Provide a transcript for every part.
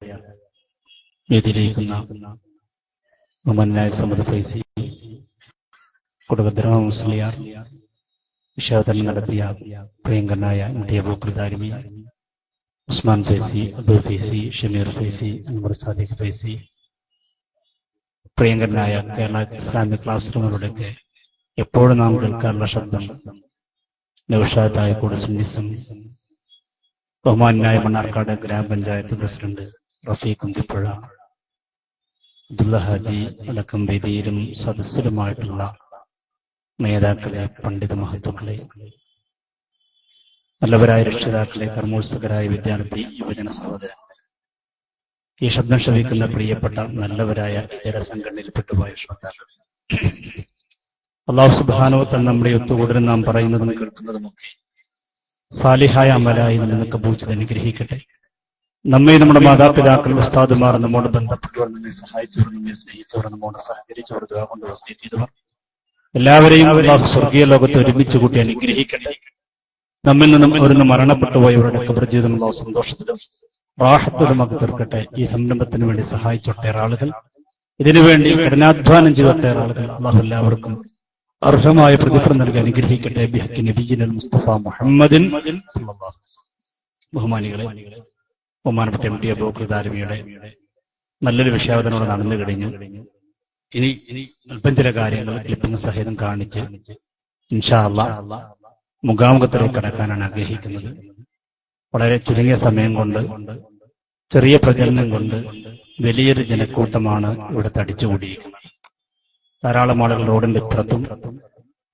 വേദിയിലിരിക്കുന്ന ബഹുമാന്യനായ സമദ് ഫൈസി, കൊടുകദ്രമ മുസ്ലിയാർ, വിഷാദനം നടത്തിയ പ്രിയങ്കരനായ MT അബൂബക്കർ ദാരിമി, ഉസ്മാൻ ഫൈസി, അബ്ദുൽ ഫൈസി, ഷമീർ ഫൈസി, അൻവർ സാദിഖ് ഫൈസി, പ്രിയങ്കരനായ കേരള ഇസ്ലാമിക് ക്ലാസ് റൂമുകളുടെയൊക്കെ എപ്പോഴും നാം കേൾക്കാറുള്ള ശബ്ദം നൗഷാദ് ആയക്കോട് സുന്നിസം, ബഹുമാനായ മണ്ണാർക്കാട് ഗ്രാമപഞ്ചായത്ത് പ്രസിഡന്റ് റഫീഖ് കുന്തിപ്പുഴ, അബ്ദുള്ള ഹാജി അടക്കം വേദിയിലും സദസ്സിലുമായിട്ടുള്ള നേതാക്കളെ, പണ്ഡിത മഹത്തുക്കളെ, നല്ലവരായ രക്ഷിതാക്കളെ, കർമ്മോത്സുകരായ വിദ്യാർത്ഥി യുവജന സഹോദരങ്ങളെ, ഈ ശബ്ദം ശ്രവിക്കുന്ന പ്രിയപ്പെട്ട നല്ലവരായ ഇതര സംഘടനയിൽപ്പെട്ടുപോയ ശ്രോതാക്കൾ, അല്ലാഹു സുബ്ഹാനഹു വ തആല നമ്മുടെ ഒത്തുകൂടലും നാം പറയുന്നതും കേൾക്കുന്നതുമൊക്കെ സാലിഹായ അമലായി നമ്മെ കബൂൽ ചെയ്ത് അനുഗ്രഹിക്കട്ടെ. നമ്മെ നമ്മുടെ മാതാപിതാക്കൾ, ഉസ്താദുമാർ, നമ്മോട് ബന്ധപ്പെട്ടവർ, നമ്മെ സഹായിച്ചവർ, നമ്മെ സ്നേഹിച്ചവർ, നമ്മോട് സഹകരിച്ചവർ, ദുആ കൊണ്ട് വസിയത്ത് ചെയ്തവർ എല്ലാവരെയും അല്ലാഹു സ്വർഗീയ ലോകത്ത് ഒരുമിച്ച് കൂട്ടി അനുഗ്രഹിക്കട്ടെ. നമ്മിൽ നിന്നും അവരിന്ന് മരണപ്പെട്ടുപോയവരുടെ ഖബർ ജീവിതം അല്ലാഹു സന്തോഷത്തിലും റാഹത്തിലും ആക്കി തീർക്കട്ടെ. ഈ സംരംഭത്തിന് വേണ്ടി സഹായിച്ച ഒട്ടേറെ ആളുകൾ, ഇതിനുവേണ്ടി കഠിനാധ്വാനം ചെയ്ത ഒട്ടേറെ ആളുകൾ, അല്ലാഹു എല്ലാവർക്കും അർഹമായ പ്രതിഫലം നൽകി അനുഗ്രഹിക്കട്ടെ. ബിഹഖി നബിയിൽ മുസ്തഫ മുഹമ്മദിൻ സല്ലല്ലാഹു അലൈഹി വസല്ലം. ബഹുമാനികളെ, ബഹുമാനപ്പെട്ട MT അബൂബക്കർ ദാരിമിയുടെ നല്ലൊരു വിഷയാവതനോട് നടന്നു കഴിഞ്ഞു. ഇനി അല്പം ചില കാര്യങ്ങൾ ക്ലിപ്പിംഗ് സഹിതം കാണിച്ച് ഇൻഷാ അല്ലാഹ് മുഖാമുഖത്തിലേക്ക് കടക്കാനാണ് ആഗ്രഹിക്കുന്നത്. വളരെ ചുരുങ്ങിയ സമയം കൊണ്ട്, ചെറിയ പ്രചരണം കൊണ്ട് വലിയൊരു ജനക്കൂട്ടമാണ് ഇവിടെ തടിച്ചുകൂടിയിരിക്കുന്നത്. ധാരാളം ആളുകൾ റോഡിന്റെ ഇപ്പുറത്തും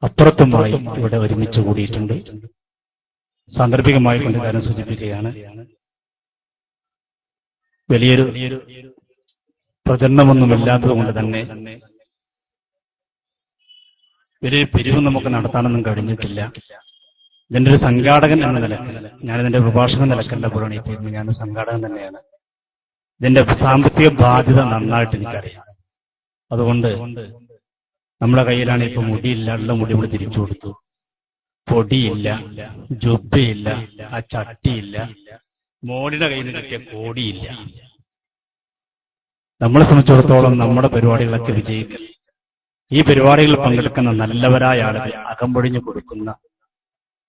അപ്പുറത്തുമായി ഇവിടെ ഒരുമിച്ച് കൂടിയിട്ടുണ്ട്. സാന്ദർഭികമായി കൊണ്ട് കാര്യം സൂചിപ്പിക്കുകയാണ്. വലിയൊരു പ്രചരണമൊന്നുമില്ലാത്തത് കൊണ്ട് തന്നെ വലിയൊരു പിരിവ് നമുക്ക് നടത്താനൊന്നും കഴിഞ്ഞിട്ടില്ല. ഇതിന്റെ ഒരു സംഘാടകൻ എന്ന നിലക്ക്, ഞാനിതിന്റെ പ്രഭാഷകൻ നിലക്കല്ല പുറണി, ഞാനൊരു സംഘാടകൻ തന്നെയാണ്. ഇതിന്റെ സാമ്പത്തിക ബാധ്യത നന്നായിട്ട് എനിക്കറിയാം. അതുകൊണ്ട് നമ്മുടെ കയ്യിലാണ് ഇപ്പൊ മുടിയില്ല, ഉള്ള മുടി നമ്മൾ തിരിച്ചു കൊടുത്തു. പൊടിയില്ല, ജുബ്ബയില്ല, ആ ചട്ടിയില്ല, മോഡിയുടെ കയ്യിൽ നിന്ന് കിട്ടിയ കോടിയില്ല. നമ്മളെ സംബന്ധിച്ചിടത്തോളം നമ്മുടെ പരിപാടികളൊക്കെ വിജയിക്കൽ, ഈ പരിപാടികളിൽ പങ്കെടുക്കുന്ന നല്ലവരായ ആളുകൾ അകമ്പൊഴിഞ്ഞു കൊടുക്കുന്ന,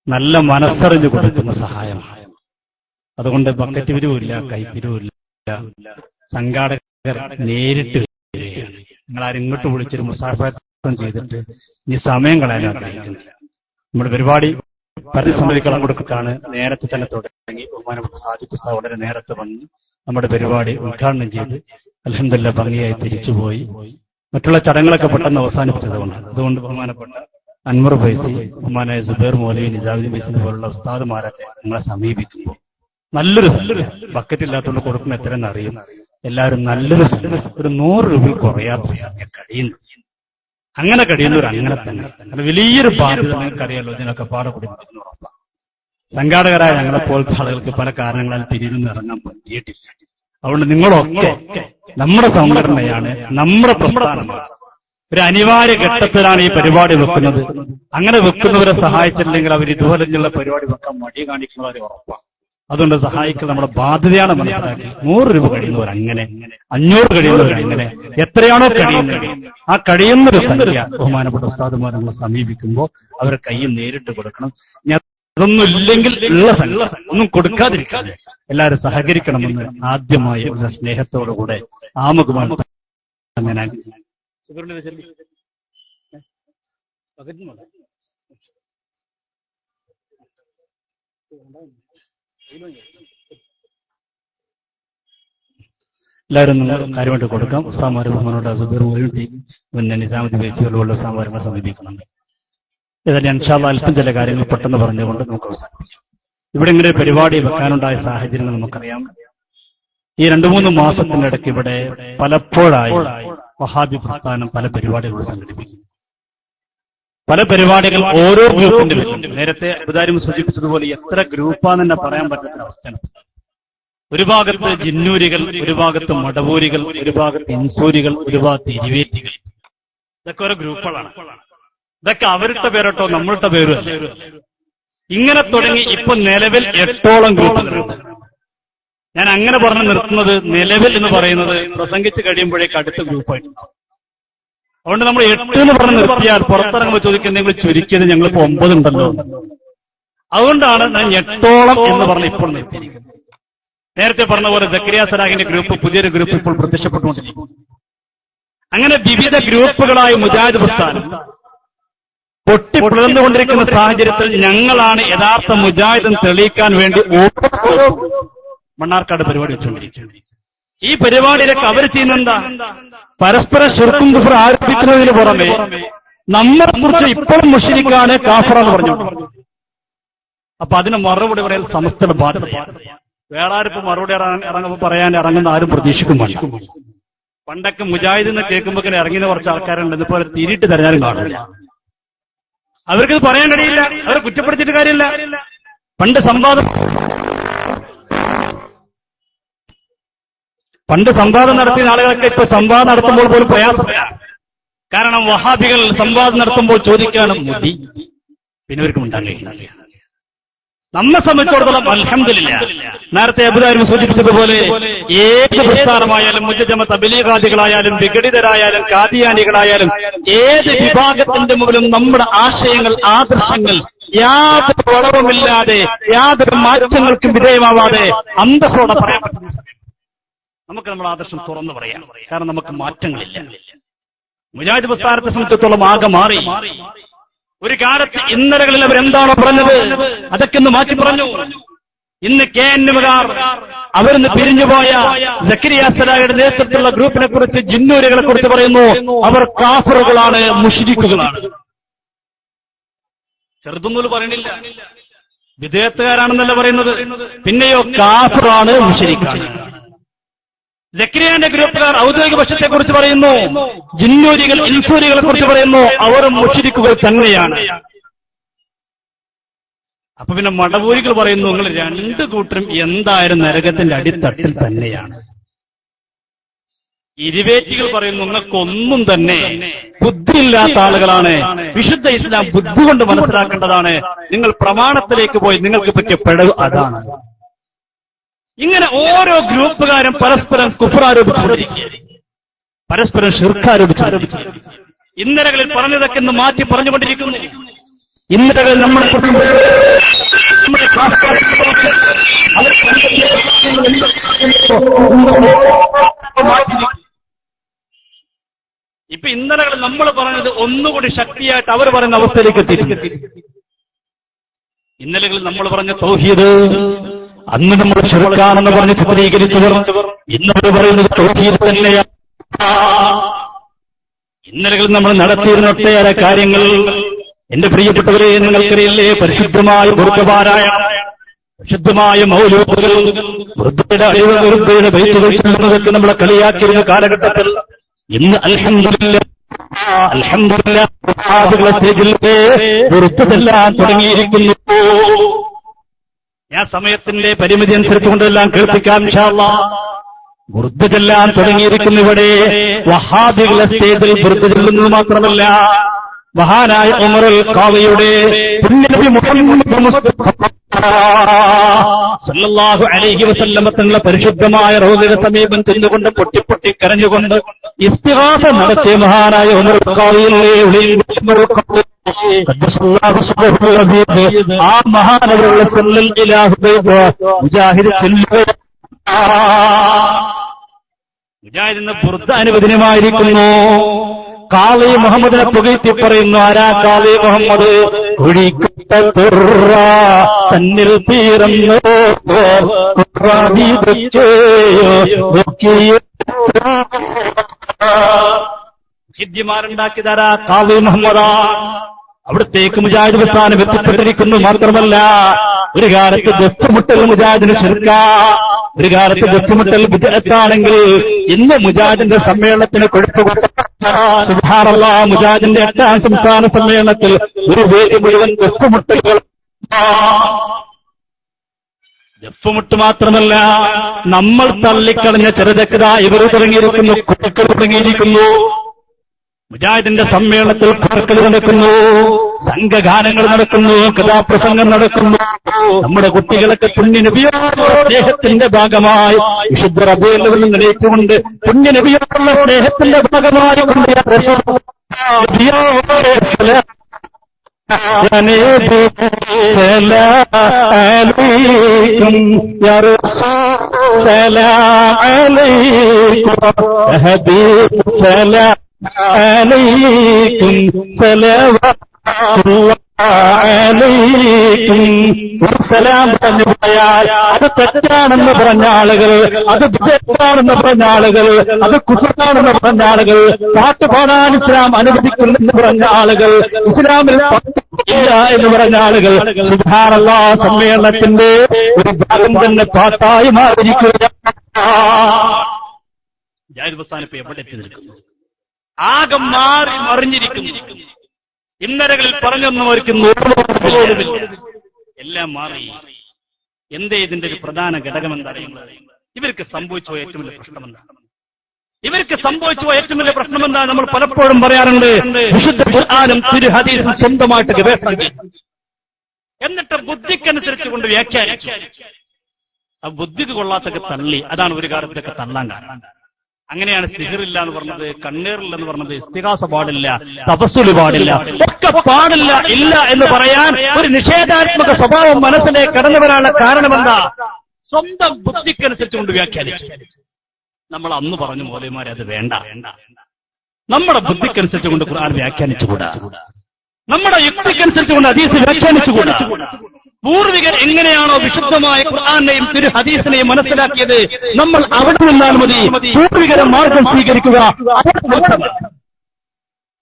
നല്ല മനസ്സറിഞ്ഞു കൊടുക്കുന്ന സഹായമാണ്. അതുകൊണ്ട് ബക്കറ്റ് പിരിവില്ല, കൈപ്പിരിവില്ല, സംഘാടകർ നേരിട്ട് വരികയാണ്. നിങ്ങളാരും ഇങ്ങോട്ട് വിളിച്ചൊരു മുസാഫത്ത് ചെയ്തിട്ട് ഇനി സമയം കളയാൻ ആഗ്രഹിക്കുന്നില്ല. നമ്മുടെ പരിപാടി പരിസംബന്ധിക്കളം കൊടുത്തിട്ടാണ് നേരത്തെ തന്നെ തുടങ്ങി. ബഹുമാനപ്പെട്ട സാദിഖ് ഉസ്താദ് വളരെ നേരത്തെ വന്ന് നമ്മുടെ പരിപാടി ഉദ്ഘാടനം ചെയ്ത് അൽഹംദുലില്ലാഹ് ഭംഗിയായി തിരിച്ചുപോയി. മറ്റുള്ള ചടങ്ങുകളൊക്കെ പെട്ടെന്ന് അവസാനിപ്പിച്ചതുകൊണ്ട്, അതുകൊണ്ട് ബഹുമാനപ്പെട്ട അൻവർ ഫൈസി, ബഹുമാനായ സുബൈർ മൗലവി, നിജാമുദ്ദീൻ ഫൈസിനെ പോലുള്ള ഉസ്താദുമാരൊക്കെ നിങ്ങളെ സമീപിക്കുമ്പോൾ നല്ലൊരു ബക്കറ്റ് ഇല്ലാത്തതുകൊണ്ട് കൊടുക്കുന്ന എത്രയെന്ന് അറിയും. എല്ലാവരും നല്ലൊരു ഒരു 100 രൂപയിൽ കുറയാത്ത സംഖ്യ കഴിയുന്നു. അങ്ങനെ കഴിയുന്നവർ അങ്ങനെ തന്നെ. വലിയൊരു ബാധ്യത നിങ്ങൾക്കറിയാലോ, ഇതിനൊക്കെ പാടെ കൊടുക്കുന്നു ഉറപ്പാണ്. സംഘാടകരായ ഞങ്ങളെ പോലത്തെ ആളുകൾക്ക് പല കാരണങ്ങളാൽ പിരിവിൽ നിന്ന് ഇറങ്ങാൻ പറ്റിയിട്ടില്ല. അതുകൊണ്ട് നിങ്ങളൊക്കെ നമ്മുടെ സംഘടനയാണ്, നമ്മുടെ പ്രസ്ഥാനമാണ്. ഒരു അനിവാര്യ ഘട്ടത്തിലാണ് ഈ പരിപാടി വെക്കുന്നത്. അങ്ങനെ വെക്കുന്നവരെ സഹായിച്ചില്ലെങ്കിൽ അവർ ഇതുപോലെയുള്ള പരിപാടി വെക്കാൻ മടി കാണിക്കുന്നവരെ ഉറപ്പാണ്. അതുകൊണ്ട് സഹായിക്കൽ നമ്മുടെ ബാധ്യതയാണ് മനസ്സിലാക്കി. 100 രൂപ കഴിയുന്നവർ അങ്ങനെ, 500 കഴിയുന്നവർ അങ്ങനെ, എത്രയാണോ കഴിയുന്നത് ആ കഴിയുന്നൊരു സംഖ്യ ബഹുമാനപ്പെട്ട ഉസ്താദുമാർ നമ്മളെ സമീപിക്കുമ്പോൾ അവരെ കയ്യിൽ നേരിട്ട് കൊടുക്കണം. അതൊന്നും ഇല്ലെങ്കിൽ ഉള്ള സംഖ്യ ഒന്നും കൊടുക്കാതിരിക്കാതെ എല്ലാവരും സഹകരിക്കണമെന്ന് ആദ്യമായി ഉള്ള സ്നേഹത്തോടുകൂടെ ആമുഖമാണ് അങ്ങനെ. എല്ലാവരും നിങ്ങൾ കാര്യമായിട്ട് കൊടുക്കാം. ഉസ്താദുമാർ ബഹുമാനോട് സുബൈർ മൗലവി ടീം, പിന്നെ നിജാമുദ്ദീൻ ഫൈസി പോലുള്ള ഉസ്താദുമാരെ സമീപിക്കുന്നുണ്ട്. ഏതായാലും ഇൻഷാ അല്ലാഹ് അല്പം ചില കാര്യങ്ങൾ പെട്ടെന്ന് പറഞ്ഞുകൊണ്ട് നമുക്ക് അവസാനിപ്പിക്കാം. ഇവിടെ ഇങ്ങനെ ഒരു പരിപാടി വെക്കാനുണ്ടായ സാഹചര്യങ്ങൾ നമുക്കറിയാം. ഈ 2-3 മാസത്തിനിടയ്ക്ക് ഇവിടെ പലപ്പോഴായി വഹാബി പ്രസ്ഥാനം പല പരിപാടികൾ സംഘടിപ്പിക്കും. പല പരിപാടികൾ ഓരോ ഗ്രൂപ്പിന്റെ പേരിലുണ്ട്. നേരത്തെ അബുദാരിം സൂചിപ്പിച്ചതുപോലെ എത്ര ഗ്രൂപ്പാന്ന് തന്നെ പറയാൻ പറ്റുന്ന അവസ്ഥയാണ്. ഒരു ഭാഗത്ത് ജിന്നൂരികൾ, ഒരു ഭാഗത്ത് മടവൂരികൾ, ഒരു ഭാഗത്ത് ഇൻസൂരികൾ, ഒരു ഭാഗത്ത് ഇരുവേറ്റികൾ. ഇതൊക്കെ ഓരോ ഗ്രൂപ്പുകളാണ്. ഇതൊക്കെ അവരുടെ പേരോട്ടോ നമ്മളുടെ പേരും ഇങ്ങനെ തുടങ്ങി ഇപ്പൊ നിലവിൽ 8ഓളം ഗ്രൂപ്പുകളുണ്ട്. ഞാൻ അങ്ങനെ പറഞ്ഞ് നിർത്തുന്നത് നിലവിൽ എന്ന് പറയുന്നത് പ്രസംഗിച്ച് കഴിയുമ്പോഴേക്ക് അടുത്ത ഗ്രൂപ്പായിട്ടുണ്ടാവും. അതുകൊണ്ട് നമ്മൾ 8 എന്ന് പറഞ്ഞ് നിർത്തിയാൽ പുറത്തിറങ്ങുമ്പോൾ ചോദിക്കുന്നത് നിങ്ങൾ ചുരുക്കിയത് ഞങ്ങളിപ്പോ 9 ഉണ്ടല്ലോ. അതുകൊണ്ടാണ് ഞാൻ 8ഓളം എന്ന് പറഞ്ഞ് ഇപ്പോൾ നിർത്തിയിരിക്കുന്നത്. നേരത്തെ പറഞ്ഞ പോലെ സക്കരിയ സലാഹിന്റെ ഗ്രൂപ്പ് പുതിയൊരു ഗ്രൂപ്പ് ഇപ്പോൾ പ്രത്യക്ഷപ്പെട്ടുകൊണ്ടിരിക്കുന്നു. അങ്ങനെ വിവിധ ഗ്രൂപ്പുകളായി മുജാഹിദ് പ്രസ്ഥാനം പൊട്ടിപ്പിളർന്നുകൊണ്ടിരിക്കുന്ന സാഹചര്യത്തിൽ ഞങ്ങളാണ് യഥാർത്ഥ മുജാഹിദ് തെളിയിക്കാൻ വേണ്ടി മണ്ണാർക്കാട് പരിപാടി വെച്ചുകൊണ്ടിരിക്കുന്നത്. ഈ പരിപാടിയിലൊക്കെ അവർ ചെയ്യുന്നെന്താ? പരസ്പരം ശിർക്കും കുഫ്ർ ആരോപിക്കുന്നതിന് പുറമെ നമ്മളെ കുറിച്ച് ഇപ്പോഴും മുശ്രിക്കാണ് കാഫിറാന്ന് പറഞ്ഞു. അപ്പൊ അതിന് മറുപടി പറയാൻ സമസ്തയുടെ ബാധ്യതയാണ്. വേറെ ആരിപ്പോ മറുപടി പറയാൻ ഇറങ്ങുന്ന ആരും പ്രതീക്ഷിക്കും വേണ്ട. പണ്ടൊക്കെ മുജാഹിദ് എന്ന് കേൾക്കുമ്പോൾ ഇറങ്ങിയ കുറച്ച് ആൾക്കാരുണ്ട്, ഇതുപോലെ തിരിയിട്ട് തരാനും കാണില്ല. അവർക്കത് പറയാൻ കഴിയില്ല, അവരെ കുറ്റപ്പെടുത്തിയിട്ട് കാര്യമില്ല. പണ്ട് സംവാദം നടത്തിയ ആളുകളൊക്കെ ഇപ്പൊ സംവാദം നടത്തുമ്പോൾ പോലും പ്രയാസമാണ്. കാരണം വഹാബികൾ സംവാദം നടത്തുമ്പോൾ ചോദിക്കാനും മുടി പിന്നെ അവർക്കും ഉണ്ടാകില്ല. നമ്മെ സംബന്ധിച്ചിടത്തോളം അൽഹംദുലില്ലാഹ്, നേരത്തെ അബൂദാരും സൂചിപ്പിച്ചതുപോലെ ഏത് പ്രസ്ഥാനമായാലും മുജജമ തബ്ലീഗാദികളായാലും വിഘടിതരായാലും ഖാദിയാനികളായാലും ഏത് വിഭാഗത്തിന്റെ മുകളിലും നമ്മുടെ ആശയങ്ങൾ ആദർശങ്ങൾ യാതൊരു വളവുമില്ലാതെ യാതൊരു മാറ്റങ്ങൾക്കും വിധേയമാവാതെ അന്തസ്സോടെ പറയാൻ പറ്റുന്ന നമുക്ക് നമ്മുടെ ആദർശം തുറന്നു പറയാം. കാരണം നമുക്ക് മാറ്റങ്ങളില്ല. മുജാഹിദ് പ്രസ്ഥാനത്തെ സംബന്ധിച്ചിടത്തോളം ആകെ മാറി. ഒരു കാലത്ത് ഇന്നലകളിൽ അവരെന്താണോ പറഞ്ഞത് അതൊക്കെ ഒന്ന് മാറ്റി പറഞ്ഞു. ഇന്ന് KNMകാർ അവരിന്ന് പിരിഞ്ഞുപോയ സക്കരിയ സലാഹിയുടെ നേതൃത്വത്തിലുള്ള ഗ്രൂപ്പിനെ കുറിച്ച് ജിന്നൂരികളെ കുറിച്ച് പറയുന്നു, അവർ കാഫറുകളാണ്, മുശ്രിക്കുകളാണ്. ചെറുതൊന്നും പറയണില്ല, വിദേഹത്തുകാരാണെന്നല്ല പറയുന്നത്. പിന്നെയോ കാഫറാണ്, മുശ്രിക്കാണ്. സക്കരിയാന്റെ ഗ്രൂപ്പുകാർ ഔദ്യോഗിക പക്ഷത്തെ കുറിച്ച് പറയുന്നു, ജിന്നൂരികൾ ഇൻസൂരികളെ കുറിച്ച് പറയുന്നു, അവർ മുശ്രിക്കുകൾ തന്നെയാണ്. അപ്പൊ പിന്നെ മടവൂരികൾ പറയുന്നു, നിങ്ങൾ രണ്ടു കൂട്ടരും എന്തായാലും നരകത്തിന്റെ അടിത്തട്ടിൽ തന്നെയാണ്. ഇരുവേറ്റികൾ പറയുന്നു, നിങ്ങൾക്കൊന്നും തന്നെ ബുദ്ധിയില്ലാത്ത ആളുകളാണ്, വിശുദ്ധ ഇസ്ലാം ബുദ്ധി കൊണ്ട് മനസ്സിലാക്കേണ്ടതാണ്, നിങ്ങൾ പ്രമാണത്തിലേക്ക് പോയി നിങ്ങൾക്ക് പറ്റിയ പിഴവ് അതാണ്. ഇങ്ങനെ ഓരോ ഗ്രൂപ്പുകാരും പരസ്പരം കുഫ്ർ ആരോപിച്ചുകൊണ്ടിരിക്കുകയാണ്, പരസ്പരം ശിർക്ക് ആരോപിച്ചു. ഇന്നലകളിൽ പറഞ്ഞതൊക്കെ ഇന്ന് മാറ്റി പറഞ്ഞുകൊണ്ടിരിക്കുന്നു. ഇന്നലകളിൽ നമ്മളെ ഇപ്പൊ ഇന്നലകളിൽ നമ്മൾ പറഞ്ഞത് ഒന്നുകൂടി ശക്തിയായിട്ട് അവർ പറയുന്ന അവസ്ഥയിലേക്ക് എത്തിയിട്ടുണ്ട്. ഇന്നലകളിൽ നമ്മൾ പറഞ്ഞ തൗഹീദ് അന്ന് നമ്മൾ ശിർക്കാണെന്ന് പറഞ്ഞ് ചിത്രീകരിച്ചവർ ഇന്നവർ പറയുന്നത് തൗഹീദ് തന്നെയാണ്. ഇന്നലകളിൽ നമ്മൾ നടത്തിയിരുന്ന ഒട്ടേറെ കാര്യങ്ങൾ എന്റെ പ്രിയപ്പെട്ടവരെ നിങ്ങൾക്കറിയില്ലേ, പരിശുദ്ധമായ ഗുരുപാരായണം, പരിശുദ്ധമായ മൗലൂദുകൾ, വൃദ്ധയുടെ ബൈത്തുകൾ ചൊല്ലുന്നതൊക്കെ നമ്മളെ കളിയാക്കിയിരുന്ന കാലഘട്ടത്തിൽ ഇന്ന് അൽഹംദുലില്ലാഹ് സ്റ്റേജിൽ വൃദ്ധതെല്ലാം തുടങ്ങിയിരിക്കുന്നു. ഞാൻ സമയത്തിന്റെ പരിമിതി അനുസരിച്ചുകൊണ്ടെല്ലാം കേൾപ്പിക്കാം ഇൻഷാ അല്ലാഹ്. വൃദ്ധ ചെല്ലാൻ തുടങ്ങിയിരിക്കുന്നു. ഇവിടെ വഹാബികളെ സ്റ്റേജിൽ വൃദ്ധ ചെല്ലുന്നത് മാത്രമല്ല, മഹാനായ ഉമറുൽ ഖാദിയുടെ പുണ്യനബി മുഹമ്മദ് മുസ്തഫ സല്ലല്ലാഹു അലൈഹി വസല്ലമ തങ്ങളുടെ പരിശുദ്ധമായ റൗളയുടെ സമീപം ചെന്നുകൊണ്ട് പൊട്ടിപ്പൊട്ടി കരഞ്ഞുകൊണ്ട് ഇസ്തിഗാസ നടത്തിയ മഹാനായ ഉമറുൽ ഖാദിയെ ആ മഹാനവറുള്ള സല്ലൽ ഇലാഹു മുജാഹിദ് ചെല്ലുക. മുജാഹിദ് എന്ന വൃദ്ധ അനുവദനീയമായിരിക്കുന്നു. കാളി മുഹമ്മദിനെ പുകഴ്ത്തി പറയുന്നു. ആരാ കാളി മുഹമ്മദ്? കുഴിക്കട്ട തുറ തന്നിൽ തീർന്നു ഹിദ്യമാരുണ്ടാക്കിയതാരാ? കാളി മുഹമ്മദാ. അവിടത്തേക്ക് മുജാഹിദ് പ്രസ്ഥാനം എത്തിപ്പെട്ടിരിക്കുന്നു. മാത്രമല്ല ഒരു കാലത്ത് ദഫ്മുട്ടൽ മുജാഹിദിന് ശിർക്കാ, ഒരു കാലത്ത് ദഫ്മുട്ടൽ ബിദ്അത്താണെങ്കിൽ ഇന്ന് മുജാഹിദിന്റെ സമ്മേളനത്തിന് കൊഴുപ്പുകൊണ്ട സുബ്ഹാനല്ലാഹ്, മുജാഹിദിന്റെ 8ാം സംസ്ഥാന സമ്മേളനത്തിൽ ഒരു വേദി മുഴുവൻ ദഫ്മുട്ടലുകൾ. ദഫ്മുട്ട് മാത്രമല്ല, നമ്മൾ തള്ളിക്കളഞ്ഞ ചെറുതക്കത ഇവർ തുടങ്ങിയിരിക്കുന്നു, കുട്ടികൾ തുടങ്ങിയിരിക്കുന്നു. മുജാഹിദിന്റെ സമ്മേളനത്തിൽ പാർക്കൽ നടക്കുന്നു, സംഘഗാനങ്ങൾ നടക്കുന്നു, കഥാപ്രസംഗം നടക്കുന്നു. നമ്മുടെ കുട്ടികളൊക്കെ പുണ്യനബിയോടുള്ള സ്നേഹത്തിന്റെ ഭാഗമായി വിശുദ്ധ റബീഉൽ അവ്വൽ നിലയിച്ചുകൊണ്ട് പുണ്യനബിയോടുള്ള സ്നേഹത്തിന്റെ ഭാഗമായി സലാം പറഞ്ഞു പോയാൽ അത് തെറ്റാണെന്ന് പറഞ്ഞ ആളുകൾ, അത് തെറ്റാണെന്ന് പറഞ്ഞ ആളുകൾ, അത് കുഫറാണെന്ന് പറഞ്ഞ ആളുകൾ, പാട്ട് പാടാൻ ഇസ്ലാം അനുവദിക്കില്ലെന്ന് പറഞ്ഞ ആളുകൾ, ഇസ്ലാമിൽ ഇല്ല എന്ന് പറഞ്ഞ ആളുകൾ, സുബ്ഹാനല്ലാഹ്, സമ്മേളനത്തിന്റെ ഒരു ഭാഗം തന്നെ പാട്ടായി മാറിയിരിക്കുകയാണ്. മുജാഹിദ് പ്രസ്ഥാനം ഇപ്പൊ എവിടെ എത്തി നിൽക്കുന്നു? ആകെ മാറി മറിഞ്ഞിരിക്കുന്നു. ഇന്നലകളിൽ പറഞ്ഞൊന്നും അവർക്ക് പോലുമില്ല. എല്ലാം മാറി. എന്തേ ഇതിന്റെ ഒരു പ്രധാന ഘടകം എന്താണെന്ന് ഇവർക്ക് സംഭവിച്ചു പോയ ഏറ്റവും വലിയ പ്രശ്നം എന്താണ്? ഇവർക്ക് സംഭവിച്ചു പോയ ഏറ്റവും വലിയ പ്രശ്നം എന്താണ്? നമ്മൾ പലപ്പോഴും പറയാറുണ്ട്, വിശുദ്ധ ഖുർആനും തിരു ഹദീസും സ്വന്തമായിട്ട് ഗവേഷണം ചെയ്തു, എന്നിട്ട് ബുദ്ധിക്കനുസരിച്ച് കൊണ്ട് വ്യാഖ്യാനിച്ചു. ആ ബുദ്ധിക്ക് കൊള്ളാത്തൊക്കെ തള്ളി. അതാണ് ഒരു കാലത്തൊക്കെ തള്ളാൻ കാരണം. അങ്ങനെയാണ് സിഹിറില്ല എന്ന് പറഞ്ഞത്, കണ്ണീറില്ലെന്ന് പറഞ്ഞത്, ഇസ്തിഗാസ പാടില്ല, തപസ്സുല് പാടില്ല, ഒക്കെ പാടില്ല ഇല്ല എന്ന് പറയാൻ ഒരു നിഷേധാത്മക സ്വഭാവം മനസ്സിലേക്ക് കടന്നു വരാനുള്ള കാരണമെന്താ? സ്വന്തം ബുദ്ധിക്കനുസരിച്ച് കൊണ്ട് വ്യാഖ്യാനിച്ചു. നമ്മൾ അന്ന് പറഞ്ഞു മൗലവിമാരെ അത് വേണ്ട, നമ്മുടെ ബുദ്ധിക്കനുസരിച്ച് കൊണ്ട് ഖുർആൻ വ്യാഖ്യാനിച്ചുകൂടാ, നമ്മുടെ യുക്തിക്കനുസരിച്ച് കൊണ്ട് ഹദീസ് വ്യാഖ്യാനിച്ചുകൂടാ. പൂർവികർ എങ്ങനെയാണോ വിശുദ്ധമായ ഖുർആനെയും തിരു ഹദീസിനെയും മനസ്സിലാക്കിയത്, നമ്മൾ അവിടെ നിന്നാൽ മതി പൂർവികരെ മാർഗം സ്വീകരിക്കുക.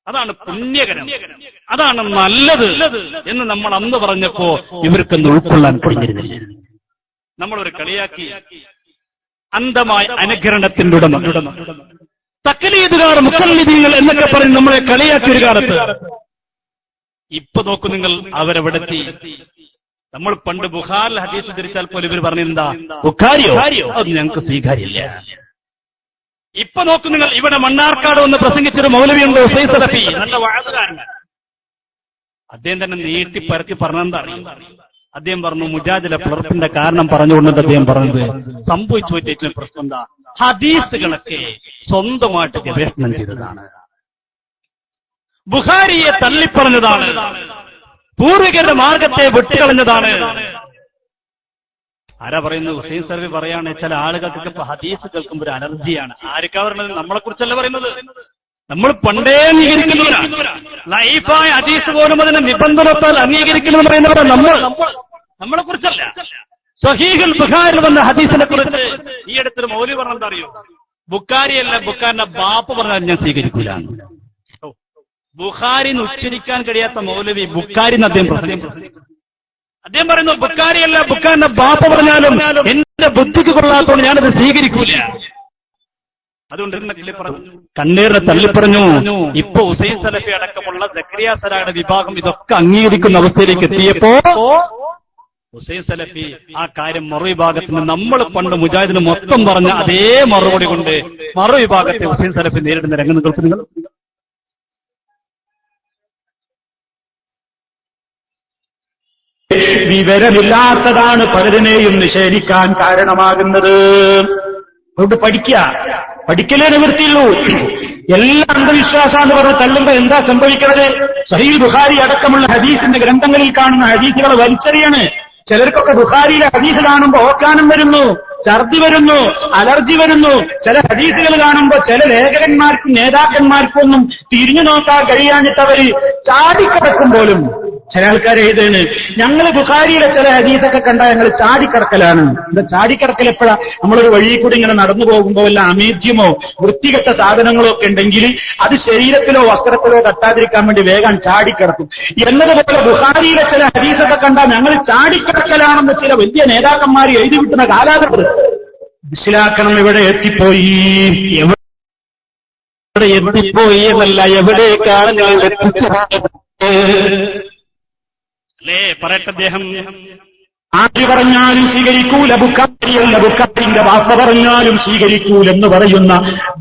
അതാണ് പുണ്യകരം, അതാണ് നല്ലത് എന്ന് നമ്മൾ അന്ന് പറഞ്ഞപ്പോ ഇവർക്കൊന്ന് ഉൾക്കൊള്ളാൻ കഴിഞ്ഞിരുന്നില്ല. നമ്മളൊരു കളിയാക്കി അന്ധമായ അനുകരണത്തിന്റെ ഉടമ, തഖ്ലീദുകാർ, മുഖല്ലിദീങ്ങൾ എന്നൊക്കെ പറഞ്ഞ് നമ്മളെ കളിയാക്കിയ ഒരു കാലത്ത് ഇപ്പൊ നോക്കൂ നിങ്ങൾ അവരെവിടെത്തി. നമ്മൾ പണ്ട് ബുഖാരിൽ ഹദീസ് ധരിച്ചാൽ പോലും ഇവർ പറഞ്ഞിരുന്നാ ബുഖാരിയോ അത് ഞങ്ങൾക്ക് സ്വീകാര്യമില്ല. ഇപ്പൊ നോക്കൂ നിങ്ങൾ, ഇവിടെ മണ്ണാർക്കാട് വന്ന് പ്രസംഗിച്ചൊരു മൗലവിയുണ്ട്, ഉസൈ സലഫി, നല്ല വഅദുകാരൻ. അദ്ദേഹം തന്നെ നീട്ടി പരത്തി പറഞ്ഞെന്താ അറിയാം? അദ്ദേഹം പറഞ്ഞു, മുജാഹിദിലെ പിളർപ്പിന്റെ കാരണം പറഞ്ഞുകൊണ്ടിട്ട് അദ്ദേഹം പറഞ്ഞത് സംഭവിച്ചു പറ്റിയ പ്രശ്നം എന്താ? ഹദീസുകളൊക്കെ സ്വന്തമായിട്ട് ഗവേഷണം ചെയ്തതാണ്, ബുഖാരിയെ തള്ളിപ്പറഞ്ഞതാണ്, പൂർവികരുടെ മാർഗത്തെ വിട്ടുകളഞ്ഞതാണ്. ആരാ പറയുന്നത്? ഹുസൈൻ സലഫി പറയാണ്, ചില ആളുകൾക്കൊക്കെ ഇപ്പൊ ഹദീസ് കേൾക്കുമ്പോൾ ഒരു അലർജിയാണ്. ആർക്കാ പറയുന്നത്? നമ്മളെ കുറിച്ചല്ല പറയുന്നത്. നമ്മൾ പണ്ടേ അംഗീകരിക്കുന്നവരാണ്. ലൈഫായ ഹദീസ് പോലും അതിനെ നിബന്ധനത്താൽ അംഗീകരിക്കണമെന്ന് പറയുന്നവരാണ് നമ്മളെ കുറിച്ചല്ല. സഹീഹുൽ ബുഖാരിൽ വന്ന ഹദീസിനെ കുറിച്ച് ഈ അടുത്തൊരു മൗലവി പറഞ്ഞെന്താ അറിയോ? ബുഖാരിയല്ല, ബുഖാരിന്റെ ബാപ്പ് പറഞ്ഞാൽ ഞാൻ സ്വീകരിക്കൂല. ബുഖാരിന്ന് ഉച്ചരിക്കാൻ കഴിയാത്ത മൗലവി ബുഖാരിന്ന് അദ്ദേഹം പ്രസംഗിച്ചു. അദ്ദേഹം പറയുന്നു, ബുഖാരിയല്ല, ബുഖാരിന്റെ ബാപ്പ പറഞ്ഞാലും എന്റെ ബുദ്ധിക്ക് കൊള്ളാത്തോണ്ട് ഞാനത് സ്വീകരിക്കൂല. അതുകൊണ്ട് കണ്ണീറിനെ തള്ളിപ്പറഞ്ഞു. ഇപ്പൊ ഹുസൈൻ സലഫി അടക്കമുള്ള സക്കരിയ സലായുടെ വിഭാഗം ഇതൊക്കെ അംഗീകരിക്കുന്ന അവസ്ഥയിലേക്ക് എത്തിയപ്പോ ഹുസൈൻ സലഫി ആ കാര്യം മറുവിഭാഗത്തിന് നമ്മൾ പണ്ട് മുജാഹിദിന് മൊത്തം പറഞ്ഞ അതേ മറുപടി കൊണ്ട് മറുവിഭാഗത്തെ ഹുസൈൻ സലഫി നേരിടുന്ന രംഗം കേൾക്കുന്നു. വിവരമില്ലാത്തതാണ് പലതിനെയും നിഷേധിക്കാൻ കാരണമാകുന്നത്. അതുകൊണ്ട് പഠിക്കലേ നിവൃത്തിയുള്ളൂ. എല്ലാ അന്ധവിശ്വാസാന്ന് പറഞ്ഞ് തള്ളുമ്പോ എന്താ സംഭവിക്കുന്നത്? സഹീഹ് ബുഖാരി അടക്കമുള്ള ഹദീസിന്റെ ഗ്രന്ഥങ്ങളിൽ കാണുന്ന ഹദീസുകൾ വലിച്ചെറിയാണ്. ചിലർക്കൊക്കെ ബുഖാരിയിലെ ഹദീസ് കാണുമ്പോ ഓക്കാനം വരുന്നു, ഛർദി വരുന്നു, അലർജി വരുന്നു. ചില ഹദീസുകൾ കാണുമ്പോ ചില ലേഖകന്മാർക്കും നേതാക്കന്മാർക്കും ഒന്നും തിരിഞ്ഞു നോക്കാൻ കഴിയാഞ്ഞിട്ടവര് ചാടിക്കിടക്കും പോലും. ചില ആൾക്കാർ എഴുതാണ്, ഞങ്ങൾ ബുഖാരിയിലെ ചില ഹദീസൊക്കെ കണ്ടാൽ ഞങ്ങൾ ചാടിക്കിടക്കലാണ്. എന്താ ചാടിക്കിടക്കൽ എപ്പോഴാ? നമ്മളൊരു വഴി കൂടി ഇങ്ങനെ നടന്നു പോകുമ്പോ വല്ല അമേദ്യമോ വൃത്തികെട്ട സാധനങ്ങളോ ഒക്കെ ഉണ്ടെങ്കിൽ അത് ശരീരത്തിലോ വസ്ത്രത്തിലോ തട്ടാതിരിക്കാൻ വേണ്ടി വേഗം ചാടിക്കിടക്കും എന്നതുപോലെ ബുഖാരിയിലെ ചില ഹദീസൊക്കെ കണ്ടാൽ ഞങ്ങൾ ചാടിക്കിടക്കലാണെന്ന് ചില വലിയ നേതാക്കന്മാർ എഴുതി വിട്ടുന്ന കാലാകൃത് മനസ്സിലാക്കണം. ഇവിടെ എത്തിപ്പോയി, എവിടെ എത്തിപ്പോയി എന്നല്ല, എവിടേക്കാണ് ഞങ്ങൾ എത്തിച്ചു അല്ലേ? പറയട്ടെ, അദ്ദേഹം ആര് പറഞ്ഞാലും സ്വീകരിക്കൂല, ബുക്കാരിയല്ല, ബുക്കാരിന്റെ വാപ്പ പറഞ്ഞാലും സ്വീകരിക്കൂലെന്ന് പറയുന്ന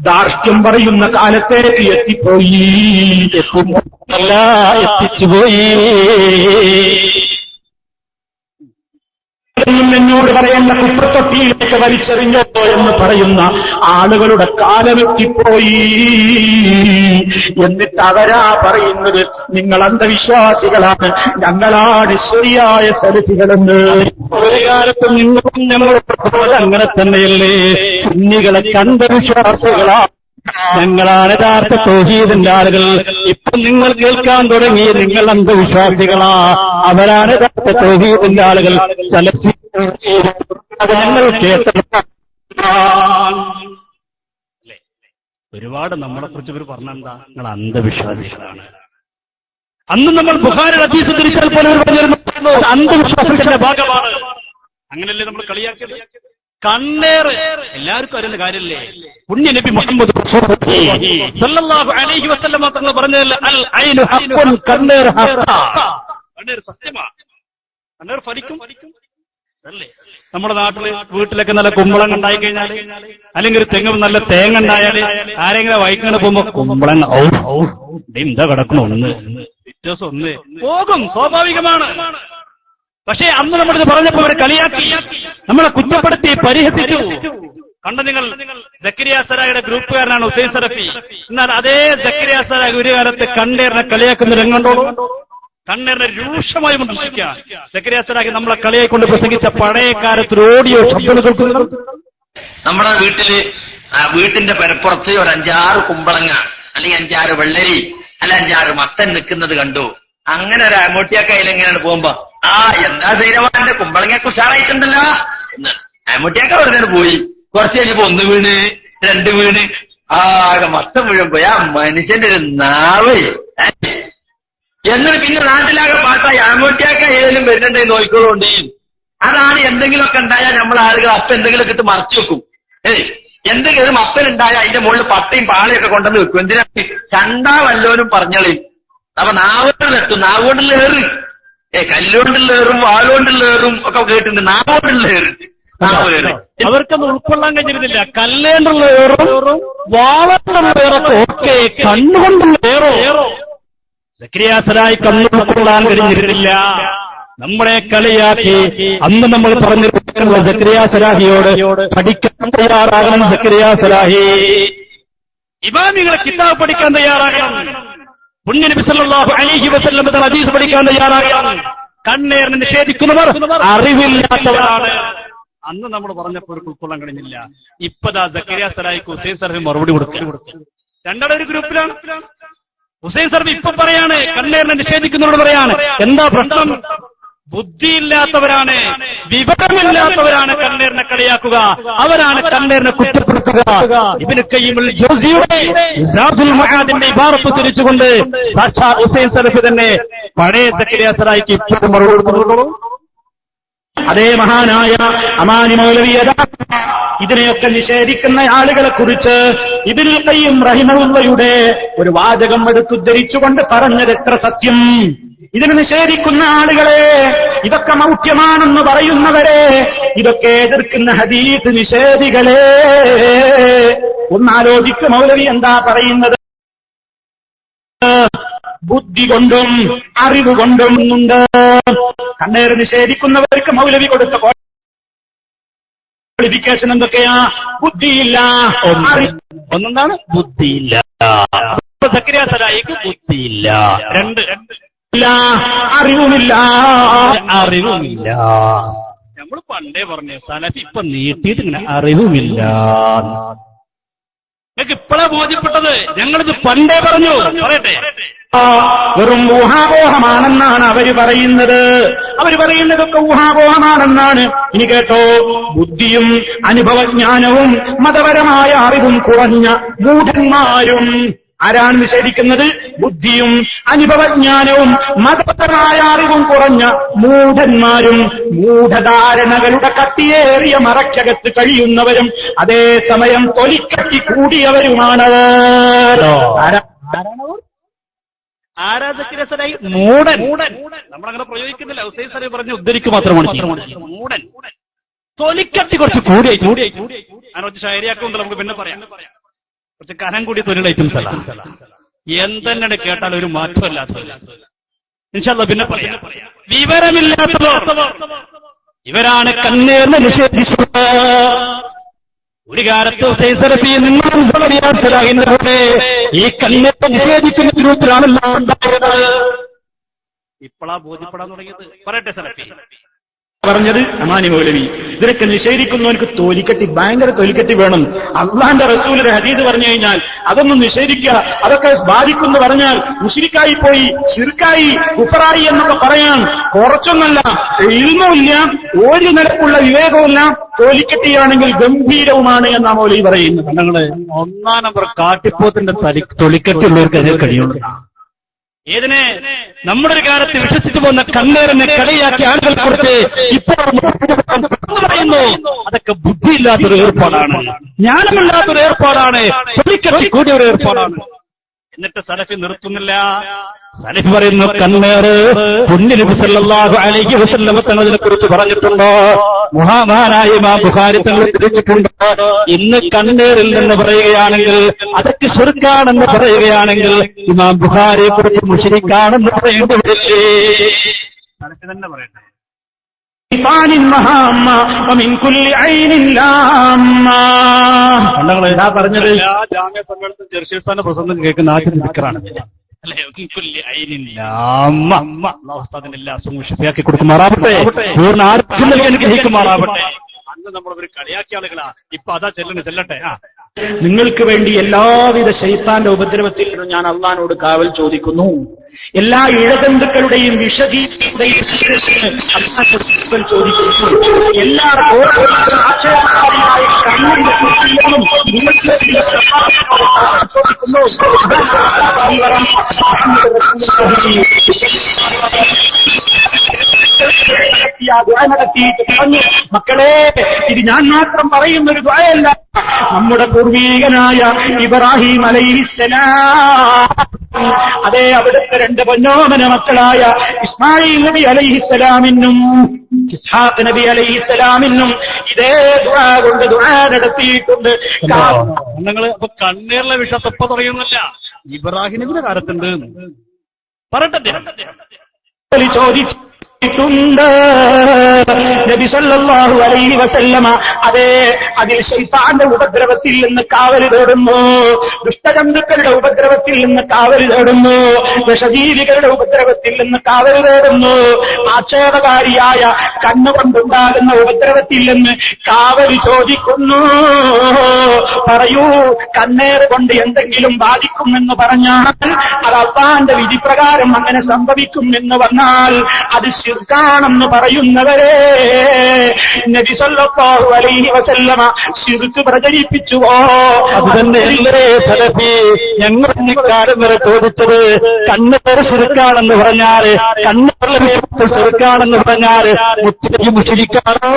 ധാർഷ്ട്യം പറയുന്ന കാലത്തേക്ക് എത്തിപ്പോയി, എത്തിച്ചുപോയി. എന്നോട് പറയേണ്ട കുപ്പത്തൊട്ടിയിലേക്ക് വലിച്ചെറിഞ്ഞോ എന്ന് പറയുന്ന ആളുകളുടെ കാലമെത്തിപ്പോയി. എന്നിട്ട് അവരാ പറയുന്നത് നിങ്ങൾ അന്ധവിശ്വാസികളാണ്, ഞങ്ങളാണ് ശരിയായ സലഫികളെന്ന്. ഒരു കാലത്ത് നിങ്ങളും ഞങ്ങളോട് അങ്ങനെ തന്നെയല്ലേ? സുന്നികളൊക്കെ അന്ധവിശ്വാസികളാണ്, ഞങ്ങളാണ് യഥാർത്ഥ തൗഹീദിന്റെ ആളുകൾ. ഇപ്പൊ നിങ്ങൾ കേൾക്കാൻ തുടങ്ങി നിങ്ങൾ അന്ധവിശ്വാസികളാ, അവരാണ് യഥാർത്ഥ തൗഹീദിന്റെ ആളുകൾ. സലഫി അത് ഞങ്ങൾ കേട്ട ഒരുപാട് നമ്മളെ കുറിച്ച് ഇവർ പറഞ്ഞെന്താ, നിങ്ങൾ അന്ധവിശ്വാസികളാണ്. അന്ന് നമ്മൾ ബുഖാരിയുടെ ഹദീസ് ഉദ്ധരിച്ചാൽ പോലും പറഞ്ഞിരുന്നു അന്ധവിശ്വാസത്തിന്റെ ഭാഗമാണ്. അങ്ങനെയല്ലേ നമ്മൾ കളിയാക്കിയത്? കണ്ണേർ എല്ലാവർക്കും അറിയുന്ന കാര്യമല്ലേ? പുണ്യ നബി മുഹമ്മദ് സല്ലല്ലാഹു അലൈഹി വസല്ലം തങ്ങൾ പറഞ്ഞതല്ല, അൽ ഐനു ഹഖ്ഖുൻ, കണ്ണേർ ഹഖ്ഖാ, കണ്ണേർ സത്യമാണ്, കണ്ണേർ ഫലിക്കും അല്ലേ? നമ്മുടെ നാട്ടില് വീട്ടിലൊക്കെ നല്ല കുമ്പളങ്ങ ഉണ്ടായി കഴിഞ്ഞാൽ, അല്ലെങ്കിൽ തെങ്ങും നല്ല തേങ്ങ ഉണ്ടായാല് ആരെങ്കിലും വൈകിങ്ങനെ പോകുമ്പോ കുമ്പളങ്ങ എന്താ കിടക്കണം ഒന്ന് വ്യത്യാസം ഒന്ന് പോകും, സ്വാഭാവികമാണ്. പക്ഷേ അന്ന് നമ്മളിത് പറഞ്ഞപ്പോ അവരെ കളിയാക്കി, നമ്മളെ കുറ്റപ്പെടുത്തി, പരിഹസിച്ചു. കണ്ട നിങ്ങൾ, സക്കരിയ സരായുടെ ഗ്രൂപ്പുകാരനാണ് ഹുസൈൻ സലഫി. എന്നാൽ അതേ സക്കരിയ സരായ ഒരു കാലത്ത് കണ്ണേറിനെ കളിയാക്കുന്ന രംഗണ്ടോളൂ. കണ്ണേറിനെ രൂക്ഷമായി വിമർശിക്കുക. സക്കരിയ സരായി നമ്മളെ കളിയായിക്കൊണ്ട് പ്രസംഗിച്ച പഴയ കാലത്ത് ഓഡിയോ ശബ്ദം കേൾക്കുന്നു. നമ്മുടെ വീട്ടിന്റെ പെരപ്പുറത്ത് ഒരു 5-6 കുമ്പളങ്ങ, അല്ലെങ്കിൽ 5-6 വെള്ളരി, അല്ല 5-6 മത്തൻ നിൽക്കുന്നത് കണ്ടു. അങ്ങനെ ഒരു അമൂട്ടിയാക്കയിൽ എങ്ങനെയാണ് പോകുമ്പോ, എന്താ സൈനവാന്റെ കുമ്പളങ്ങയൊക്കെ ഉഷാറായിട്ടുണ്ടല്ലോ എന്ന് അമൂട്ടിയാക്ക വെറുതെ പോയി. കുറച്ച് കഴിഞ്ഞപ്പോ 1 വീണ്, 2 വീണ്, ആകെ മത്തം മുഴുവൻ പോയി. ആ മനുഷ്യന്റെ ഒരു നാവ്. എന്നിട്ട് പിന്നെ നാട്ടിലാകെ പാട്ടായി അമൂട്ടിയാക്ക ഏതെങ്കിലും വരുന്നുണ്ടെങ്കിൽ നോക്കിക്കോളുണ്ട്. അതാണ് എന്തെങ്കിലുമൊക്കെ ഉണ്ടായാൽ നമ്മൾ ആളുകൾ അപ്പം എന്തെങ്കിലുമൊക്കെ ഇട്ട് മറച്ചു വെക്കും. എന്തെങ്കിലും മത്തൻ ഉണ്ടായാൽ അതിന്റെ മുകളിൽ പട്ടയും പാളയൊക്കെ കൊണ്ടുവന്ന് വെക്കും. എന്തിനാ? കണ്ടാ വല്ലോനും പറഞ്ഞളി. അപ്പൊ നാവുകൊണ്ട് തട്ടും, നാവുകൊണ്ടുള്ള ഏറ്, കല്ലുകൊണ്ടുള്ള ഏറും വാളുകൊണ്ടുള്ള ഏറും ഒക്കെ കേട്ടിട്ടുണ്ട്. നാവുകൊണ്ടുള്ള ഏറ്, നാവേറ് അവർക്കൊന്നും ഉൾക്കൊള്ളാൻ കഴിഞ്ഞിരുന്നില്ല. കല്ലുകൊണ്ടുള്ള ഏറും വാളുകൊണ്ടുള്ള ഏറൊക്കെ ഓക്കെ, കണ്ണുകൊണ്ടുള്ള ഏറോ സക്കരിയ സരായി കണ്ണു ഉൾക്കൊള്ളാൻ കഴിഞ്ഞിരുന്നില്ല. നമ്മളെ കളിയാക്കി അന്ന് നമ്മൾ പറഞ്ഞിരുന്ന സക്കരിയ സലാഹിയോട് പഠിക്കാൻ തയ്യാറാകണം. സക്കരിയ സലാഹി ഇമാമികളെ കിതാബ് പഠിക്കാൻ തയ്യാറാകണം. പുണ്യ നബി സല്ലല്ലാഹു അലൈഹി വസല്ലം ഹദീസ് പഠിക്കാൻ തയ്യാറാകണം. കണ്ണേറിനെ നിഷേധിക്കുന്നവർ അറിവില്ലാത്തവരാണ്. അന്ന് നമ്മൾ പറഞ്ഞപ്പോൾ ഉൾക്കൊള്ളാൻ കഴിഞ്ഞില്ല. ഇപ്പതാ സക്കരിയ സലാഹിക്ക് ഹുസൈൻ സലഫി മറുപടി കൊടുക്കുക. രണ്ടാളും ഒരു ഗ്രൂപ്പിലാണ്. ഹുസൈൻ സലഫി ഇപ്പൊ പറയാണ്, കണ്ണേറിനെ നിഷേധിക്കുന്നവരോട് പറയാണ്, എന്താ പ്രശ്നം? ബുദ്ധിയില്ലാത്തവരാണ്, വിവരമില്ലാത്തവരാണ് കണ്ണേറിനെ കളിയാക്കുക, അവരാണ് കണ്ണേറിനെ കുറ്റപ്പെടുത്തുക. ഇബ്നു ഖയ്യിമുൽ ജൗസിയുടെ സാദുൽ മആദിന്റെ ഇബാറത്ത് തിരിച്ചുകൊണ്ട് സാക്ഷാൽ ഹുസൈൻ സലഫി തന്നെ പഴയ സക്കരിയ സലാഹിക്ക് ഇപ്പോൾ മറുപടി കൊടുക്കുന്നുള്ളൂ. അതേ മഹാനായ അമാനി മൗലവി ഇതിനെയൊക്കെ നിഷേധിക്കുന്ന ആളുകളെ കുറിച്ച് ഇബ്നുൽ ഖയ്യിം റഹിമഹുള്ളയുടെ ഒരു വാചകം എടുത്തുദ്ധരിച്ചുകൊണ്ട് പറഞ്ഞത് എത്ര സത്യം. ഇതിനെ നിഷേധിക്കുന്ന ആളുകളെ, ഇതൊക്കെ മൗഢ്യമാണെന്ന് പറയുന്നവരെ, ഇതൊക്കെ എതിർക്കുന്ന ഹദീസ് നിഷേധികളെ, ഒന്നാലോചിക്ക് മൗലവി എന്താ പറയുന്നത്? ബുദ്ധി കൊണ്ടും അറിവ് കൊണ്ടും ഉണ്ട്. കണ്ണേറ് നിഷേധിക്കുന്നവർക്ക് മൗലവി കൊടുത്ത ക്വാളിഫിക്കേഷൻ എന്തൊക്കെയാ? ബുദ്ധിയില്ല. ഒന്നെന്താണ്? ബുദ്ധിയില്ല. സക്കരിയ സലാഹിക്ക് ബുദ്ധിയില്ല. 2 അറിവുമില്ല. നമ്മൾ പണ്ടേ പറഞ്ഞു, സലഫി ഇപ്പൊ നീട്ടിയിട്ട് ഇങ്ങനെ അറിവുമില്ല. നിങ്ങൾക്ക് ഇപ്പോഴാ ബോധ്യപ്പെട്ടത്? ഞങ്ങളിത് പണ്ടേ പറഞ്ഞു. പറയട്ടെ, വെറും ഊഹാപോഹമാണെന്നാണ് അവര് പറയുന്നത്. അവര് പറയുന്നതൊക്കെ ഊഹാപോഹമാണെന്നാണ്. ഇനി കേട്ടോ, ബുദ്ധിയും അനുഭവജ്ഞാനവും മതപരമായ അറിവും കുറഞ്ഞ മൂഢന്മാരും ആരാണ് നിഷേധിക്കുന്നത്? ബുദ്ധിയും അനുഭവജ്ഞാനവും മതപരമായ അറിവും കുറഞ്ഞ മൂഢന്മാരും മൂഢധാരണകളുടെ കട്ടിയേറിയ മറയ്ക്കകത്ത് കഴിയുന്നവരും അതേസമയം തൊലിക്കട്ടി കൂടിയവരുമാണ്. ആരാധകരസരായി മൂടൻ. നമ്മളങ്ങനെ പ്രയോഗിക്കുന്നില്ല. ഹുസൈൻ സലഫി പറഞ്ഞ് ഉദ്ധരിക്ക് മാത്രമാണ് മൂടൻ. തൊലിക്കട്ടി കുറച്ച് കൂടി അങ്ങനെ കുറച്ച് ശൈലിയാക്കുണ്ടല്ലോ, നമുക്ക് പിന്നെ പറയാം. കുറച്ച് കനം കൂടിയ തൊലിയുടെ ഐറ്റംസ് അല്ല. എന്തെന്നെ കേട്ടാൽ ഒരു മാറ്റമല്ലാത്തത്. ഇൻഷാ അല്ലാഹ് പിന്നെ പറയാം. വിവരമില്ലാത്തവർ ഇവരാണ് കണ്ണേറിനെ നിഷേധിച്ചത്. ഒരു കാലത്ത് ഹുസൈൻ സലഫി നിങ്ങളും സലഫിയാന്റെ കൂടെ ഈ കണ്ണേറിനെ നിഷേധിക്കുന്ന ഗ്രൂപ്പിലാണല്ലോ ഉണ്ടായത്. ഇപ്പോഴാ ബോധ്യപ്പെടാൻ തുടങ്ങിയത്. പറയട്ടെ സലഫി പറഞ്ഞത് അമാനി മൗലവി, ഇതിനൊക്കെ നിഷേധിക്കുന്നവർക്ക് തോലിക്കട്ടി, ഭയങ്കര തോലിക്കട്ടി വേണം. അള്ളാന്റെ റസൂലിന്റെ ഹദീസ് പറഞ്ഞു കഴിഞ്ഞാൽ അതൊന്നും നിഷേധിക്കുക, അതൊക്കെ ബാധിക്കുന്നു പറഞ്ഞാൽ മുശ്രിക്കായി പോയി, ശിർക്കായി, കുഫറായി എന്നൊക്കെ പറയാൻ കുറച്ചൊന്നല്ല. ഇൽമുമില്ല, ഒരു നിലക്കുള്ള വിവേകവുമില്ല. തോലിക്കട്ടിയാണെങ്കിൽ ഗംഭീരവുമാണ് എന്നാ മൗലവി പറയുന്നത്. ഞങ്ങള് ഒന്നാം നമ്പർ കാട്ടിപ്പോത്തിന്റെ തൊലിക്കട്ടിയുള്ളവർക്ക് അതിനെ കഴിയുള്ളൂ. ഏതിനെ നമ്മുടെ ഒരു കാലത്ത് വിശ്വസിച്ചു പോകുന്ന കണ്ണേറിനെ കളിയാക്കിയ ആളുകളെ കുറിച്ച് ഇപ്പോൾ പറയുന്നു. അതൊക്കെ ബുദ്ധിയില്ലാത്തൊരു ഏർപ്പാടാണ്, ജ്ഞാനമില്ലാത്തൊരു ഏർപ്പാടാണ്, തൊലിക്കട്ടി കൂടിയ ഒരു ഏർപ്പാടാണ്. എന്നിട്ട് സലഫി നിർത്തുന്നില്ല. സലഫി പറയുന്നു, കണ്ണേറ് പുണ്യ നബി സല്ലല്ലാഹു അലൈഹി വസല്ലം തങ്ങളെ കുറിച്ച് പറഞ്ഞിട്ടുണ്ടോ? മഹാനായ ഇമാം ബുഖാരി തങ്ങൾ തിരിച്ചിട്ടുണ്ട്. ഇന്ന് കണ്ണേറിൽ നിന്ന് പറയുകയാണെങ്കിൽ അതൊക്കെ ശിർക്കാണെന്ന് പറയുകയാണെങ്കിൽ ഇമാം ബുഖാരിയെ കുറിച്ച് മുശ്രിക്കാണെന്ന് പറയേണ്ടി വരില്ലേ? സലഫി തന്നെ പറയട്ടെ. എന്താ പറഞ്ഞത്? ജാമ്യ സമ്മേളനത്തിൽ ചെറുശ്ശേരിസ്ഥാന്റെ പ്രസംഗം കേൾക്കുന്ന ആദ്യം ദിക്റാണ്. ാക്കി കൊടുക്കുമാറാവട്ടെ, പൂർണ്ണ ആരോഗ്യം നൽകി അനുഗ്രഹിക്കുമാറാവട്ടെ. അന്ന് നമ്മളൊരു കളിയാക്കിയ ആളുകളാ, ഇപ്പൊ അതാ ചെല്ലട്ടെ. നിങ്ങൾക്ക് വേണ്ടി എല്ലാവിധ ശൈത്താന്റെ ഉപദ്രവത്തിൽ നിന്നും ഞാൻ അള്ളാനോട് കാവൽ ചോദിക്കുന്നു. എല്ലാ ഇഴജന്തുക്കളുടെയും വിഷദീയതയും ചോദിക്കുന്നു. എല്ലാ ആക്ഷേപകാരിയായ കണ്ണിന്റെ സൃഷ്ടിയിലും ചോദിക്കുന്നു. നടത്തിയിട്ട് പറഞ്ഞു, മക്കളെ, ഇത് ഞാൻ മാത്രം പറയുന്നൊരു ദുആയല്ല. നമ്മുടെ പൂർവീകനായ ഇബ്രാഹിം അലൈഹിസ്സലാം, അതേ അവിടുത്തെ രണ്ട് പൊന്നോമന മക്കളായ ഇസ്മായിൽ നബി അലൈഹിസ്സലാമിനും ഇസ്ഹാഖ് നബി അലൈഹിസ്സലാമിനും ഇതേ ദുആ കൊണ്ട് ദുആ നടത്തിയിട്ടുണ്ട്. നിങ്ങൾ അപ്പൊ കണ്ണീറിലെ വിശ്വാസം എപ്പോ തുടങ്ങുന്നില്ല, ഇബ്രാഹിം നബിയുടെ കാലത്തുണ്ട്. പറയട്ടെ, ചോദിച്ചു നബി സല്ലല്ലാഹു അലൈഹി വസല്ലമ അതേ അതിൽ ശൈത്താന്റെ ഉപദ്രവത്തിൽ നിന്ന് കാവൽ തേടുന്നു, ദുഷ്ടജന്തുക്കളുടെ ഉപദ്രവത്തിൽ നിന്ന് കാവൽ തേടുന്നു, വിഷജീവികളുടെ ഉപദ്രവത്തിൽ നിന്ന് കാവൽ തേടുന്നു, ആക്ഷേപകാരിയായ കണ്ണുകൊണ്ടുണ്ടാകുന്ന ഉപദ്രവത്തിൽ നിന്ന് കാവൽ ചോദിക്കുന്നു. പറയൂ, കണ്ണേറ് കൊണ്ട് എന്തെങ്കിലും ബാധിക്കുമെന്ന് പറഞ്ഞാൽ അത് അള്ളാന്റെ വിധിപ്രകാരം അങ്ങനെ സംഭവിക്കും എന്ന് വന്നാൽ അത് ശിർക്കാണെന്ന് പറയുന്നവരെ നബി സല്ലല്ലാഹു അലൈഹി വസല്ലമ ശിർക്ക് പ്രചരിപ്പിച്ചുവോ? അത് തന്നെയല്ലേ സലഫി ഞങ്ങൾ കാലം വരെ ചോദിച്ചത്. കണ്ണേറ് ശിർക്കാണെന്ന് പറഞ്ഞാല്, കണ്ണേറിലെ വിശ്വാസം ശിർക്കാണെന്ന് പറഞ്ഞാല് മുശ്രിക്കാണോ?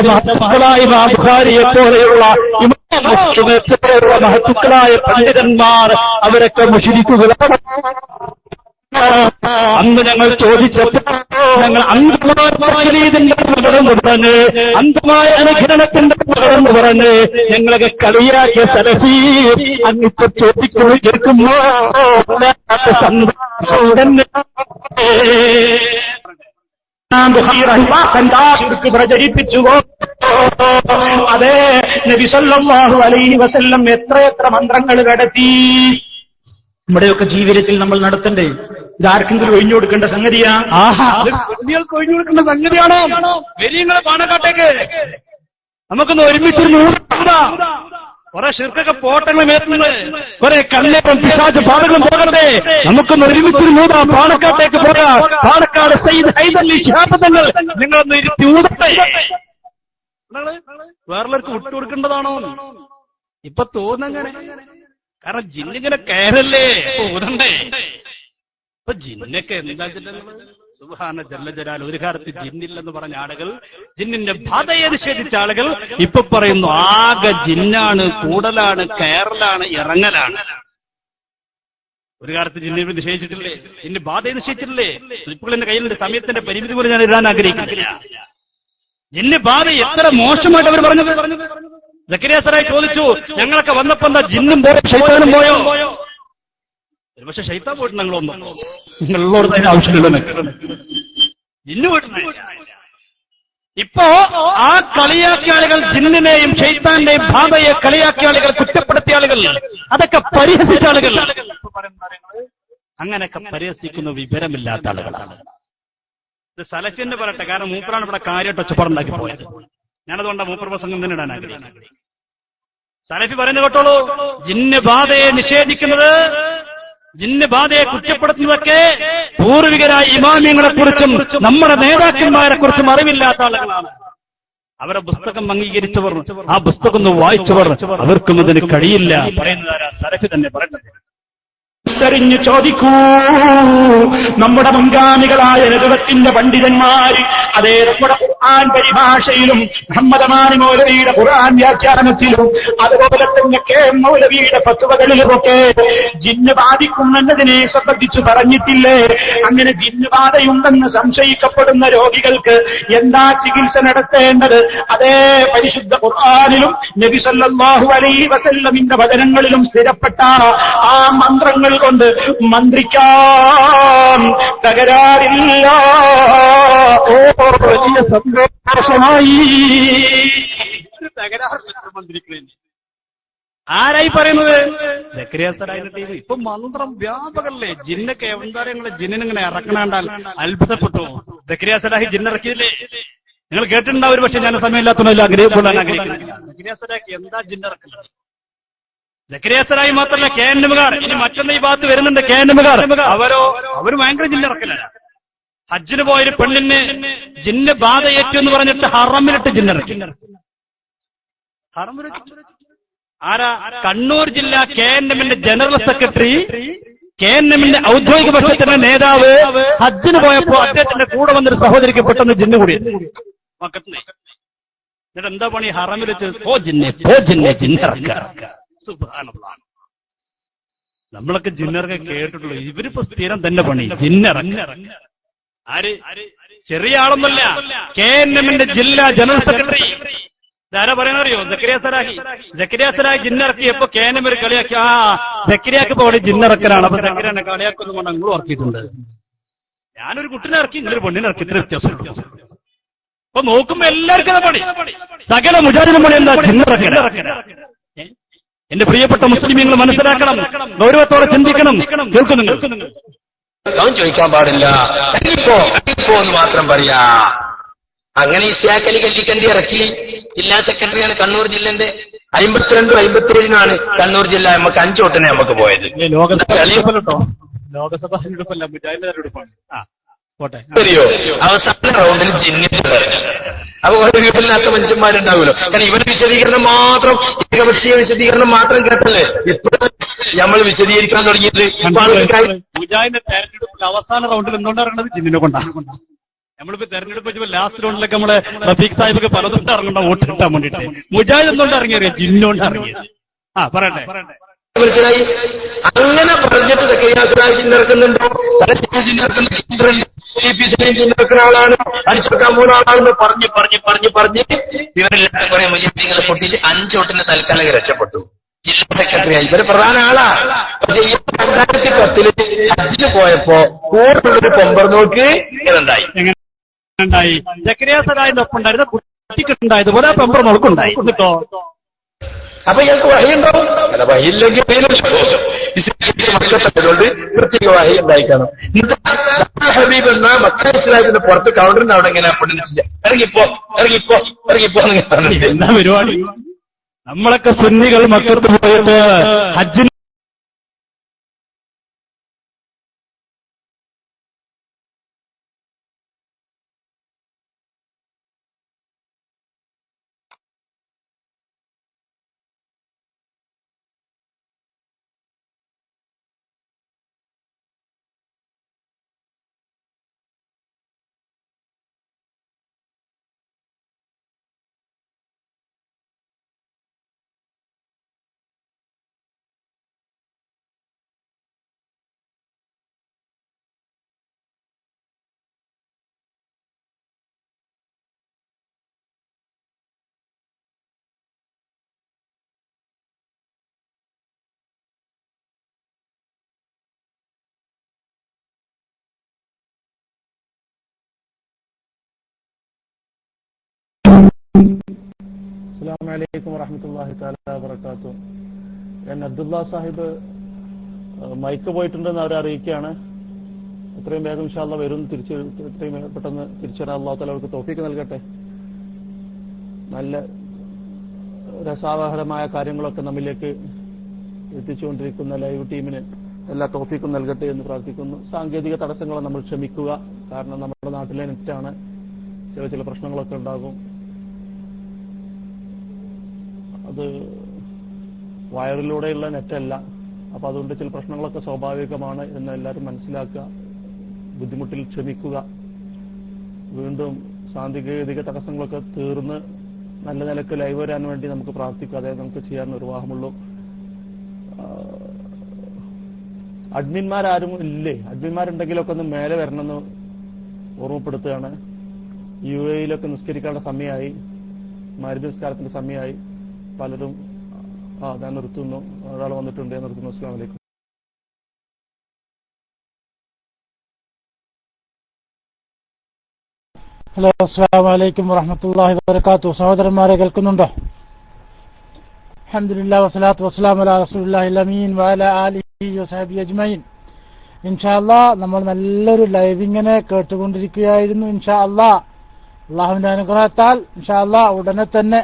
മഹത്തുക്കളായ ഇമാം ബുഖാരിയെ പോലെയുള്ള ഇമാം മുസ്ലിമെ പോലെയുള്ള മഹത്തുക്കളായ പണ്ഡിതന്മാർ അവരൊക്കെ മുശ്രിക്കുകളാണ്. അന്ന് ഞങ്ങൾ ചോദിച്ചപ്പോൾ ഞങ്ങൾ അന്ധമായ മകളെന്ന് പറഞ്ഞ്, അന്ധമായ അനുഗ്രഹണത്തിന്റെ മകളെന്ന് പറഞ്ഞ് ഞങ്ങളൊക്കെ കളിയാക്കിയ സലഫി അങ്ങിപ്പോ ചോദിക്കുന്നു കേൾക്കുമ്പോ സന്തോഷം പ്രചരിപ്പിച്ചുവോ? അതെ, നബി സല്ലല്ലാഹു അലൈഹി വസല്ലം എത്രയെത്ര മന്ത്രങ്ങൾ കടത്തി. നമ്മുടെയൊക്കെ ജീവിതത്തിൽ നമ്മൾ നടത്തണ്ടേ? ഇതാർക്കെങ്കിലും ഒഴിഞ്ഞു കൊടുക്കേണ്ട സംഗതിയാ? കുഞ്ഞുങ്ങൾക്ക് ഒഴിഞ്ഞു കൊടുക്കേണ്ട സംഗതിയാണോ? വലിയങ്ങളെ പാണക്കാട്ടേക്ക് നമുക്കൊന്ന് ഒരുമിച്ചൊരു കുറെ ഷിർക്കൊക്കെ പോട്ടങ്ങൾ മേറ്റുന്നത്, കുറെ കണ്ണേറും പിശാച് പാടകളും പോകരുതേ. നമുക്കൊന്ന് ഒരുമിച്ചൊരു മൂടാം, പാണക്കാട്ടേക്ക് പോകാം. പാണക്കാട് സയ്യിദ് ഹൈദരലി ശിഹാബ് തങ്ങൾ നിങ്ങളൊന്ന് ഇരുത്തി ഊതട്ടെ. വേറെല്ലാവർക്കും വിട്ടുകൊടുക്കേണ്ടതാണോ ഇപ്പൊ തോന്നങ്ങനെ? കാരണം ജിന്നിങ്ങനെ കയറല്ലേ, ഊതണ്ടേ? ഇപ്പൊ ജിന്നൊക്കെ എന്താ സുബ്ഹാന ജല്ല ജലാൽ. ഒരു കാലത്ത് ജിന്നില്ലെന്ന് പറഞ്ഞ ആളുകൾ, ജിന്നിന്റെ ബാധയെ നിഷേധിച്ച ആളുകൾ ഇപ്പൊ പറയുന്നു ആകെ ജിന്നാണ്, കൂടലാണ്, കയറലാണ്, ഇറങ്ങലാണ്. ഒരു കാലത്ത് ജിന്നിനെ നിഷേധിച്ചിട്ടില്ലേ? ജിന്ന് ബാധയെ നിഷേധിച്ചിട്ടില്ലേ? ഇപ്പോൾ എന്റെ കയ്യിലുണ്ട്, സമയത്തിന്റെ പരിമിതി പോലെ ഞാൻ ഇടാൻ ആഗ്രഹിക്കുന്നില്ല. ജിന്ന് ബാധ എത്ര മോശമായിട്ട് അവർ പറഞ്ഞത്. സക്കരിയ സറായി ചോദിച്ചു, ഞങ്ങളൊക്കെ വന്നപ്പോ എന്താ ജിന്നും പോയോ ശൈത്താനും പോയോ? പക്ഷെ ശൈത്താൻ പോയിട്ട് ഞങ്ങളൊന്നും നിങ്ങളുള്ളോട് അതിന് ആവശ്യമില്ല, ജിന്നു പോയിട്ടുണ്ട്. ഇപ്പോ ആ കളിയാക്കിയ ആളുകൾ, ജിന്നിനെയും ഷൈത്താന്റെയും ബാധയെ കളിയാക്കിയ ആളുകൾ, കുറ്റപ്പെടുത്തിയ ആളുകൾ, അതൊക്കെ പരിഹസിച്ച ആളുകൾ, അങ്ങനെയൊക്കെ പരിഹസിക്കുന്ന വിവരമില്ലാത്ത ആളുകളാണ്. ഇത് സലഫിന്ന് പറയട്ടെ, കാരണം മൂപ്പറാണ് ഇവിടെ കാര്യമായിട്ട് ഒച്ചപ്പാടുണ്ടാക്കി പോയത്. ഞാനതുകൊണ്ടാണ് മൂപ്പർ പ്രസംഗം തന്നെ ഇടാൻ ആഗ്രഹിക്കുന്നത്. സലഫി പറയുന്നത് കേട്ടോളൂ, ജിന്ന് ബാധയെ നിഷേധിക്കുന്നത്, ജിന്ന് ബാധയെ കുറ്റപ്പെടുത്തുന്നതൊക്കെ പൂർവികരായ ഇമാമിയങ്ങളെ കുറിച്ചും നമ്മുടെ നേതാക്കന്മാരെ കുറിച്ചും അറിവില്ലാത്ത ആളുകളാണ്. അവരെ പുസ്തകം അംഗീകരിച്ചവർ, ആ പുസ്തകം ഒന്ന് വായിച്ചവർ, അവർക്കും അതിന് കഴിയില്ല. പറയുന്നതാരാ? സലഫി തന്നെ പറയട്ടെ. രിഞ്ഞു ചോദിക്കൂ, നമ്മുടെ മുൻഗാമികളായ രഘുവത്തിന്റെ പണ്ഡിതന്മാര്, അതേ നമ്മുടെ ഖുർആൻ പരിഭാഷയിലും മുഹമ്മദ് അമാനി മൗലവിയുടെ ഖുർആൻ വ്യാഖ്യാനത്തിലും അതുപോലെ തന്നെ കെ എം മൗലവിയുടെ ഫത്വകളിലുമൊക്കെ ജിന്ന് ബാധിക്കുമെന്നതിനെ സംബന്ധിച്ച് പറഞ്ഞിട്ടില്ലേ? അങ്ങനെ ജിന്ന് ബാധയുണ്ടെന്ന് സംശയിക്കപ്പെടുന്ന രോഗികൾക്ക് എന്താ ചികിത്സ നടത്തേണ്ടത്? അതേ പരിശുദ്ധ ഖുർആനിലും നബി സല്ലല്ലാഹു അലൈഹി വസല്ലമിന്റെ വചനങ്ങളിലും സ്ഥിരപ്പെട്ട ആ മന്ത്രങ്ങൾ കൊണ്ട് മന്ത്രിക്കാൻ തകരാറില്ല. ഓ വലിയ സന്തോഷമായി. തകരാറില്ല മന്ത്രിക്കുന്നത്. ആരായി പറയുന്നത്? സക്കരിയ സറായിന്റെ ടീം. ഇപ്പൊ മന്ത്രം വ്യാപകല്ലേ. ജിന്നൊക്കെ എന്താ നിങ്ങളെ ജിന്നിനിങ്ങനെ ഇറക്കണാണ്ടാൽ അത്ഭുതപ്പെട്ടു. സക്കരിയ സലാഹി ജിന്നിറക്കിയില്ലേ? നിങ്ങൾ കേട്ടിട്ടുണ്ടാവും. ഒരു പക്ഷെ ഞാൻ സമയമില്ലാത്തതില്ല ആഗ്രഹിക്കാൻ ആഗ്രഹിക്കുന്നില്ല. സക്കരിയ സലാഹി എന്താ ജിന്നിറക്കുന്നത്? സക്കരിയ സറായി മാത്രമല്ല, കെ എൻ എമ്മുകാർ, ഇനി മറ്റൊന്ന് ഈ ഭാഗത്ത് വരുന്നുണ്ട്, കെ എൻ എമ്മുകാർ, അവര് ഭയങ്കര ജിന്നിറക്കല. ഹജ്ജിന് പോയൊരു പെണ്ണിന് ജിന്ന് ബാധയേറ്റു എന്ന് പറഞ്ഞിട്ട് ഹറമിലിട്ട് ജിന്നിറക്കി. ആരാ? കണ്ണൂർ ജില്ലാ കെ എൻ എമ്മിന്റെ ജനറൽ സെക്രട്ടറി, കെ എൻ എമ്മിന്റെ ഔദ്യോഗിക പക്ഷത്തിന്റെ നേതാവ് ഹജ്ജിന് പോയപ്പോ അദ്ദേഹത്തിന്റെ കൂടെ വന്നൊരു സഹോദരിക്ക് പെട്ടെന്ന് ജിന്ന് കൂടി മക്കത്തിന്. എന്നിട്ട് എന്താ പണി? ഹറമിൽ വെച്ച് പോ ജിന്നെ ജിന്നിറക്ക. സുബ്ഹാനല്ലാഹ്. നമ്മളൊക്കെ ജിന്നറൊക്കെ കേട്ടിട്ടുള്ളൂ. ഇവരിപ്പോ സ്ഥിരം തന്നെ പണി ജിന്നിറക്ക. ആര്? ചെറിയ ആളൊന്നുമല്ല, കെ എൻ എമ്മിന്റെ ജില്ലാ ജനറൽ സെക്രട്ടറി. ഇതാരാ പറയുന്നറിയോ? സക്കരിയ സലാഹി. സക്കരിയ സലാഹി ജിന്നിറക്കിയപ്പോ കെ എൻ എം ഒരു കളിയാക്കി. ആ സക്കരിയാക്ക് ഇപ്പൊ അവിടെ ജിന്നിറക്കലാണ്. അപ്പൊ സക്കരിയ കളിയാക്കൊന്നും കൊണ്ട് നിങ്ങൾ ഇറക്കിയിട്ടുണ്ട്. ഞാനൊരു കുട്ടിനെ ഇറക്കി, നിങ്ങളൊരു പെണ്ണിനെ ഇറക്കി. ഇത്ര വ്യത്യാസമുള്ളൂ. അപ്പൊ നോക്കുമ്പോ എല്ലാവർക്കും പണി, സകല മുജാഹിദിനും പണി എന്താ? ജിന്നിറക്കല. എന്റെ പ്രിയപ്പെട്ട മുസ്ലിമീങ്ങൾ മനസ്സിലാക്കണം, ഗൗരവത്തോടെ ചിന്തിക്കണം. കേൾക്കുന്നുണ്ട്? അവൻ ചോദിക്കാൻ പാടില്ല, ഇറങ്ങിപ്പോ എന്ന് മാത്രം പറയാ. അങ്ങനെ ഇസ്യാക്കലി കല്ലിക്കണ്ടി ഇറക്കി. ജില്ലാ സെക്രട്ടറിയാണ് കണ്ണൂർ ജില്ലന്റെ. 52 57 കണ്ണൂർ ജില്ല. നമുക്ക് 5 വോട്ടിനെ നമുക്ക് പോയത്. ലോകസഭാ തെരഞ്ഞെടുപ്പല്ല, മുജാഹിദ് തെരഞ്ഞെടുപ്പാണ്. അറിയോ? അവസാന റൗണ്ടിൽ ജിന്നിട്ട് പറഞ്ഞു. അപ്പൊ ഒരു വീട്ടിലില്ലാത്ത മനുഷ്യന്മാരുണ്ടാവുമല്ലോ. കാരണം ഇവരുടെ വിശദീകരണം മാത്രം, ഏകപക്ഷീയ വിശദീകരണം മാത്രം കേട്ടല്ലേ ഇപ്പോഴും നമ്മൾ വിശദീകരിക്കാൻ തുടങ്ങിയത്. മുജാഹിദിന്റെ തെരഞ്ഞെടുപ്പിൽ അവസാന റൗണ്ടിൽ എന്തുകൊണ്ട് ഇറങ്ങുന്നത്? ജിന്നിനെ കൊണ്ടാണ്. നമ്മളിപ്പോ തെരഞ്ഞെടുപ്പ് വെച്ചപ്പോ ലാസ്റ്റ് റൗണ്ടിലൊക്കെ നമ്മളെ റഫീഖ് സാഹിബൊക്കെ പലതുകൊണ്ട് ഇറങ്ങണ്ട വോട്ട് കിട്ടാൻ വേണ്ടിട്ട്. മുജാഹിദ് എന്തുകൊണ്ട് ഇറങ്ങിയത്? ജിന്നുകൊണ്ട് ഇറങ്ങിയത്. പറയട്ടെ. മനസ്സിലായി? അങ്ങനെ പറഞ്ഞിട്ട് സക്കരിയ സലാഹി ജിന്നിറക്കുന്നുണ്ടോ? ജിന്നിറക്കുന്നുണ്ട്. CP സലീം ജിന്നിറക്കുന്ന ആളാണ്. അടിച്ചെടുക്കാൻ പോകുന്ന ആളാണെന്ന് പറഞ്ഞ് ഇവരെല്ലാം കുറെ മുജാഹിദീങ്ങളെ പൊട്ടിയിട്ട് 5 വോട്ടിന്റെ തൽക്കാലം രക്ഷപ്പെട്ടു. ജില്ലാ സെക്രട്ടറിയായി. ഇവര് പ്രധാന ആളാ. പക്ഷെ ഈ 2010 ഹജ്ജിന് പോയപ്പോ കൂടുതലൊരു പെമ്പർനോക്ക് ഇതുണ്ടായി. സക്കരിയ സലാഹിന്റെ ഒപ്പം ഉണ്ടായിരുന്ന കുട്ടിക്കുണ്ടായതുപോലെ പെമ്പർനോക്കുണ്ടായി. എന്നിട്ടോ അപ്പൊ ഇയാൾക്ക് വഹിയുണ്ടാവും. അല്ല, വഹിയില്ലെങ്കിൽ മക്കത്തതുകൊണ്ട് പ്രത്യേക വഹി ഉണ്ടായിക്കണം. ഹബീബ് എന്ന മക്ക ഇസ്ലാമിന്റെ പുറത്ത് കൗണ്ടറിന് അവിടെ എങ്ങനെ ഇറങ്ങിപ്പോ എന്താ പരിപാടി? നമ്മളൊക്കെ സുന്നികൾ മക്കത്ത് പോയത് ഹജ്ജിന് അലൈക്കും വറഹ്മത്തുള്ളാഹി തആല വബറകാതുഹു. ഞാൻ അബ്ദുള്ള സാഹിബ് മൈക്ക് പോയിട്ടുണ്ടെന്ന് അവരെ അറിയിക്കുകയാണ്. എത്രയും വേഗം ഇൻഷാ അല്ലാഹ് വരും. എത്രയും പെട്ടെന്ന് തിരിച്ചുവരാൻ അല്ലാഹു തആല അവർക്ക് തൗഫീഖ് നൽകട്ടെ. നല്ല രസാവഹരമായ കാര്യങ്ങളൊക്കെ നമ്മിലേക്ക് എത്തിച്ചുകൊണ്ടിരിക്കുന്ന ലൈവ് ടീമിന് എല്ലാ തൗഫീഖും നൽകട്ടെ എന്ന് പ്രാർത്ഥിക്കുന്നു. സാങ്കേതിക തടസ്സങ്ങളെ നമ്മൾ ക്ഷമിക്കുക. കാരണം നമ്മുടെ നാട്ടിലെ നെറ്റാണ്, ചില പ്രശ്നങ്ങളൊക്കെ ഉണ്ടാകും. അത് വയറിലൂടെയുള്ള നെറ്റല്ല. അപ്പൊ അതുകൊണ്ട് ചില പ്രശ്നങ്ങളൊക്കെ സ്വാഭാവികമാണ് എന്ന് എല്ലാവരും മനസ്സിലാക്കുക. ബുദ്ധിമുട്ടിൽ ക്ഷമിക്കുക. വീണ്ടും സാങ്കേതിക തടസ്സങ്ങളൊക്കെ തീർന്ന് നല്ല നിലക്ക് ലൈവ് വരാൻ വേണ്ടി നമുക്ക് പ്രാർത്ഥിക്കുക. അതേ നമുക്ക് ചെയ്യാൻ നിർവാഹമുള്ളൂ. അഡ്മിന്മാരും ഇല്ലേ? അഡ്മിന്മാരുണ്ടെങ്കിലൊക്കെ ഒന്ന് മേലെ വരണമെന്ന് ഓർമ്മപ്പെടുത്തുകയാണ്. UAE-യിലൊക്കെ നിസ്കരിക്കാനുള്ള സമയമായി, മഗ്‌രിബ് നിസ്കാരത്തിന്റെ സമയമായി. പലരും ഞാൻ നിർത്തുന്നു. ഒരാൾ വന്നിട്ടുണ്ട്, ഞാൻ നിർത്തുന്നു. അസ്സലാമു അലൈക്കും. ഹലോ, അസ്സലാമു അലൈക്കും വറഹ്മത്തുള്ളാഹി വബറകാതുഹു. സഹോദരന്മാരെ കേൾക്കുന്നുണ്ടോ? അൽഹംദുലില്ലാഹി വസ്സലാത്തു വസ്സലാമു അലാ റസൂലില്ലാഹിൽ അമീൻ വഅലാ ആലിഹി വസഹബിഹി അജ്മഈൻ. ഇൻഷാ അല്ലാഹ് നമ്മൾ നല്ലൊരു ലൈവിങ്ങനെ കേട്ടുകൊണ്ടിരിക്കുകയായിരുന്നു. ഇൻഷാ അല്ലാഹ് അല്ലാഹുവിന്റെ അനുഗ്രഹത്താൽ ഇൻഷാ അല്ലാഹ് ഉടനെ തന്നെ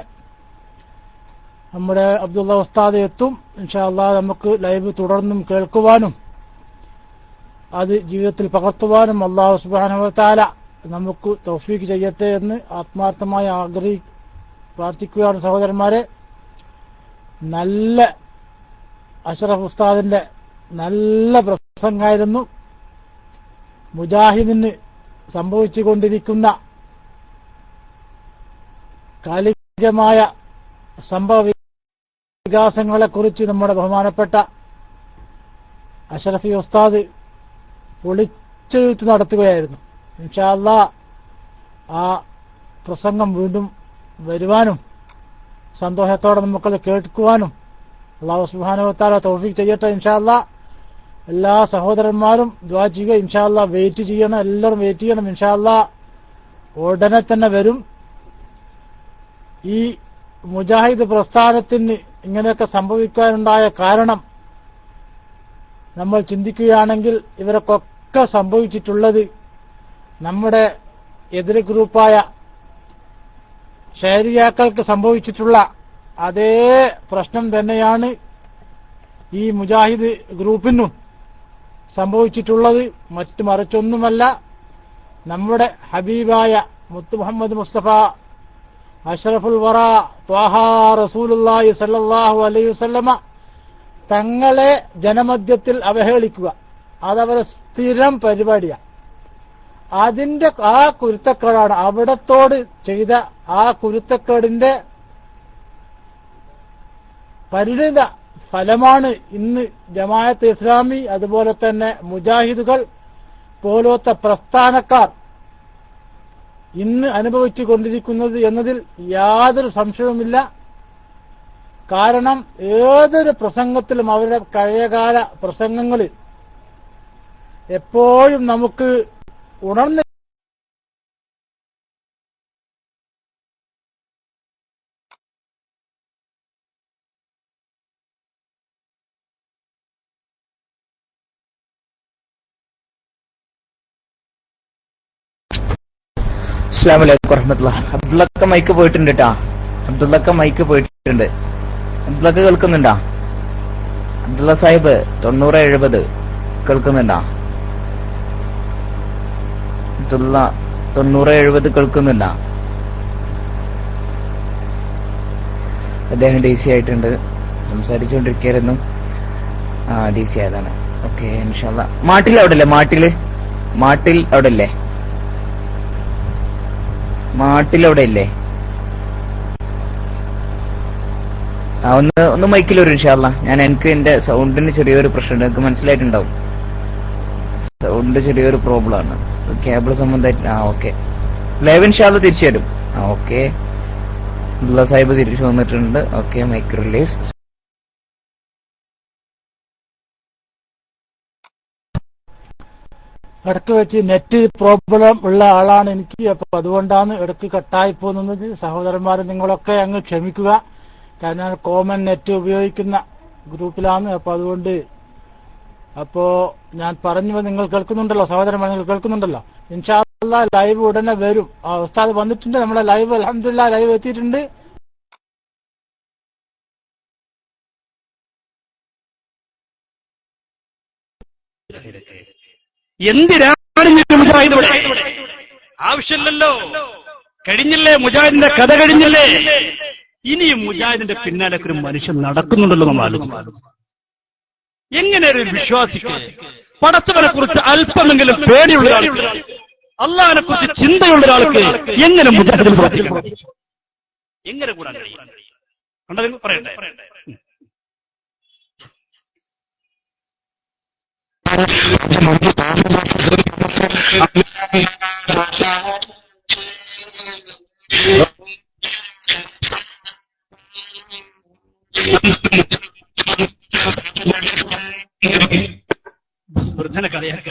നമ്മുടെ അബ്ദുള്ള ഉസ്താദ് എത്തും. ഇൻഷാ അല്ലാഹ് നമുക്ക് ലൈവ് തുടർന്നും കേൾക്കുവാനും അത് ജീവിതത്തിൽ പകർത്തുവാനും അല്ലാഹു സുബ്ഹാനഹു വ തആല നമുക്ക് തൗഫീഖ് ചെയ്യട്ടെ എന്ന് ആത്മാർത്ഥമായി പ്രാർത്ഥിക്കുകയാണ്. സഹോദരന്മാരെ, നല്ല അഷ്റഫ് ഉസ്താദിന്റെ നല്ല പ്രസംഗമായിരുന്നു. മുജാഹിദിന് സംഭവിച്ചുകൊണ്ടിരിക്കുന്ന കാലികമായ സംഭവ വികാസങ്ങളെക്കുറിച്ച് നമ്മുടെ ബഹുമാനപ്പെട്ട അഷ്റഫി ഉസ്താദ് പൊളിച്ചെഴുത്ത് നടത്തുകയായിരുന്നു. ഇൻഷാ അല്ലാഹ് ആ പ്രസംഗം വീണ്ടും വരുവാനും സന്തോഷത്തോടെ നമുക്കത് കേൾക്കുവാനും അല്ലാഹു സുബ്ഹാനഹു വ തആല തൗഫീഖ് ചെയ്യട്ടെ. ഇൻഷാ അല്ലാഹ് എല്ലാ സഹോദരന്മാരും ദുആ ചെയ്യുക. ഇൻഷാ അല്ലാഹ് വെയിറ്റ് ചെയ്യണം, എല്ലാവരും വെയിറ്റ് ചെയ്യണം. ഇൻഷാ അല്ലാഹ് ഉടനെ തന്നെ വരും. ഈ മുജാഹിദ് പ്രസ്ഥാനത്തിന് ഇങ്ങനെയൊക്കെ സംഭവിക്കാനുണ്ടായ കാരണം നമ്മൾ ചിന്തിക്കുകയാണെങ്കിൽ ഇവരൊക്കെ സംഭവിച്ചിട്ടുള്ളത് നമ്മുടെ എതിർ ഗ്രൂപ്പായ ഷഹരിയാക്കൾക്ക് സംഭവിച്ചിട്ടുള്ള അതേ പ്രശ്നം തന്നെയാണ് ഈ മുജാഹിദ് ഗ്രൂപ്പിനും സംഭവിച്ചിട്ടുള്ളത്. മറ്റു മറിച്ചൊന്നുമല്ല, നമ്മുടെ ഹബീബായ മുത്ത് മുഹമ്മദ് മുസ്തഫ അഷ്റഫുൽ വറ ത്വാഹ റസൂലുള്ളാഹി സ്വല്ലല്ലാഹു അലൈഹി വസല്ലമ തങ്ങളെ ജനമധ്യത്തിൽ അവഹേളിക്കുക, അതവരെ സ്ഥിരം പരിപാടിയാണ്. അതിന്റെ ആ കുരുത്തക്കേടാണ്, അവിടത്തോട് ചെയ്ത ആ കുരുത്തക്കേടിന്റെ പരിണിത ഫലമാണ് ഇന്ന് ജമാഅത്ത് ഇസ്ലാമി അതുപോലെ തന്നെ മുജാഹിദുകൾ പോലത്തെ പ്രസ്ഥാനക്കാർ ഇന്ന് അനുഭവിച്ചു കൊണ്ടിരിക്കുന്നത് എന്നതിൽ യാതൊരു സംശയവുമില്ല. കാരണം ഏതൊരു പ്രസംഗത്തിലും അവരുടെ പഴയകാല പ്രസംഗങ്ങളിൽ എപ്പോഴും നമുക്ക് ഉണർന്ന് അസ്സലാമു അലൈക്കും വറഹ്മത്തുള്ളാഹി. അബ്ദുള്ളക്ക മൈക്ക് പോയിട്ടുണ്ട് കേട്ടാ. അബ്ദുള്ളക്ക മൈക്ക് പോയിട്ടുണ്ട്. അബ്ദുള്ളക്ക കേൾക്കുന്നുണ്ടാ? അബ്ദുള്ള സാഹിബ് 9070 കേൾക്കുന്നുണ്ടാ? അബ്ദുള്ള 9070 കേൾക്കുന്നുണ്ടാ? അദ്ദേഹം DC ആയിട്ടുണ്ട്, സംസാരിച്ചുകൊണ്ടിരിക്കുകയായിരുന്നു. DC ആയതാണ്. ഓക്കെ, ഇൻഷാ അല്ലാഹ്. മാട്ടിൽ അവിടെ അല്ലേ? മാട്ടിൽ അവിടെ അല്ലേ? മാട്ടിലവിടെ ഇല്ലേ? ഒന്ന് മൈക്കിൽ വരും ഇൻഷാ അല്ലാഹ്. എനിക്ക് എന്റെ സൗണ്ടിന് ചെറിയൊരു പ്രശ്നമുണ്ട്, എനിക്ക് മനസ്സിലായിട്ടുണ്ടാവും. സൗണ്ട് ചെറിയൊരു പ്രോബ്ലം ആണ്, കേബിൾ സംബന്ധമായിട്ട്. ഓക്കെ, ലൈവ് ഇൻഷാ അല്ലാഹ് തിരിച്ചു വരും. ഓക്കെ, അബ്ദുള്ള സാഹിബ് തിരിച്ചു വന്നിട്ടുണ്ട്. Okay, mic release. ഇടയ്ക്ക് വെച്ച് നെറ്റ് പ്രോബ്ലം ഉള്ള ആളാണ് എനിക്ക്. അപ്പൊ അതുകൊണ്ടാണ് ഇടയ്ക്ക് കട്ടായി പോകുന്നത്. സഹോദരന്മാരെ നിങ്ങളൊക്കെ അങ്ങ് ക്ഷമിക്കുക. കാരണം ഞാൻ കോമൺ നെറ്റ് ഉപയോഗിക്കുന്ന ഗ്രൂപ്പിലാണ്. അപ്പോ ഞാൻ പറഞ്ഞു, നിങ്ങൾ കേൾക്കുന്നുണ്ടല്ലോ സഹോദരന്മാർ, നിങ്ങൾ കേൾക്കുന്നുണ്ടല്ലോ. ഇൻഷാ അല്ലാഹ് ലൈവ് ഉടനെ വരും. ഉസ്താദ് വന്നിട്ടുണ്ട്, നമ്മുടെ ലൈവ് അൽഹംദുലില്ലാഹ് ലൈവ് എത്തിയിട്ടുണ്ട്. എന്തിനാണ് മുജാഹിദ് ആവശ്യമില്ലല്ലോ, കഴിഞ്ഞില്ലേ മുജാഹിദിന്റെ കഥ കഴിഞ്ഞില്ലേ? ഇനിയും മുജാഹിദിന്റെ പിന്നാലെ ഒരു മനുഷ്യൻ നടക്കുന്നുണ്ടല്ലോ. നമ്മൾ ആലോചിക്കും, എങ്ങനെ ഒരു വിശ്വാസിക്ക് പടച്ചവനെ കുറിച്ച് അല്പമെങ്കിലും പേടിയുള്ള ഒരാൾക്ക്, അള്ളാഹിനെ കുറിച്ച് ചിന്തയുള്ള ഒരാൾക്ക് എങ്ങനെ മുജാഹിദിൽ പ്രവർത്തിക്കണം? എങ്ങനെ കൂടാൻ കഴിയും? കണ്ടത് പറയണ്ടേ? വൃദ്ധനെ കളിയാക്ക.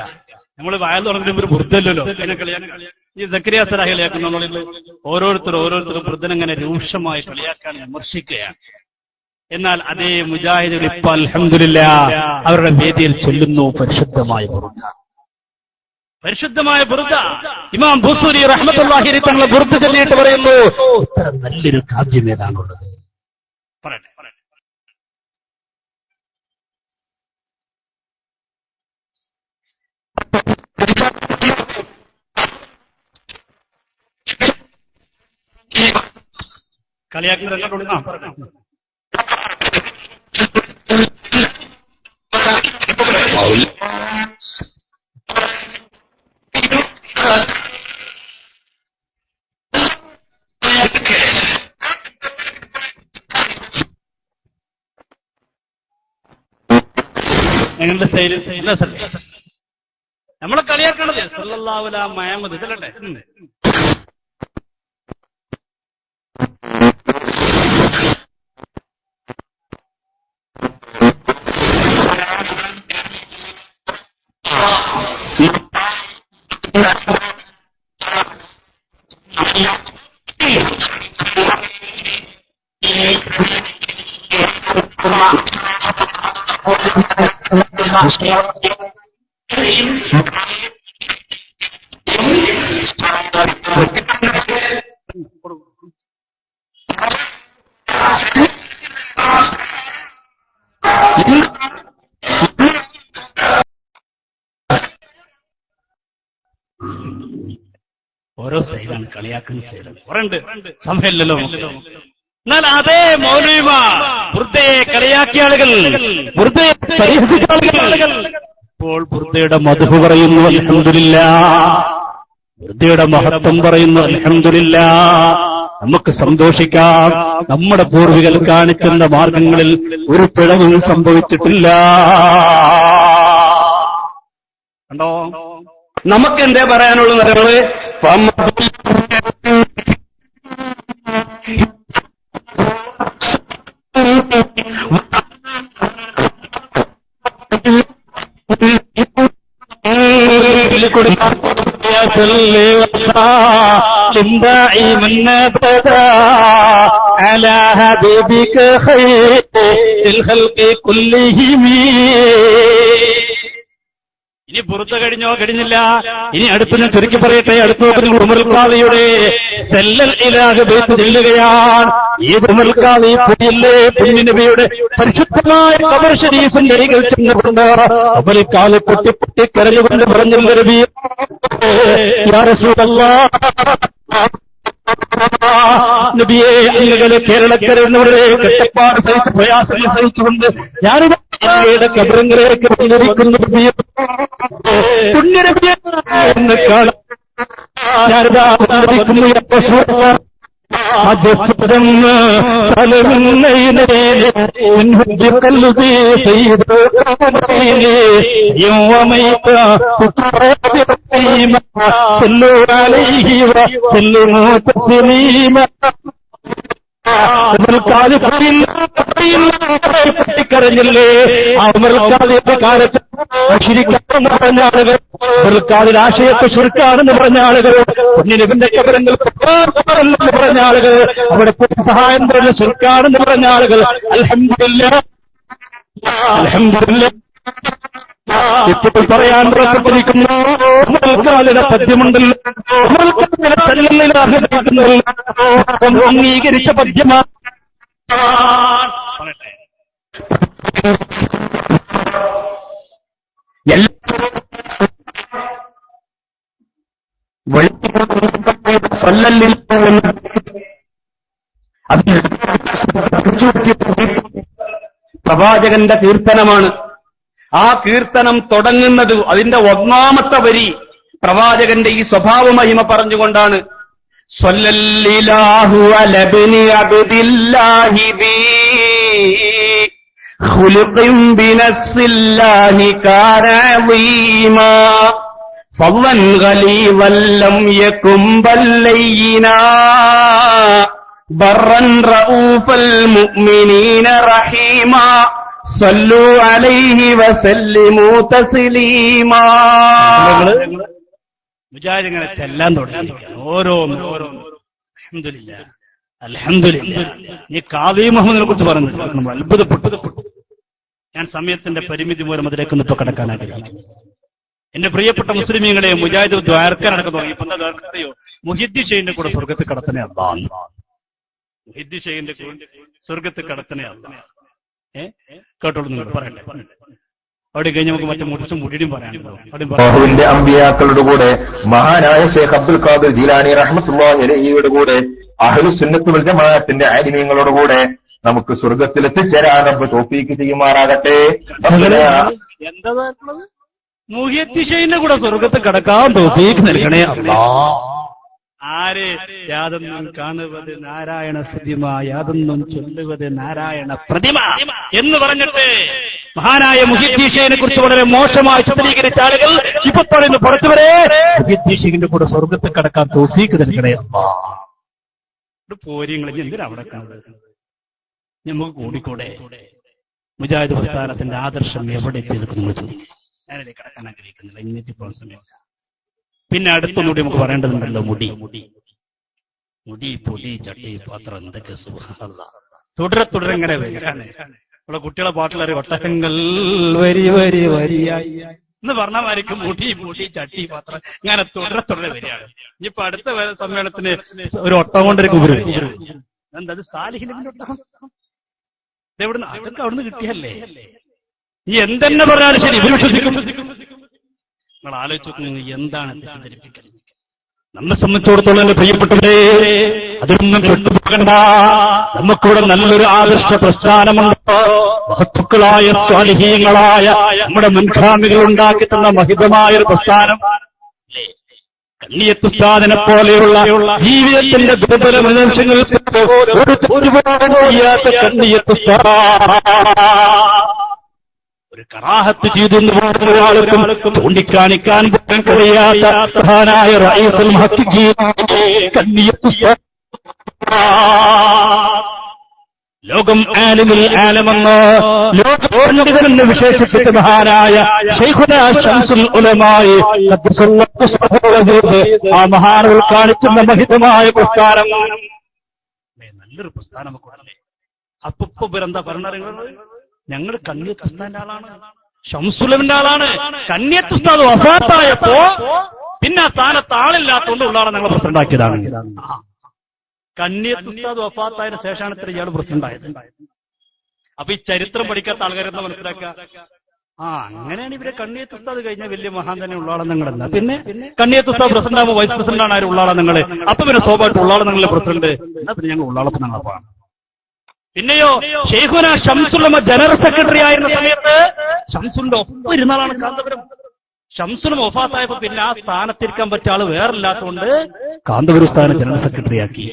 നമ്മള് വായ തുടങ്ങുന്ന ഒരു വൃദ്ധല്ലോ, അതിനെ കളിയാക്ക. ഈ സക്കരിയ സലാഹി കളിയാക്കുന്ന ഓരോരുത്തരും വൃദ്ധനങ്ങനെ രൂക്ഷമായി കളിയാക്കാൻ വിമർശിക്കുകയാണ്. എന്നാൽ അതേ മുജാഹിദുകൾ ഇപ്പൊ അൽഹംദുലില്ലാഹ് അവരുടെ വേദിയിൽ ചൊല്ലുന്നു പരിശുദ്ധമായ ബുർദ. പരിശുദ്ധമായ ബുർദ ഇമാം ബുസൂരി റഹ്മത്തുള്ളാഹി അലൈഹി തങ്ങളെ ബുർദ ചൊല്ലിയിട്ട് പറയുന്നു, ഇത്ര നല്ലൊരു കാവ്യം ഏതാണുള്ളത്? പറയട്ടെ. കളിയാക്കുന്ന ഞങ്ങളുടെ സ്റ്റൈലിൽ നമ്മളെ കളിയാക്കണത് സല്ലല്ലാഹു അലൈഹി മുഹമ്മദ് ഇതല്ലേ? ഓരോ സ്റ്റൈലാണ് കളിയാക്കുന്ന സ്റ്റൈലാണ്. കുറണ്ട് സമയമില്ലല്ലോ. എന്നാൽ അതേ മൗലവിമാർ ബുർദയെ കളിയാക്കിയ ആളുകൾ, ബുർദയെ പരിഹസിച്ച ആളുകൾ ഇപ്പോൾ ബുർദയുടെ മദ്ഹ് പറയുന്നു അൽഹംദുലില്ലാഹ്, ബുർദയുടെ മഹത്വം പറയുന്നു അൽഹംദുലില്ലാഹ്. നമുക്ക് സന്തോഷിക്കാം, നമ്മുടെ പൂർവികർ കാണിക്കുന്ന മാർഗങ്ങളിൽ ഒരു പിഴവും സംഭവിച്ചിട്ടില്ല. കണ്ടോ? നമുക്കെന്തേ പറയാനുള്ളൂ നിങ്ങള്? ഇനി പുറത്ത് കഴിഞ്ഞില്ല. ഇനി അടുത്ത് ഞാൻ ചുരുക്കി പറയട്ടെ. അടുത്ത ഉമർ ഖാദിയുടെ സല്ലൽ ഇലാഹ് ബൈത്ത് ചെല്ലുകയാണ്. ഏത് ഉമർ ഖാദി പുതിയല്ലേ പുണ്യനബിയുടെ പരിശുദ്ധമായ ഖബർ ഷരീഫിന്റെ അരികിൽ ചെന്നുകൊണ്ട് ഉമർ ഖാദി പൊട്ടി കരഞ്ഞുകൊണ്ട് പറഞ്ഞു, നബിയേ യാ റസൂലല്ലാഹ്, നബിയെ അങ്ങുകളെ കേരളക്കരയുടെ കെട്ടപ്പാട് സഹിച്ച് പ്രയാസങ്ങൾ സഹിച്ചുകൊണ്ട് ഞാനിവിടെ കബറങ്ങളിലേക്ക് പുനരിക്കുന്നു. പുണ്യനബിയെ എന്ന് കാണാൻ ഞാനിതാ പൊട്ടിക്കരഞ്ഞില്ലേ? ആ ഉമറുൽഖാദിന്റെ കാലത്ത് ശിരിക്കാണെന്ന് പറഞ്ഞ ആളുകൾ, ഉമറുൽഖാദിൽ ആശയത്തെ ശിർക്കാണെന്ന് പറഞ്ഞ ആളുകൾ, പൊന്നിനബിന്റെ കബരങ്ങൾ എന്ന് പറഞ്ഞ ആളുകൾ, അവിടെ സഹായം പറഞ്ഞ ശിർക്കാണെന്ന് പറഞ്ഞ ആളുകൾ, അൽഹംദുലില്ലാഹ് അൽഹംദുലില്ലാഹ് ഇപ്പോൾ പറയാൻ പുറപ്പെട്ടിരിക്കുന്നു. ഉമറുൽഖാദിന്റെ പദ്യമുണ്ടല്ലോ, ഉമറുൽഖാദിന്റെ തല്ലിലാഹരിക്കുന്നല്ലോ, അംഗീകരിച്ച പദ്യമാണ്. പ്രവാചകന്റെ കീർത്തനമാണ്. ആ കീർത്തനം തുടങ്ങുന്നത്, അതിന്റെ ഒന്നാമത്തെ വരി പ്രവാചകന്റെ ഈ സ്വഭാവ മഹിമ പറഞ്ഞുകൊണ്ടാണ്. സ്വല്ലല്ലാഹു അലാ ഇബ്നി അബ്ദില്ലാഹി ബി ഖുലുഖിൻ ബിനസ്സില്ലാഹി കാന അളീമാ ഫളൻ ഗലീവൻ ലം യകും ബല്ലൈനാ ബർറൻ റഊഫൽ മുഅ്മിനീന റഹീമാ സല്ലു അലൈഹി വസല്ലിമു തസ്ലീമാ. മുജാഹിദിങ്ങനെ ചെല്ലാൻ തുടങ്ങിയിരിക്കുകയാണ് ഓരോന്നും. അൽഹംദുലില്ലാഹ് അൽഹംദുലില്ലാഹ്. നീ ഖാദി മുഹമ്മദിനെ കുറിച്ച് പറഞ്ഞു, നമ്മൾ അത്ഭുതപ്പെട്ടു. ഞാൻ സമയത്തിന്റെ പരിമിതി മൂലം അതിലേക്കൊന്നും ഇപ്പൊ കടക്കാൻ ആഗ്രഹിക്കുന്നു. എന്റെ പ്രിയപ്പെട്ട മുസ്ലിമീങ്ങളെ, മുജാഹിദ് ദ്വാരക്കാൻ നടക്കാൻ തുടങ്ങി. ഇപ്പൊ എന്താ ദ്വാരക്കറിയോ? മുഹിദ്ദീൻ ഷെയ്ഖിന്റെ കൂടെ സ്വർഗത്തിൽ കടത്തണേ അല്ലാഹ്. മുഹിദ്ദീൻ ഷെയ്ഖിന്റെ കൂടെ സ്വർഗത്തിൽ കടത്തണേ അല്ലാഹ്. കേട്ടോളൂ, നിങ്ങൾ പറയട്ടെ. അവിടെ കഴിഞ്ഞ് നമുക്ക് മറ്റു മുറിച്ചും മുടിയും പറയാനുണ്ടോ? അല്ലാഹുവിന്റെ അമ്പിയാക്കളുടെ കൂടെ മഹാനായ ശൈഖ് അബ്ദുൽ ഖാദിർ ജീലാനി റഹ്മത്തുള്ളാഹി അലൈഹിയുടെ കൂടെ അഹ്ലുസ് സുന്നത്ത് വൽ ജമാഅത്തിന്റെ ആലിമീങ്ങളുടെ കൂടെ നമുക്ക് സ്വർഗത്തിൽ എത്തിച്ചേരാൻ റബ്ബ് തൗഫീഖ് ചെയ്യുമാറാകട്ടെ. എന്താ മുഹിദ്ദീൻ ഷെയ്ഖിന്റെ കൂടെ സ്വർഗത്തിൽ കടക്കാൻ തൗഫീഖ് നൽകണേ അല്ലാഹ്. ആര്? യാതൊന്നും കാണുവത് നാരായണ പ്രതിമ, യാതൊന്നും ചൊല്ലുവത് നാരായണ പ്രതിമ എന്ന് പറഞ്ഞിട്ട് മഹാനായ മുഹിദ്ദീൻ ഷെയ്ഖിനെ കുറിച്ച് വളരെ മോശമായി ചിത്രീകരിച്ച ആളുകൾ ഇപ്പൊ പറയുന്നു, പഠിച്ചവരെ മുഹിദ്ദീൻ ഷെയ്ഖിന്റെ കൂടെ സ്വർഗത്തിൽ കടക്കാൻ തൗഫീഖ് നൽകണേ അല്ലാഹ്. പോര്യങ്ങൾ എന്തിനാ അവിടെ കാണുന്നത്? നമുക്ക് കൂടിക്കൂടെ? മുജാഹിദ് പ്രസ്ഥാനത്തിന്റെ ആദർശം എവിടെ എത്തിയെടുക്കും നമ്മൾ ചിന്തിക്കുക. ഞാനതിലേക്ക് കടക്കാൻ ആഗ്രഹിക്കുന്നില്ല, ഇന്നിട്ട് ഇപ്പോൾ സമയമില്ല. പിന്നെ അടുത്തൊന്നുകൂടി നമുക്ക് പറയേണ്ടതുണ്ടല്ലോ, മുടി, പൊടി, ചട്ടി, പാത്രം, എന്തൊക്കെ സുബ്ഹാനല്ലാഹ്. തുടരെ ഇങ്ങനെ വരികയാണ്. നമ്മളെ കുട്ടികളെ പാട്ടിലറി ഒട്ടകങ്ങൾ വരി വരി വരിയായി എന്ന് പറഞ്ഞമായിരിക്കും മുടി, പൊടി, ചട്ടി, പാത്രം ഇങ്ങനെ തുടരെ വരികയാണ്. ഇനിയിപ്പോ അടുത്ത സമ്മേളനത്തിന് ഒരു ഒട്ടകം കൊണ്ടൊരു കുബിര്. എന്താ അത്? സാലിഹിന്റെ ഒട്ടകം. ഇതെവിടുന്ന്? അതൊക്കെ അവിടുന്ന് കിട്ടിയല്ലേ. ഈ എന്തെന്നെ പറഞ്ഞാലും ശരി, ഇവർ വിശ്വസിക്കും. നിങ്ങൾ ആലോചിച്ച് നോക്കുന്നു, എന്താണ് തെറ്റിദ്ധരിപ്പിക്കൽ? നമ്മെ സംബന്ധിച്ചിടത്തോളം എന്റെ പ്രിയപ്പെട്ടവരെ, അതൊന്നും പെട്ടുപോകണ്ട. നമുക്കിവിടെ നല്ലൊരു ആദർശ പ്രസ്ഥാനമുണ്ട്. മഹത്തുക്കളായ സ്വാലിഹീങ്ങളായ നമ്മുടെ മുൻഗാമികൾ ഉണ്ടാക്കി തന്ന മഹിതമായൊരു പ്രസ്ഥാനം. കണ്ണിയത്ത് ഉസ്താദിനെ പോലെയുള്ള ജീവിതത്തിന്റെ ദുർബല നിമിഷങ്ങളിൽ ഒരു തെറ്റുപോലും ചെയ്യാത്ത കണ്ണിയത്ത് ഉസ്താദ്, ഒരു കറാഹത്ത് ചെയ്തെന്ന് പറഞ്ഞ ഒരാൾക്കും ചൂണ്ടിക്കാണിക്കാൻ പോലും കഴിയാത്ത മഹാനായ റഈസുൽ മുഹഖഖീൻ കണ്ണിയത്ത് ഉസ്താദ്, ലോകം ആലിമുൽ ആലമെന്ന് ലോകപണ്ഡിതനെന്ന് വിശേഷിപ്പിച്ച മഹാനായ ശൈഖുനാ ശംസുൽ ഉലമായി ആ മഹാനുകൾ കാണിക്കുന്ന മഹിതമായ പ്രസ്ഥാനം. നല്ലൊരു പ്രസ്ഥാനം കൂടല്ലേ. അപ്പൊ എന്താ പറഞ്ഞത്? ഞങ്ങൾ കണ്ണിയത്ത് ഉസ്താദിന്റെ ആളാണ്, ശംസുലമിന്റെ ആളാണ്. കണ്ണിയത്ത് ഉസ്താദ് വഫാത്തായപ്പോ പിന്നെ ആ സ്ഥാനത്ത് ആളില്ലാത്തതുകൊണ്ട് ഉള്ളാളെ ഞങ്ങൾ പ്രസിഡന്റ് ആക്കിയതാണ്. കണ്ണിയത്ത് ഉസ്താദ് വഫാത്തായതിനു ശേഷമാണ് ഇത്ര ഇയാൾ പ്രസിഡന്റ് ആയത്. അപ്പൊ ഈ ചരിത്രം പഠിക്കാത്ത ആൾക്കാരെന്താ മനസ്സിലാക്കുക? അങ്ങനെയാണ് ഇവരെ കണ്ണിയത്ത് ഉസ്താദ് കഴിഞ്ഞാൽ വലിയ മഹാൻ തന്നെ ഉള്ളാളെ നിങ്ങളല്ല. പിന്നെ കണ്ണിയത്ത് ഉസ്താദ് പ്രസിഡന്റ് ആകുമ്പോൾ വൈസ് പ്രസിഡന്റ് ആണ് ആരും ഉള്ളാളെ നിങ്ങള്. അപ്പൊ പിന്നെ സ്വാഭാവികമായിട്ട് ഉള്ളാളെ നിങ്ങളെ പ്രസിഡന്റ്. എന്നാ പിന്നെ ഞങ്ങൾ ഉള്ളാളത്ത് ഞങ്ങളപ്പാണ്. പിന്നെയോ ശൈഖുനാ ശംസുലമ ജനറൽ സെക്രട്ടറി ആയിരുന്ന സമയത്ത് ശംസുലിന്റെ ഒപ്പം ഇരുന്നാളാണ് കാന്തപുരം. ശംസുലും വഫാത്തായപ്പോ പിന്നെ ആ സ്ഥാനത്തിരിക്കാൻ പറ്റിയ ആള് വേറില്ലാത്തതുകൊണ്ട് കാന്തപുരം സ്ഥാനം ജനറൽ സെക്രട്ടറി ആക്കി.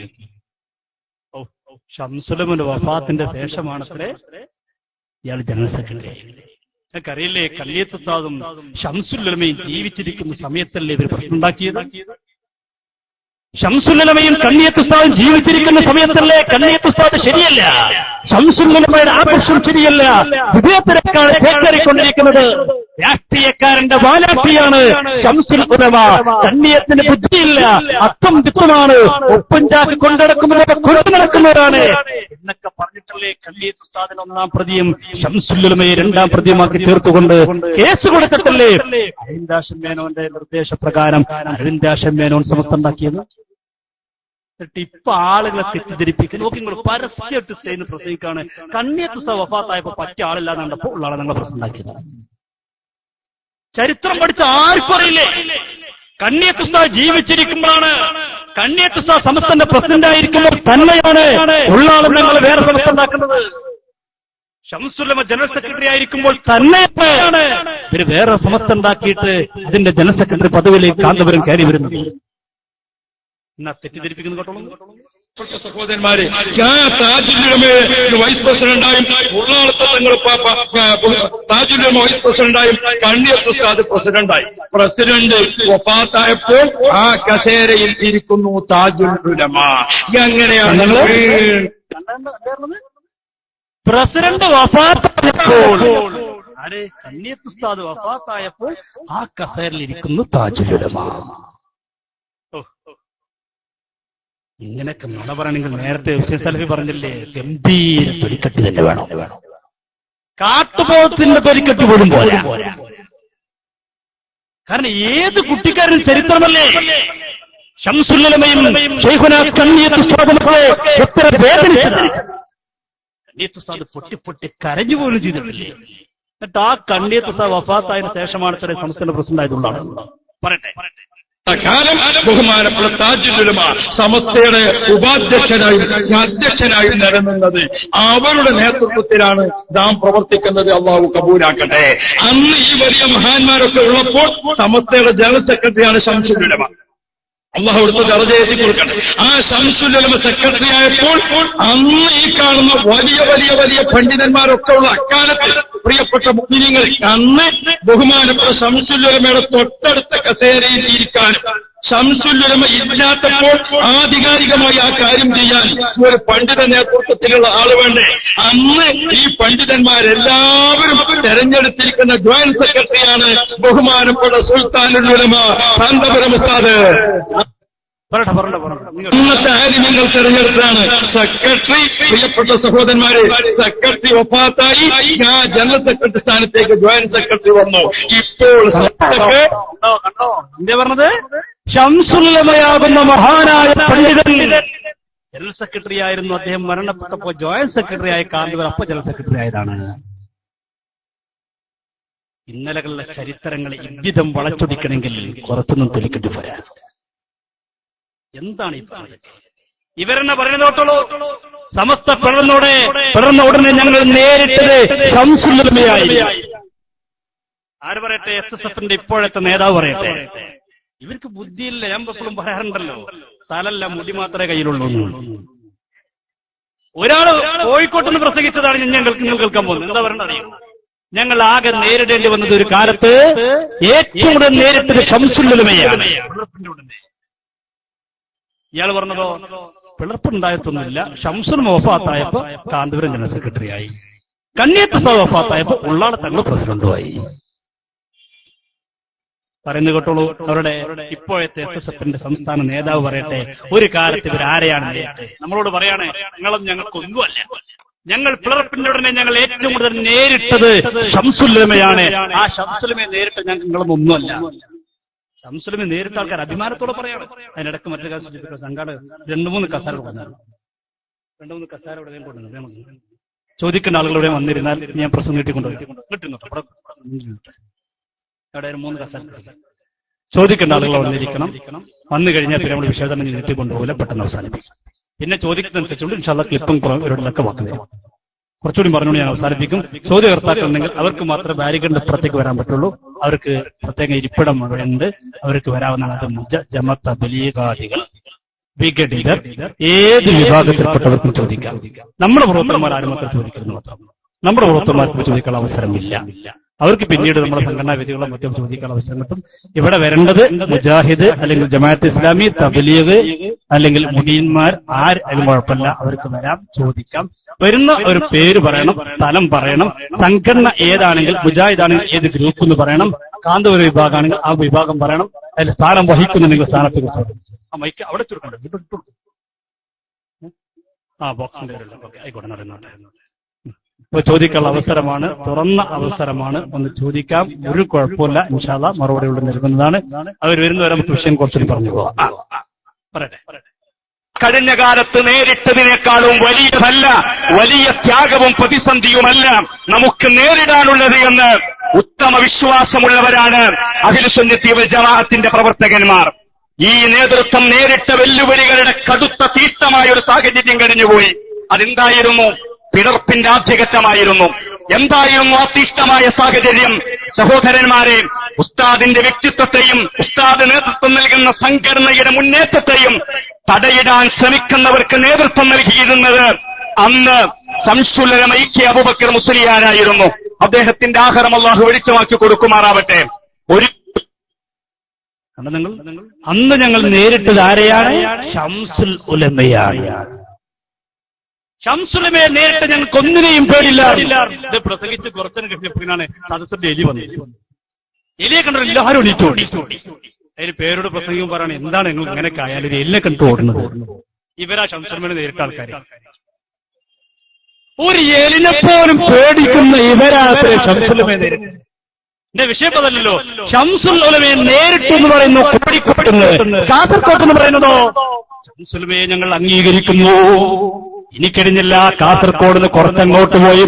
ശംസുലമിന്റെ വഫാത്തിന്റെ ശേഷമാണത്രേ ഇയാൾ ജനറൽ സെക്രട്ടറി ആയി. ഞങ്ങൾക്കറിയില്ലേ, കണ്ണിയത്ത് ഉസ്താദും ശംസുൽ ഉലമയും ജീവിച്ചിരിക്കുന്ന സമയത്തല്ലേ ഇവർ പ്രശ്നമുണ്ടാക്കിയത്? ശംസുല്ലമയും കണ്ണിയത്ത് ഉസ്താദും ജീവിച്ചിരിക്കുന്ന സമയത്തല്ലേ കണ്ണിയത്ത് ഉസ്താദ് ശരിയല്ല, ശംസുല്ലമയുടെ ആദർശം ശരിയല്ല, വിജയത്തിനേക്കാൾ ചേക്കേറിക്കൊണ്ടിരിക്കുന്നത് രാഷ്ട്രീയക്കാരന്റെ വാലാട്ടിയാണ് ശംസുൽ ഉലമ. കണ്ണിയത്തിന് ബുദ്ധിയില്ല, അത്തം വിത്തുമാണ്, ഒപ്പം ചാക്ക് കൊണ്ടുനടക്കുന്നവരെ കൊണ്ടു നടക്കുന്നവരാണ് എന്നൊക്കെ പറഞ്ഞിട്ടല്ലേ കണ്ണിയത്ത് ഉസ്താദിന് 1-ാം പ്രതിയും ശംസുൽ ഉലമയെ 2-ാം പ്രതിയുമാക്കി ചേർത്തുകൊണ്ട് കേസ് കൊടുത്തിട്ടല്ലേ അരവിന്ദാക്ഷൻ മേനോന്റെ നിർദ്ദേശപ്രകാരം അരവിന്ദാക്ഷൻ മേനോൻ സമസ്ത ഉണ്ടാക്കിയത്. എന്നിട്ട് ഇപ്പൊ ആളുകളെ തെറ്റിദ്ധരിപ്പിക്കുന്നു. നോക്കി നിങ്ങൾ പരസ്യമായിട്ട് സ്റ്റേജിൽ പ്രസംഗിക്കാണ്. കണ്ണിയത്ത് ഉസ്താദ് വഫാത്തായപ്പോ പറ്റിയ ആളില്ലാതെ കണ്ടപ്പോ ഉള്ള ആളെ നിങ്ങളെ പ്രശ്നം ഉണ്ടാക്കിയത്. ചരിത്രം പഠിച്ച ആർക്കും അറിയില്ലേ? കണ്ണിയത്ത് ഉസ്താദ് ജീവിച്ചിരിക്കുമ്പോഴാണ്, കണ്ണിയത്ത് ഉസ്താദ് സമസ്തന്റെ പ്രസിഡന്റ് ആയിരിക്കുമ്പോൾ തന്നെയാണ് ഉള്ള ആളും ഞങ്ങൾ വേറെ സമസ്ത ഉണ്ടാക്കുന്നത്. ശംസുല്ലമ ജനറൽ സെക്രട്ടറി ആയിരിക്കുമ്പോൾ തന്നെയാണ് ഇവര് വേറെ സമസ്ത ഉണ്ടാക്കിയിട്ട് അതിന്റെ ജനറൽ സെക്രട്ടറി പദവിയിലേക്ക് കാന്തപുരം കയറി വരുന്നത്. എന്നാ തെറ്റിദ്ധരിപ്പിക്കുന്നു കേട്ടോളൂ. സഹോദരന്മാരെ, വൈസ് പ്രസിഡന്റായും ഉള്ളാളത്തെ തങ്ങൾ താജുലുലമ വൈസ് പ്രസിഡന്റായും കണ്ണിയത്ത് ഉസ്താദ് പ്രസിഡന്റായി. പ്രസിഡന്റ് വഫാത്തായപ്പോൾ ആ കസേരയിൽ ഇരിക്കുന്നു താജുൽ ഉലമ. എങ്ങനെയാണ് പ്രസിഡന്റ് വഫാത്തായപ്പോൾ കണ്ണിയത്ത് ഉസ്താദ് വഫാത്തായപ്പോൾ ആ കസേരയിൽ ഇരിക്കുന്നു താജുൽ ഉലമ. ഇങ്ങനെയൊക്കെ നുണ പറയണമെങ്കിൽ നേരത്തെ ഹുസൈൻ സലഫി പറഞ്ഞില്ലേ, ഗംഭീര തൊലിക്കെട്ട് തന്നെ വേണം. കാട്ടുപോത്തിന്റെ തൊലിക്കെട്ട് പോലും പോരാ. കാരണം ഏത് കുട്ടിക്കാരൻ ചരിത്രമല്ലേ ശംസുല്ലമയും ശൈഖുനാ കണ്ണിയത്ത് ഉസ്താദുമൊക്കെ എത്ര വേദനിച്ചതാണ്. കണ്ണിയത്ത് ഉസ്താദ് പൊട്ടി പൊട്ടി കരഞ്ഞു പോലും ചെയ്തിട്ടില്ലേ. എന്നിട്ട് ആ കണ്ണിയത്ത് ഉസ്താദ് വഫാത്തായതിനു ശേഷമാണ് ഇത്ര സംസ്ഥാന പ്രസിഡന്റ് ആയതുകൊണ്ടാണ്. പറയട്ടെ, കാലം ബഹുമാനപ്പെട്ട താജുൽ ഉലമ സമസ്തയുടെ ഉപാധ്യക്ഷനായും അധ്യക്ഷനായും നിലനിന്നത് അവരുടെ നേതൃത്വത്തിലാണ് നാം പ്രവർത്തിക്കുന്നത്. അള്ളാഹു കബൂലാക്കട്ടെ. അന്ന് ഈ വലിയ മഹാന്മാരൊക്കെ ഉള്ളപ്പോൾ സമസ്തയുടെ ജനറൽ സെക്രട്ടറിയാണ് ശംസുൽ ഉലമ. അള്ളാഹു അടുത്ത ദർജയെത്തി കൊടുക്കട്ടെ. ആ ശംസുൽ ഉലമ സെക്രട്ടറി ആയപ്പോൾ അന്ന് ഈ കാണുന്ന വലിയ വലിയ വലിയ പണ്ഡിതന്മാരൊക്കെ ഉള്ള അക്കാലത്ത് പ്രിയപ്പെട്ട മുഅ്മിനീങ്ങൾ അന്ന് ബഹുമാനപ്പെട്ട ശംസുൽ ഉലമയുടെ തൊട്ടടുത്ത കസേരയിൽ ഇരിക്കാനും ശംസുൽ ഉലമ ഇല്ലാത്തപ്പോൾ ആധികാരികമായി ആ കാര്യം ചെയ്യാൻ ഒരു പണ്ഡിത നേതൃത്വത്തിലുള്ള ആള് വേണ്ടേ? അന്ന് ഈ പണ്ഡിതന്മാരെല്ലാവരും തെരഞ്ഞെടുത്തിരിക്കുന്ന ജോയിന്റ് സെക്രട്ടറിയാണ് ബഹുമാനപ്പെട്ട സുൽത്താനുൽ ഉലമ കാന്തപുരം ഉസ്താദ്. ഇന്നത്തെ ആലിമ്യങ്ങൾ തെരഞ്ഞെടുത്താണ് സെക്രട്ടറി. പ്രിയപ്പെട്ട സഹോദരന്മാരെ, സെക്രട്ടറി വഫാത്തായി ആ ജനറൽ സെക്രട്ടറി സ്ഥാനത്തേക്ക് ജോയിന്റ് സെക്രട്ടറി വന്നു. ഇപ്പോൾ കണ്ടോ എന്താ പറഞ്ഞത്? ശംസുല്ലമയാകുന്ന മഹാനായ പണ്ഡിതൻ ജനറൽ സെക്രട്ടറി ആയിരുന്നു. അദ്ദേഹം മരണപ്പെട്ടപ്പോ ജോയിന്റ് സെക്രട്ടറി ആയ കാന്തപുരം അപ്പൊ ജനറൽ സെക്രട്ടറി ആയതാണ്. ഇന്നലകളിലെ ചരിത്രങ്ങളെ ഇவ்விதം വളച്ചൊടിക്കണമെങ്കിൽ പുറത്തുനിന്നും തൊലിക്കെട്ടി പോരാ. എന്താണ് ഈ പറഞ്ഞത്? ഇവരെന്നെ പറയുന്നതോട്ടുള്ളൂ. സമസ്ത പിളർന്ന ഉടനെ ഞങ്ങൾ നേരിട്ടത് ശംസുല്ലമയായി. ആര് പറയട്ടെ? SSFന്റെ ഇപ്പോഴത്തെ നേതാവ് പറയട്ടെ. ഇവർക്ക് ബുദ്ധിയില്ല. ഞാൻ എപ്പോഴും പറയാറുണ്ടല്ലോ, തലല്ല മുടി മാത്രമേ കയ്യിലുള്ളൂ. ഒരാള് കോഴിക്കോട്ട് നിന്ന് പ്രസംഗിച്ചതാണ് നിങ്ങൾ കേൾക്കാൻ പോകുന്നത്. എന്താ പറയണത് അറിയാം? ഞങ്ങൾ ആകെ നേരിടേണ്ടി വന്നത് ഒരു കാലത്ത് ഏറ്റവും കൂടുതൽ നേരിട്ടത് ശംസുല്ലമയാണ്. ഇയാൾ പറഞ്ഞതോ പിളർപ്പുണ്ടായിട്ടൊന്നുമില്ല. ശംസുൽ വഫാത്തായപ്പോ കാന്തപുരം ജനറൽ സെക്രട്ടറി ആയി. കണ്ണിയത്ത് ഉസ്താദ് വഫാത്തായപ്പോ ഉള്ളാളെ തങ്ങൾ പ്രസിഡന്റുമായി. പറയുന്നത് കേട്ടോളൂ. അവരുടെ ഇപ്പോഴത്തെ SSFന്റെ സംസ്ഥാന നേതാവ് പറയട്ടെ, ഒരു കാലത്ത് ഇവർ ആരെയാണ് നേരിട്ട് നമ്മളോട് പറയാണ്, നിങ്ങളും ഞങ്ങൾക്കൊന്നുമല്ല, ഞങ്ങൾ പിളർപ്പിന്റെ ഉടനെ ഞങ്ങൾ ഏറ്റവും കൂടുതൽ നേരിട്ടത് ശംസുല്ലമയാണ്. ആ ശംസുല്ലമയെ നേരിട്ട് ഞങ്ങളൊന്നും ഒന്നുമല്ല. ശംസുല്ലമ നേരിട്ട ആൾക്കാർ അഭിമാനത്തോടെ പറയാണ്. അതിനിടക്ക് മറ്റൊരു കാര്യം സൂചിപ്പിക്കുക, സംഘാടക 2-3 കസാര കൊണ്ടുവന്നു. 2-3 കസാര ഇവിടെ കൊണ്ടുവന്നു. ചോദിക്കേണ്ട ആളുകളുടെ വന്നിരുന്നാൽ ഞാൻ പ്രശ്നം നീട്ടിക്കൊണ്ടുപോയി കിട്ടുന്നുണ്ട്. അവിടെ 3 കസാര ചോദിക്കേണ്ട ആളുകൾ വന്നിരിക്കണം. വന്നു കഴിഞ്ഞാൽ പിന്നെ നമ്മൾ വിശേഷണം നീട്ടിക്കൊണ്ടുപോകില്ല, പെട്ടെന്ന് അവസാനിപ്പിക്കും. പിന്നെ ചോദിക്കുന്നതനുസരിച്ചുകൊണ്ട് ഇൻഷാ അല്ലാഹ് ക്ലിപ്പും ഇവരോടൊക്കെ വാക്ക് വരും. കുറച്ചുകൂടി പറഞ്ഞുകൊണ്ട് ഞാൻ അവസാനിപ്പിക്കും. ചോദ്യകർത്താക്കൾ ഉണ്ടെങ്കിൽ അവർക്ക് മാത്രമേ ബാരിക്കേഡിന്റെ അപ്പുറത്തേക്ക് വരാൻ പറ്റുള്ളൂ. അവർക്ക് പ്രത്യേക ഇരിപ്പിടം ഉണ്ട്, അവർക്ക് വരാവുന്നതാണ്. അത് ജമത്ത ബലീഗാദികൾ, വിഘടിതർ, ഏത് വിഭാഗത്തിൽപ്പെട്ടവർക്കും ചോദിക്കാം. നമ്മുടെ പ്രവർത്തകന്മാർ ആരും മാത്രം ചോദിക്കുന്നത് മാത്രം. നമ്മുടെ പ്രവർത്തകന്മാർക്ക് ചോദിക്കാനുള്ള അവസരമില്ല. അവർക്ക് പിന്നീട് നമ്മുടെ സംഘടനാ വേദികളും മറ്റും ചോദിക്കാൻ അവസരം കിട്ടും. ഇവിടെ വരേണ്ടത് മുജാഹിദ് അല്ലെങ്കിൽ ജമാഅത്ത് ഇസ്ലാമി, തബ്ലീഗ് അല്ലെങ്കിൽ മുനീന്മാർ ആരും കുഴപ്പമില്ല, അവർക്ക് വരാം, ചോദിക്കാം. വരുന്ന ഒരു പേര് പറയണം, സ്ഥലം പറയണം, സംഘടന ഏതാണെങ്കിൽ മുജാഹിദാണെങ്കിൽ ഏത് ഗ്രൂപ്പ് എന്ന് പറയണം, കാന്തപുര വിഭാഗമാണെങ്കിൽ ആ വിഭാഗം പറയണം, അതിൽ സ്ഥാനം വഹിക്കുന്നുണ്ടെങ്കിൽ സ്ഥാനത്തെ കുറിച്ച് ആ മൈക്ക് അവിടെ ചുരുക്കണ്ട. ബോക്സിന്റെ ആയിക്കോട്ടെ, നടന്നോട്ടെ. ഇപ്പൊ ചോദിക്കാനുള്ള അവസരമാണ്, തുറന്ന അവസരമാണ്. ഒന്ന് ചോദിക്കാം, ഒരു കുഴപ്പമില്ല. ഇൻഷാ അല്ലാഹ് മറുപടി ഇവിടെ നൽകുന്നതാണ്. അവർ വരുന്നവരെ നമുക്ക് വിഷയം കുറച്ചുകൂടി പറഞ്ഞു പോകാം. പറയട്ടെ. കഴിഞ്ഞ കാലത്ത് നേരിട്ടതിനേക്കാളും വലിയതല്ല, വലിയ ത്യാഗവും പ്രതിസന്ധിയുമല്ല നമുക്ക് നേരിടാനുള്ളത് എന്ന് ഉത്തമ വിശ്വാസമുള്ളവരാണ് അഹ്ലുസുന്നത്തി വൽ ജമാഅത്തിന്റെ പ്രവർത്തകന്മാർ. ഈ നേതൃത്വം നേരിട്ട വെല്ലുവിളികളുടെ കടുത്ത തീഷ്ണമായ ഒരു സാഹചര്യം കഴിഞ്ഞുപോയി. അതെന്തായിരുന്നു? പിളർപ്പിന്റെ ആദ്യഘട്ടമായിരുന്നു. എന്തായിരുന്നു ആ തീഷ്ണമായ സാഹചര്യം? സഹോദരന്മാരെ, ഉസ്താദിന്റെ വ്യക്തിത്വത്തെയും ഉസ്താദ് നേതൃത്വം നൽകുന്ന സംഘടനയുടെ മുന്നേറ്റത്തെയും തടയിടാൻ ശ്രമിക്കുന്നവർക്ക് നേതൃത്വം നൽകിയിരുന്നത് അന്ന് ശംസുൽ ഉലമ കെ അബൂബക്കർ മുസ്ലിയാരായിരുന്നു. അദ്ദേഹത്തിന്റെ ആഹാരം അല്ലാഹു വെളിച്ചമാക്കി കൊടുക്കുമാറാവട്ടെ. അന്ന് ഞങ്ങൾ നേരിട്ടത് ആരെയാണ്? ശംസുൽ ഉലമയാണ്. ശംസുൽ ഉലമയെ നേരിട്ട് ഞങ്ങൾക്ക് ഒന്നിനെയും പേടില്ല. ഇത് പ്രസംഗിച്ച് കുറച്ചതിന് കഴിഞ്ഞപ്പോഴാണ് സദസ്സിന്റെ എലി വന്നത്. എലിയെ കണ്ടോ എല്ലാവരും എണീറ്റോടി. അതിന് പേരോട് പ്രസംഗം പറയണ എന്താണ് നിങ്ങൾ ഇങ്ങനെയൊക്കെ ആയാലും ഒരു എലിനെ കണ്ടു ഓടുന്നത്? ഇവരാ ശംസുൽ ഉലമയെ നേരിട്ട ആൾക്കാർ. ഒരു എലിനെ പോലും പേടിക്കുന്ന ഇവരാത്ര ശംസുൽ ഉലമയെ നേരിട്ടു. എന്റെ വിഷയം അതല്ലല്ലോ. ശംസുൽ ഉലമയെ നേരിട്ടു എന്ന് പറയുന്നു കോഴിക്കോട്ട്, കാസർകോട്ട് എന്ന് പറയുന്നതോ ശംസുൽ ഉലമയെ ഞങ്ങൾ അംഗീകരിക്കുന്നു. ഇനി കഴിഞ്ഞില്ല, കാസർകോട് നിന്ന് കുറച്ചങ്ങോട്ട് പോയി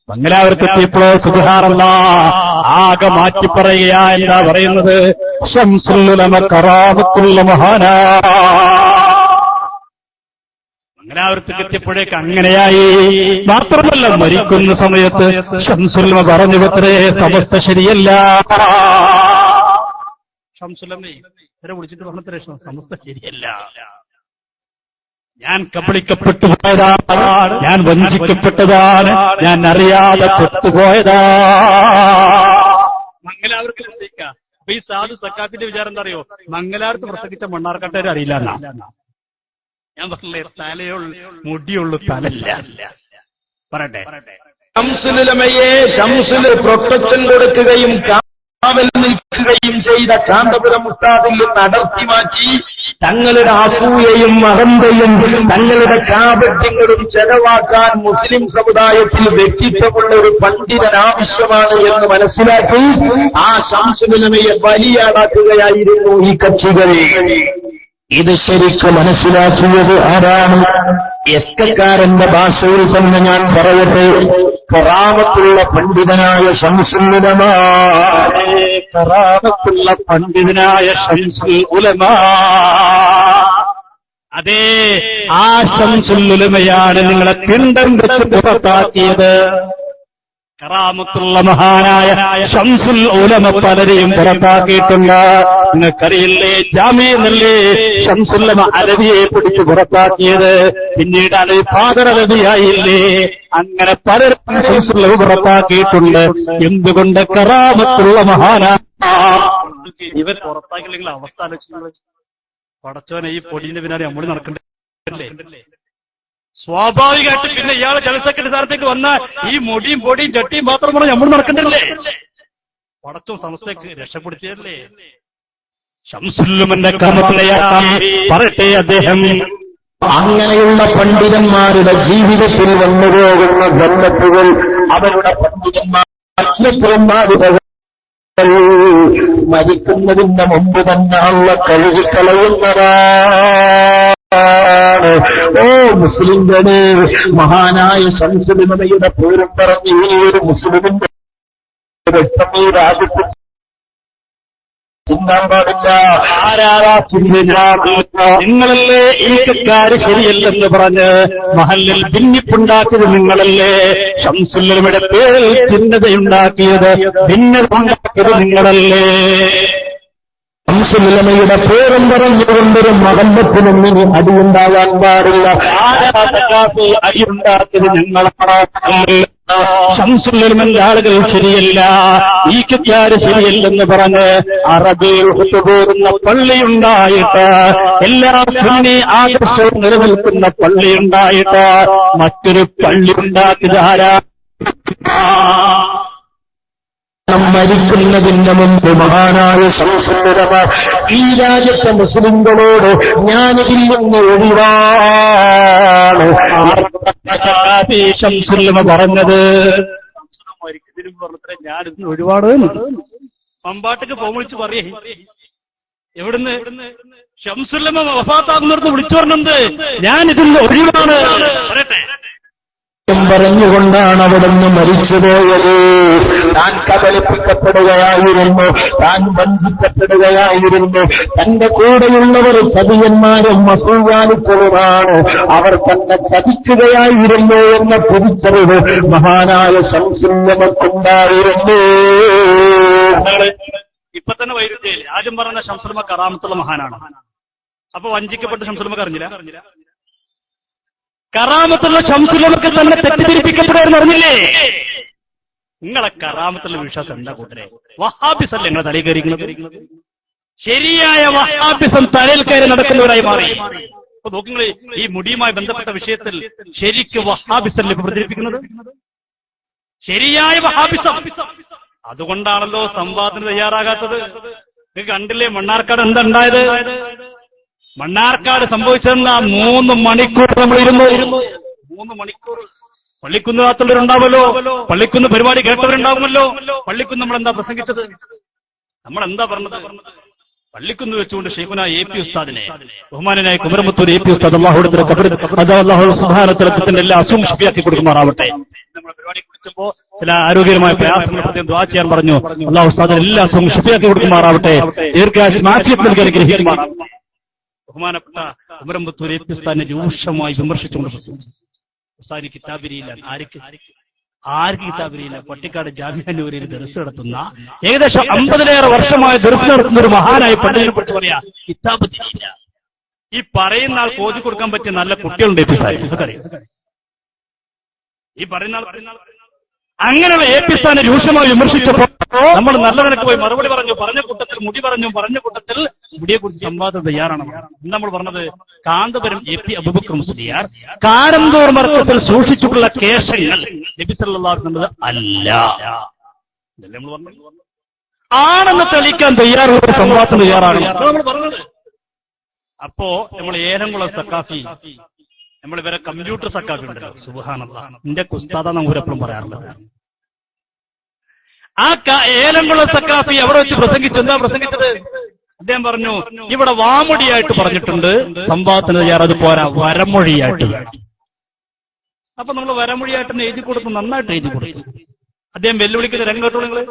മംഗലാപുരത്തെത്തിയപ്പോഴോ സുബ്ഹാനല്ലാഹ് ആകെ മാറ്റി പറയുകയാ. എന്താ പറയുന്നത്? ശംസുൽ ഉലമ കറാമത്തുള്ള മഹാനാ. മംഗലാപുരത്തേക്ക് എത്തിയപ്പോഴേക്ക് അങ്ങനെയായി. മാത്രമല്ല, മരിക്കുന്ന സമയത്ത് ശംസുൽ ഉലമ പറഞ്ഞു അത്രേ, സമസ്ത ശരിയല്ല. ശംസുൽ ഉലമ ഇവരെ വിളിച്ചിട്ട് പറഞ്ഞത്രേ, സമസ്ത ശരിയല്ല. ഞാൻ കബളിക്കപ്പെട്ടു പോയതാണ്, ഞാൻ വഞ്ചിക്കപ്പെട്ടതാണ്, ഞാൻ അറിയാതെ പെട്ടുപോയതാ. മംഗലാപുരത്ത് പ്രസംഗിക്കാം. അപ്പൊ ഈ സാധു സക്കാഫിന്റെ വിചാരം എന്താ അറിയോ? മംഗലാപുരത്ത് പ്രസംഗിച്ച മണ്ണാർക്കാട്ടുകാരെ അറിയില്ല എന്നാ. ഞാൻ പറഞ്ഞില്ലേ, തലയുള്ളൂ മുടിയുള്ളൂ, തലല്ല. പറയട്ടെ. ശംസുൽ ഉലമയെ ശംസുൽ പ്രൊട്ടക്ഷൻ കൊടുക്കുകയും കാവൽ നിൽക്കുകയും ചെയ്ത കാന്തപുരം ഉസ്താദിൽ നിന്ന് അടർത്തി മാറ്റി തങ്ങളുടെ അസൂയയും അഹന്തയും തങ്ങളുടെ കാപട്യങ്ങളും ചെലവാക്കാൻ മുസ്ലിം സമുദായത്തിൽ വ്യക്തിത്വമുള്ള ഒരു പണ്ഡിതൻ ആവശ്യമാണ് എന്ന് മനസ്സിലാക്കി ആ ശംസുൽ ഉലമയെ ബലിയാടാക്കുകയായിരുന്നു ഈ കക്ഷികളെ. ഇത് ശരിക്കും മനസ്സിലാക്കിയത് ആരാണ്? എസ്കക്കാരന്റെ ഭാഷയിൽ തന്നെ ഞാൻ പറയട്ടെ, കറാമത്തുള്ള പണ്ഡിതനായ ശംസുൽ ഉലമ, കറാമത്തുള്ള പണ്ഡിതനായ ശംസുൽ ഉലമ. അതേ, ആ ശംസുൽ ഉലമയാണ് നിങ്ങളെ പിണ്ടം വെച്ച് പുറത്താക്കിയത്. കറാമത്തുള്ള മഹാനായ ശംസുൽ ഉലമ പലരെയും പുറത്താക്കിയിട്ടുണ്ട്. നിങ്ങൾക്കറിയില്ലേ, ജാമ്യന്നല്ലേ ശംസുൽ ഉലമ അലവിയെ പിടിച്ച് പുറത്താക്കിയത്? പിന്നീട് അലവി ഫാദർ അലവിയായില്ലേ? അങ്ങനെ പലരും ശംസുൽ ഉലമ പുറത്താക്കിയിട്ടുണ്ട്. എന്തുകൊണ്ട്? കറാമത്തുള്ള മഹാനായ. ഇവർ പുറത്താക്കിയില്ലെങ്കിൽ അവസ്ഥ ആലോചിക്കുന്നത് പടച്ചോനെ, ഈ പൊടിന്റെ പിന്നാലെ നമ്മൾ നടക്കണ്ടല്ലേ? സ്വാഭാവികമായിട്ട് പിന്നെ ഇയാൾ ജനറൽ സെക്രട്ടറി സ്ഥാനത്തേക്ക് വന്നാൽ ഈ മുടിയും പൊടിയും ചട്ടിയും മാത്രമാണ് നമ്മൾ നടക്കണ്ടല്ലേ? പടച്ചോ സമസ്തയ്ക്ക് രക്ഷപ്പെടുത്തിയല്ലേ? ശംസുൽ ഉലമന്റെ കർമ്മത്തിലയാക്കി പറയട്ടെ അദ്ദേഹം. അങ്ങനെയുള്ള പണ്ഡിതന്മാരുടെ ജീവിതത്തിൽ വന്നുപോകുന്ന സമ്പത്തുകൾ അവരുടെ പണ്ഡിതന്മാർ മരിക്കുന്നതിന് മുമ്പ് തന്നെ അള്ള കഴുകിക്കളയുന്നതാ. ഓ മുസ്ലിംകളെ, മഹാനായ ശംസുൽ ഉലമയുടെ പേരും പറഞ്ഞ് ഇനിയൊരു മുസ്ലിമിന്റെ വ്യക്തമേ രാജ്യത്ത് ചിന്താൻ പാടില്ല. ആരാരാ നിങ്ങളല്ലേ ഈക്കക്കാര് ശരിയല്ലെന്ന് പറഞ്ഞ് മഹല്ലിൽ ഭിന്നിപ്പുണ്ടാക്കിയത് നിങ്ങളല്ലേ? ശംസുൽ ഉലമയുടെ പേരിൽ ചിഹ്നതയുണ്ടാക്കിയത്, ഭിന്നത ഉണ്ടാക്കിയത് നിങ്ങളല്ലേ? ശംസുൽ ഉലമയുടെ പേരും പറഞ്ഞുകൊണ്ടൊരു മഹല്ലത്തിനും ഇനി അടിയുണ്ടാകാൻ പാടില്ല. അടിയുണ്ടാക്കിയത് ഞങ്ങളാണ്. ശംസുലുലമന്റെ ആളുകൾ ശരിയല്ല, ഈ കിറ്റാര് ശരിയല്ലെന്ന് പറഞ്ഞ് അറബിയിൽ ഹുതുബോറുന്ന പള്ളിയുണ്ടായിട്ട്, എല്ലാ സുന്നി ആദർശവും നിലനിൽക്കുന്ന പള്ളിയുണ്ടായിട്ട് മറ്റൊരു പള്ളി ഉണ്ടാക്കിയതാരാ? മരിക്കുന്നതിന് മുമ്പ് മഹാനായ ശംസുലുലമ ഈ രാജ്യത്തെ മുസ്ലിങ്ങളോട് ഞാനിതിൽ നിന്ന് ഒഴിവാണ് ശംസുലുലമ പറഞ്ഞത്. ഞാനിതിന് ഒരുപാട് പമ്പാട്ടക്ക് ഫോൺ വിളിച്ച് പറയേ, എവിടുന്ന് ശംസുലുലമ വഫാത്താകുന്നിടത്ത് വിളിച്ചു പറഞ്ഞത് ഞാനിതിൽ ഒഴിവാണ് പറയട്ടെ പറഞ്ഞുകൊണ്ടാണ് അവിടുന്ന് മരിച്ചുപോയത്. താൻ കബളിപ്പിക്കപ്പെടുകയായിരുന്നു, താൻ വഞ്ചിക്കപ്പെടുകയായിരുന്നു, തന്റെ കൂടെയുള്ളവർ ചതിയന്മാരും അസൂയാലുക്കളുമാണ്, അവർ തന്നെ ചതിക്കുകയായിരുന്നു എന്ന തിരിച്ചറിവ് മഹാനായ ശംസുലുലമക്കുണ്ടായിരുന്നു. ഇപ്പൊ തന്നെ വൈരുദ്ധ്യയില്ല. ആദ്യം പറഞ്ഞ ശംസുലുലമ കറാമത്തുള്ള മഹാനാണ്. അപ്പൊ വഞ്ചിക്കപ്പെട്ട് ശംസുലുലമക്ക് അറിഞ്ഞില്ല. കറാമത്തുള്ള ശംസുലുലമക്ക് തന്നെ തെറ്റിദ്ധരിപ്പിക്കപ്പെടുകയെന്ന് അറിഞ്ഞില്ലേ? നിങ്ങളെ കറാമത്തുള്ള വിശ്വാസം എന്താ കൂട്ടരെ? വഹാബിസല്ലേ നിങ്ങളെ തലയിൽ കയറിയിരിക്കുന്നത്? ശരിയായ വഹാബിസം തലയിൽ കയറി നടക്കുന്നവരായി മാറി. അപ്പൊ നോക്കിങ്ങള് ഈ മുടിയുമായി ബന്ധപ്പെട്ട വിഷയത്തിൽ ശരിക്കും വഹാബിസല്ലേ പ്രചരിപ്പിക്കുന്നത്? ശരിയായ വഹാബിസം. അതുകൊണ്ടാണല്ലോ സംവാദത്തിന് തയ്യാറാകാത്തത്. നിങ്ങൾ കണ്ടില്ലേ മണ്ണാർക്കാട് എന്തുണ്ടായത്? മണ്ണാർക്കാട് സംഭവിച്ചതെന്ന 3 മണിക്കൂർ നമ്മൾ ഇരുന്നു. 3 മണിക്കൂർ പള്ളിക്കുന്ന് കാത്തുള്ളവരുണ്ടാവുമല്ലോ, പള്ളിക്കുന്ന് പരിപാടി കേട്ടവരുണ്ടാവുമല്ലോ. പള്ളിക്കുന്ന് നമ്മളെന്താ പ്രസംഗിച്ചത്? നമ്മളെന്താ പറഞ്ഞത്? പള്ളിക്കുന്ന് വെച്ചുകൊണ്ട് ഷെയ്ഖുന AP ഉസ്താദിനെ, ബഹുമാനനായ കുമരമുത്തൂർ AP ഉസ്താദ് അല്ലാഹുവിന്റെ ഖബറിൽ അല്ലാഹു സുബ്ഹാനഹു വ തആല എല്ലാ അസുഖം ശിഫയാക്കി കൊടുക്കുമാറാവട്ടെ. നമ്മൾ പരിപാടി കുറിച്ചപ്പോ ചില ആരോഗ്യകരമായ പ്രയാസങ്ങൾ പ്രത്യേകം ദുആ ചെയ്യാൻ പറഞ്ഞു. അല്ലാഹു ഉസ്താദിന് എല്ലാ അസുഖം ശിഫയാക്കി കൊടുക്കുമാറാവട്ടെ, ദീർഘായുസ്സും ആഫിയത്തും നൽകി അനുഗ്രഹിക്കുമാറാവട്ടെ. ബഹുമാനപ്പെട്ട കുമരമ്പത്തൂർ AP ഉസ്താദിനെ രൂക്ഷമായി വിമർശിച്ചുകൊണ്ട് ഉസ്താദിന് കിതാബിരിയില്ല. ആർക്ക് കിതാബിരിയില്ല? പട്ടിക്കാട് ജാമിഅന്നൂരിൽ ദർസ് നടത്തുന്ന, ഏകദേശം 50-ലേറെ വർഷമായി ദർസ് നടത്തുന്ന ഒരു മഹാനായ പണ്ഡിതനെ കുറിച്ച് പറയാ കിതാബ് തിരിയില്ല. ഈ പറയുന്ന ആൾ കോതി കൊടുക്കാൻ പറ്റിയ നല്ല കുട്ടികളുണ്ട് AP ഉസ്താദിന്. ഈ പറയുന്ന ആൾ അങ്ങനെയുള്ള AP ഉസ്താദിനെ രൂക്ഷമായി വിമർശിച്ചപ്പോ നമ്മൾ നല്ല നിലക്ക് പോയി മറുപടി പറഞ്ഞു. പറഞ്ഞ കൂട്ടത്തിൽ മുടി പറഞ്ഞു. പറഞ്ഞ കൂട്ടത്തിൽ മുടിയെ കുറിച്ച് സംവാദം തയ്യാറാണ്. നമ്മൾ പറഞ്ഞത് കാന്തപുരം AP അബൂബക്കർ മുസ്ലിയാർ കാരന്തൂർ മർക്കസിൽ സൂക്ഷിച്ചിട്ടുള്ള കേശങ്ങൾ നബി സല്ലല്ലാഹു അലൈഹി വസല്ലം അല്ല, ഇതല്ലേ നമ്മൾ പറഞ്ഞു. ആണെന്ന് തെളിയിക്കാൻ തയ്യാറുള്ള സംവാദത്തിന് തയ്യാറാണ് നമ്മൾ പറഞ്ഞത്. അപ്പോ നമ്മൾ ഏലംകുളം സക്കാഫി, നമ്മൾ ഇവരെ കമ്പ്യൂട്ടർ സക്കാഫി ഉണ്ടല്ലോ, സുബ്ഹാനല്ലാഹ്, എന്റെ ഉസ്താദാ നമ്മൾ എപ്പോഴും പറയാറുള്ളത്. ആ ഏലംകുളം സക്കാഫി എവിടെ വെച്ച് പ്രസംഗിച്ചു? എന്താ പ്രസംഗിച്ചത്? അദ്ദേഹം പറഞ്ഞു, ഇവിടെ വാമൊഴിയായിട്ട് പറഞ്ഞിട്ടുണ്ട്, സംവാദത്തിന് തയ്യാറ്, അത് പോരാ, വരമൊഴിയായിട്ട് വേണം. അപ്പൊ നമ്മൾ വരമൊഴിയായിട്ട് എഴുതി കൊടുത്തു, നന്നായിട്ട് എഴുതി കൊടുത്തു. അദ്ദേഹം വെല്ലുവിളിക്കുന്ന രംഗം കേട്ടോളൂ. നിങ്ങള്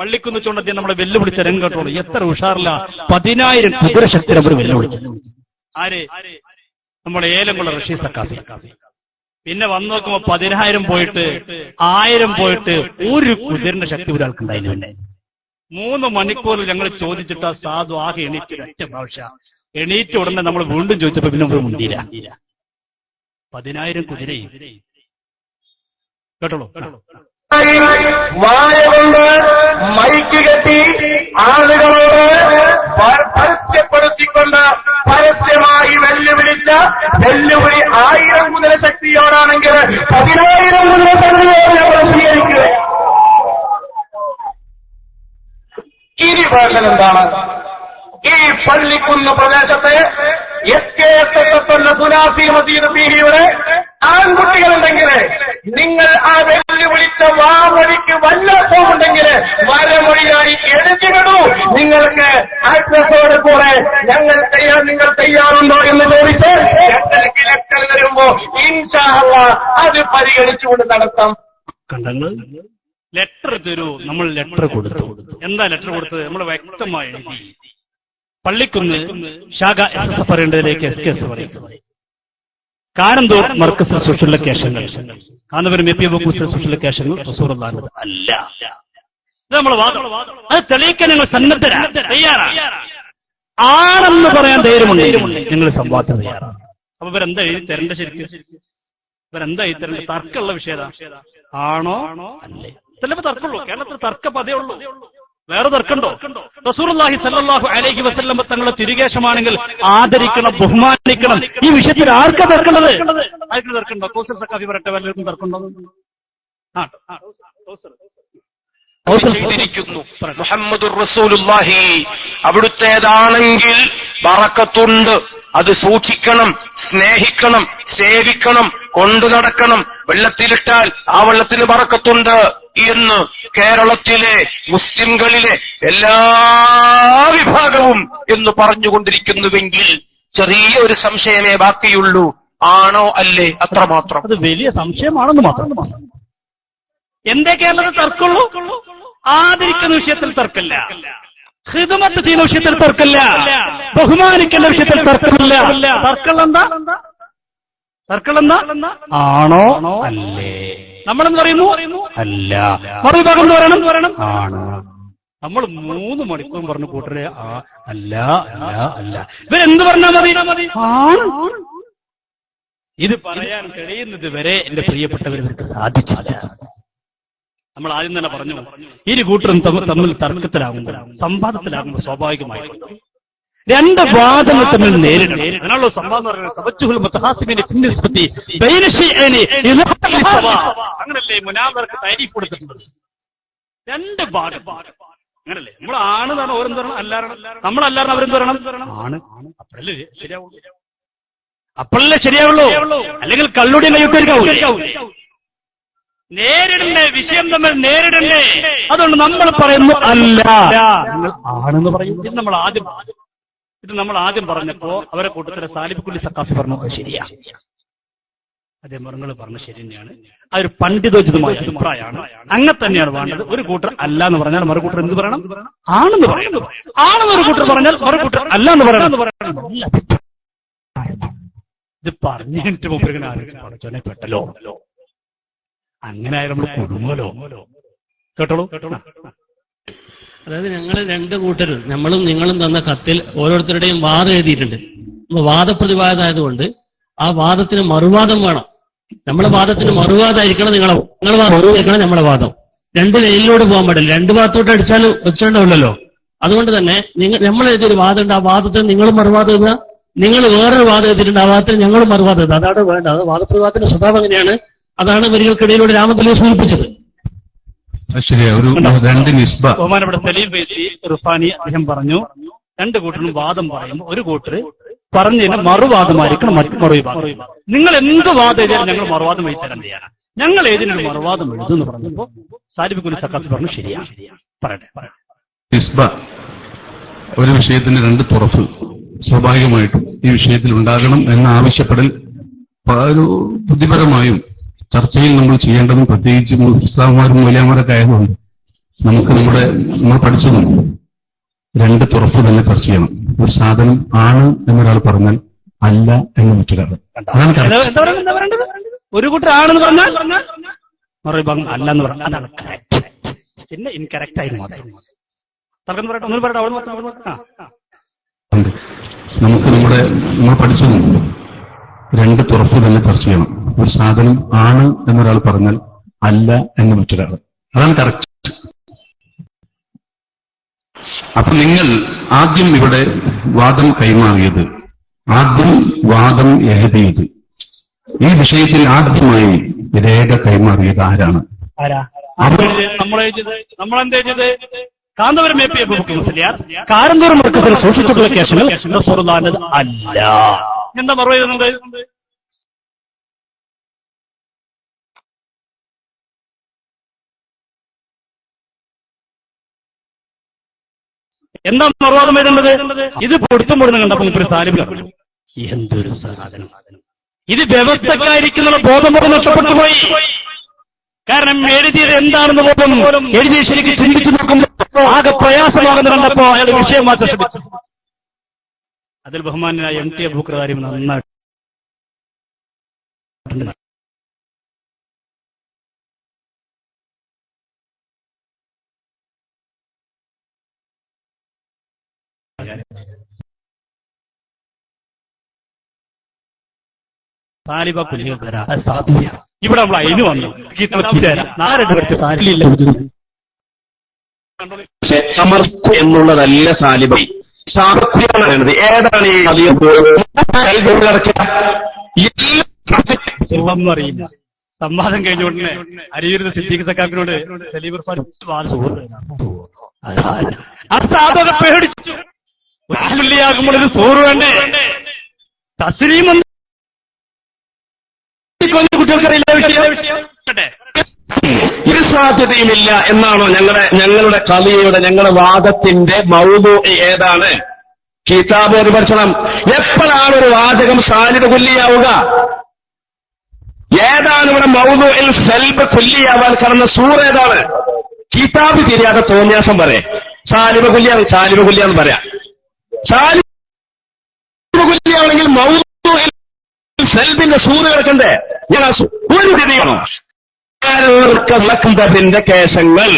പള്ളിക്കുന്ന് വെച്ചുകൊണ്ട് അദ്ദേഹം നമ്മളെ വെല്ലുവിളിച്ച രംഗം കേട്ടോളൂ. എത്ര ഉഷാറില്ല, 10,000 കുതിരശക്തി നമ്മൾ വെല്ലുവിളിച്ചത്. ആര്? നമ്മുടെ ഏലംകുളം റഷീദ് സക്കാഫി. പിന്നെ വന്നു നോക്കുമ്പോ 10,000 പോയിട്ട് 1000 പോയിട്ട് ഒരു കുതിരന്റെ ശക്തി ഒരാൾക്കുണ്ടായിരുന്നു. പിന്നെ 3 മണിക്കൂറിൽ ഞങ്ങൾ ചോദിച്ചിട്ട് ആ സാധു ആകെ എണീറ്റ് ഒറ്റ പ്രാവശ്യം എണീറ്റ് ഉടനെ നമ്മൾ വീണ്ടും ചോദിച്ചപ്പോ പിന്നെ ഒരു മുണ്ടിയില്ല. 10,000 കുതിരയും കേട്ടോളൂ. വായ കൊണ്ട് മൈക്ക് കെട്ടി ആളുകളോട് പരസ്യപ്പെടുത്തിക്കൊണ്ട് പരസ്യമായി വെല്ലുവിളിച്ച വെല്ലുവിളി 1000 കുതിര ശക്തിയോടാണെങ്കിൽ 10,000 കുതിര ശക്തിയോട് നമ്മൾ സ്വീകരിക്കുക. ഇനി വേണ്ടത് എന്താണ്? ഈ പള്ളിക്കുന്ന് പ്രദേശത്തെ SKSS എന്ന സുനാഫി മസീദ് പീഡിയുടെ ആൺകുട്ടികളുണ്ടെങ്കിൽ നിങ്ങൾ ആ വെല്ലുവിളിച്ച വാമൊഴിക്ക് വല്ലപ്പോഴുണ്ടെങ്കിൽ വരമൊഴിയായി എഴുതിയിടൂ. നിങ്ങൾക്ക് അഡ്രസ്സോട് കൂടെ നിങ്ങൾ തയ്യാറുണ്ടോ എന്ന് ചോദിച്ച് ലെറ്റർ വരുമ്പോ ഇൻഷാ അല്ലാഹ് അത് പരിഗണിച്ചുകൊണ്ട് നടത്താം. കണ്ടങ്ങൾ ലെറ്റർ തരൂ. നമ്മൾ ലെറ്റർ കൊടുത്തു. എന്താ ലെറ്റർ കൊടുത്തത്? നമ്മൾ വ്യക്തമായി എഴുതി. പള്ളിക്കുന്ന് ശാഖ SSF പറയേണ്ടതിലേക്ക് SKS പറയും. കാരന്തൂർ മർക്കസ് സോഷ്യൽ ലൊക്കേഷനുകൾ, കാന്തപുരം AP അബൂബക്കർ സോഷ്യൽ ലൊക്കേഷനുകൾ റസൂലുള്ളാഹിന്റെ അല്ല. ഇത് നമ്മൾ വാദം. അത് തെളിയിക്കാൻ ഞങ്ങൾ സന്നദ്ധരാണ്, തയ്യാറാണ്. ആണെന്ന് പറയാൻ ധൈര്യമുണ്ട്, ഞങ്ങൾ സംവാദത്തിന് തയ്യാറാണ്. അപ്പൊ ഇവരെന്താ എഴുതി തരേണ്ട? ശരിക്കും ഇവരെന്താ ഇത്തരം തർക്കമുള്ള വിഷയത ആണോ അല്ലേ? ചിലപ്പോ തർക്കമുള്ളൂ. കേരളത്തിൽ തർക്ക പതേ ഉള്ളൂ, വേറെ തർക്കമുണ്ടോ? റസൂലുള്ളാഹി സ്വല്ലല്ലാഹു അലൈഹി വസല്ലം തങ്ങളെ തിരുകേശമാണെങ്കിൽ ആദരിക്കണം, ബഹുമാനിക്കണം. ഈ വിഷയത്തിൽ ആർക്കാ തർക്കമുള്ളത്? ആർക്കും തർക്കമുണ്ടോ? കൗസർ സഖാഫി പറയട്ടെ, വല്ലവർക്കും തർക്കമുണ്ടോ? ചെയ്തിരിക്കുന്നു. മുഹമ്മദുർ റസൂലുള്ളാഹി അവിടുത്തേതാണെങ്കിൽ ബറക്കത്തുണ്ട്. അത് സൂക്ഷിക്കണം, സ്നേഹിക്കണം, സേവിക്കണം, കൊണ്ടു നടക്കണം. വെള്ളത്തിലിട്ടാൽ ആ വെള്ളത്തിന് ബറക്കത്തുണ്ട് എന്ന് കേരളത്തിലെ മുസ്ലിംകളിലെ എല്ലാ വിഭാഗവും എന്ന് പറഞ്ഞുകൊണ്ടിരിക്കുന്നുവെങ്കിൽ ചെറിയൊരു സംശയമേ ബാക്കിയുള്ളൂ. ആണോ അല്ലേ? അത്രമാത്രം. അത് വലിയ സംശയമാണെന്ന് മാത്രം. എന്തേ കേരളത്തിൽ തർക്കമുള്ളൂ? ആദരിക്കുന്ന വിഷയത്തിൽ തർക്കമില്ല, ഖിദ്മത്ത് ചെയ്യുന്ന വിഷയത്തിൽ തർക്കമില്ല, ബഹുമാനിക്കുന്ന വിഷയത്തിൽ തർക്കമില്ല. തർക്കമുള്ള ആണോ അല്ലേ? നമ്മളെന്ന് പറയുന്നു അല്ല, മറുവിഭാഗം എന്ന് പറയണം ആണ്. നമ്മൾ 3 മണിക്കൂർ പറഞ്ഞു കൂട്ടരെ അല്ല അല്ല അല്ല. ഇവരെന്ത് പറഞ്ഞാൽ മതി? ആണ്. ഇത് പറയാൻ കഴിയുന്നത് വരെ എന്റെ പ്രിയപ്പെട്ടവർ ഇവർക്ക് സാധിച്ചില്ല. നമ്മൾ ആദ്യം തന്നെ പറഞ്ഞു, ഇരു കൂട്ടരും തമ്മിൽ തർക്കത്തിലാകുമ്പോൾ, സംവാദത്തിലാകുമ്പോൾ സ്വാഭാവികമായിക്കൊണ്ട് 2 വാദങ്ങൾ തമ്മിൽ നേരിടണം. അതിനുള്ള സംവാദം പറയുന്നത് അങ്ങനല്ലേ മുനാദർക്ക് തരീഫ് കൊടുത്തിട്ടുള്ളത്. 2 ഭാഗം അങ്ങനല്ലേ? നമ്മൾ ആണ് എന്നാണ് ഓരോന്ന് പറയണം, അല്ലാരണം. നമ്മളല്ലാരണം അവരെന്ത് പറയണം? ആണ്. അപ്പോഴല്ലേ ശരിയാവുള്ളൂ. അല്ലെങ്കിൽ കള്ളുടി കയ്യൊക്കെ നേരിടണ്ടേ, വിഷയം തമ്മിൽ നേരിടണ്ടേ. അതുകൊണ്ട് നമ്മൾ പറയുന്നു അല്ല, നിങ്ങൾ ആണെന്ന് പറയും. ഇത് നമ്മൾ ആദ്യം പറഞ്ഞപ്പോ അവരെ കൂട്ടത്തിലെ സാലിബ് കുല്ലി സഖാഫി പറഞ്ഞു അത് ശരിയാ. അദ്ദേഹം നിങ്ങൾ പറഞ്ഞ ശരി തന്നെയാണ്. അതൊരു പണ്ഡിതോചിതമായ അഭിപ്രായമാണ്. അങ്ങനെ തന്നെയാണ് വേണ്ടത്. ഒരു കൂട്ടർ അല്ല എന്ന് പറഞ്ഞാൽ മറുകൂട്ടർ എന്ത് പറയണം? ആണെന്ന് പറയണം. ആണെന്ന് ഒരു കൂട്ടർ പറഞ്ഞാൽ മറുകൂട്ടർ അല്ല എന്ന് പറയണം. ഇത് പറഞ്ഞിട്ട് മുമ്പിങ്ങനെ ആലോചിച്ച് പഠിച്ചോനെ പെട്ടല്ലോ, അങ്ങനെ ആയാലും നമ്മൾ കുടുങ്ങലോ. കേട്ടോളൂ. അതായത് ഞങ്ങൾ 2 കൂട്ടരും, നമ്മളും നിങ്ങളും തന്ന കത്തിൽ ഓരോരുത്തരുടെയും വാദം എഴുതിയിട്ടുണ്ട്. അപ്പൊ വാദപ്രതിവാദമായതുകൊണ്ട് ആ വാദത്തിന് മറുവാദം വേണം. നമ്മളെ വാദത്തിന് മറുവാദമായിരിക്കണം നിങ്ങളെ വാദമായിരിക്കണം നമ്മളെ വാദം. 2 ലൈനിലൂടെ പോകാൻ പാടില്ല. 2 ഭാഗത്തോട്ട് അടിച്ചാൽ വെച്ചോണ്ടല്ലോ. അതുകൊണ്ട് തന്നെ നമ്മൾ എഴുതിയൊരു വാദമുണ്ട്, ആ വാദത്തിന് നിങ്ങളും മറുവാദം എഴുതുക. നിങ്ങൾ വേറൊരു വാദം എഴുതിയിട്ടുണ്ട്, ആ വാദത്തിന് ഞങ്ങളും മറുവാദം എഴുതുക. അതാണ് വേണ്ടത്. അത് വാദപ്രതിവാദത്തിന്റെ സ്വഭാവം എങ്ങനെയാണ്? അതാണ് വരികൾക്കിടയിലൂടെ രാമതലി സൂചിപ്പിച്ചത്. ബഹുമാനപ്പെട്ട സലീം ഫൈസി റിഫാനി അദ്ദേഹം പറഞ്ഞു, 2 കൂട്ടരും വാദം പറയുമ്പോൾ ഒരു കൂട്ടർ പറഞ്ഞതിന് മറുവാദമായിരിക്കണം മറുവിഭാഗം. നിങ്ങൾ എന്ത് വാദം എഴുതിയാലും ഞങ്ങൾ മറുവാദം എഴുതി തരാൻ തയ്യാറാണ്. ഞങ്ങൾ ഏതിനൊരു മറുവാദം എഴുതുമെന്ന് പറഞ്ഞപ്പോ സാലിബ് കുല്ലി സഖാഫി പറഞ്ഞു ശരിയാ. പറയട്ടെ. ഒരു വിഷയത്തിന്റെ 2 തുറഫ് സ്വാഭാവികമായിട്ടും ഈ വിഷയത്തിൽ ഉണ്ടാകണം എന്ന ആവശ്യപ്പെടൽ ഒരു ബുദ്ധിപരമായും ചർച്ചയിൽ നമ്മൾ ചെയ്യേണ്ടതും, പ്രത്യേകിച്ച് ഉസ്താദുമാരും വലിയമാരൊക്കെ ആയതുകൊണ്ട് നമ്മൾ പഠിച്ചതും 2 തുറപ്പ് തന്നെ ചർച്ച ചെയ്യണം. ഒരു സാധനം ആണ് എന്നൊരാൾ പറഞ്ഞാൽ അല്ല എന്ന് മറ്റൊരാൾ. ഒരു കൂട്ടർ ആണെന്ന് പറഞ്ഞാൽ മറുവിഭാഗം അല്ല എന്ന് പറഞ്ഞാൽ അതാണ് കറക്റ്റ്. പിന്നെ ഇൻകറക്റ്റ് ആയി മാത്രം നമുക്ക് നമ്മൾ പഠിച്ചതും 2 തുറപ്പ് തന്നെ ചർച്ച ചെയ്യണം. ഒരു സാധനം ആണ് എന്നൊരാൾ പറഞ്ഞാൽ അല്ല എന്ന് മറ്റൊരാൾ. അതാണ് കറക്റ്റ്. അപ്പൊ നിങ്ങൾ ആദ്യം ഇവിടെ വാദം കൈമാറിയത്, ആദ്യം വാദം എഴുതിയത്, ഈ വിഷയത്തിൽ ആദ്യമായി രേഖ കൈമാറിയത് ആരാണ്? നമ്മളെന്ത് കാന്തപുരം എ പി അബൂബക്കർ മുസ്ലിയാർ കാരന്തൂർ മർക്കസിൽ സൂക്ഷിച്ചിട്ടുള്ള കേസുകൾ റസൂലുള്ളാഹിന്റെ അല്ല. എന്താ മറുപടി തരുന്നത്? എന്താ മറുവാദം വരുന്നത്? ഇത് പൊടുത്തും കണ്ടപ്പോൾ ഒരു സാലിബ് എന്തൊരു സാധനം, ഇത് വ്യവസ്ഥക്കായിരിക്കുന്ന ബോധമോട് നഷ്ടപ്പെട്ടു പോയി. കാരണം എഴുതിയത് എന്താണെന്ന് പോലും എഴുതി ശരിക്കും ചിന്തിച്ചു നോക്കുമ്പോൾ ആകെ പ്രയാസമാകുന്ന കണ്ടപ്പോ അയാൾ വിഷയം മാറ്റാൻ ശ്രമിച്ചു. അതിൽ ബഹുമാനായ എം ടി അബൂബക്കർ കാര്യം നന്നായിട്ട് സാലിബ കുല്ലികൾ തരാം. അത് സാധ്യ. ഇവിടെ നമ്മൾ അതിന് വന്നു നാരണ്ട് പേർക്ക് സാലില്ല അമർത്ത് എന്നുള്ളതല്ല സാലിബ, സാമർത്ഥ്യമാണ് പറയുന്നത്. ഏതാണ് ഈ അധികം സുഖം അറിയില്ല. സംവാദം കഴിഞ്ഞ ഉടനെ അരിയൂരിൽ സിദ്ദീഖ് സക്കാഫിനോട് സലീം ഇർഫാൻ അസാധക പേടിച്ചു. ആകുമ്പോൾ ഒരു സൂറ് വേണ്ടേ? തസ്ലീം കുട്ടികൾക്കറിയില്ല വിഷയം. ഒരു സാധ്യതയുമില്ല എന്നാണോ ഞങ്ങളുടെ കളിയുടെ ഞങ്ങളുടെ വാദത്തിന്റെ മൗദൂ ഏതാണ്? കിതാബ് പരിപക്ഷണം. എപ്പോഴാണ് ഒരു വാചകം സാലിബ് കുല്ലിയാവുക? ഏതാണ് ഇവിടെ മൗദൂഇൽ സൽബ് കുല്ലിയാവാൻ കാരണം? സൂറ ഏതാണ്? കിതാബ് തിരിയാതെ തോന്നിയാസം പറയാം. സാലിബ് കുല്ലിയാന്ന് പറയാം. സാലിബ് കുല്ലിയാണെങ്കിൽ മൗദൂഇൽ സൽബിന്റെ സൂറ കിടക്കണ്ടേ? ഞാൻ ഒരു തിരിയണോ? ിന്റെ കേശങ്ങൾ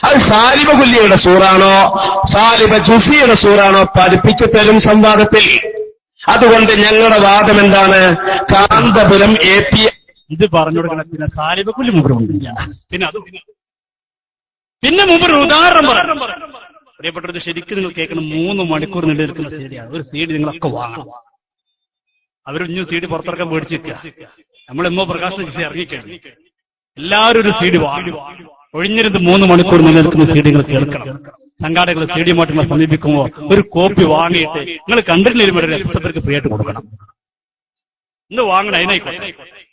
അത് സാലിബ കുല്ലിയുടെ സൂറാണോ സാലിബ ജുസിയുടെ സൂറാണോ പഠിപ്പിച്ചു തരും സംവാദത്തിൽ. അതുകൊണ്ട് ഞങ്ങളുടെ വാദം എന്താണ്? കാന്തപുരം AP ഇത് പറഞ്ഞു കൊടുക്കണം. പിന്നെ സാലിബ കുല്ലി മുമ്പുണ്ടില്ല. പിന്നെ മുമ്പ് ഒരു ഉദാഹരണം പറഞ്ഞു. പ്രിയപ്പെട്ടത് ശരിക്കും നിങ്ങൾ കേൾക്കണം. 3 മണിക്കൂർ നീണ്ടു നിൽക്കുന്ന സീഡിയാണ്. ഒരു സീഡി നിങ്ങളൊക്കെ വാങ്ങണം. അവരൊന്നും സീഡി പുറത്തിറക്കാൻ മേടിച്ചിരിക്കുക. നമ്മൾ പ്രകാശനം ഇറങ്ങിക്കഴിഞ്ഞു. എല്ലാവരും ഒരു സീഡി വാങ്ങും. ഒഴിഞ്ഞിരുന്ന് 3 മണിക്കൂർ നിലനിൽക്കുന്ന സീഡികൾ കേൾക്കണം. സംഘാടകർ സീഡിയുമായിട്ട് നിങ്ങളെ സമീപിക്കുമ്പോൾ ഒരു കോപ്പി വാങ്ങിയിട്ട് നിങ്ങൾ കണ്ടിട്ടില്ലെങ്കിൽ ഒരു എസ്എസ്എഫർക്ക് ഫ്രീ ആയിട്ട് കൊടുക്കണം. ഇന്ന് വാങ്ങണം. അതിനായിക്കോട്ടെ.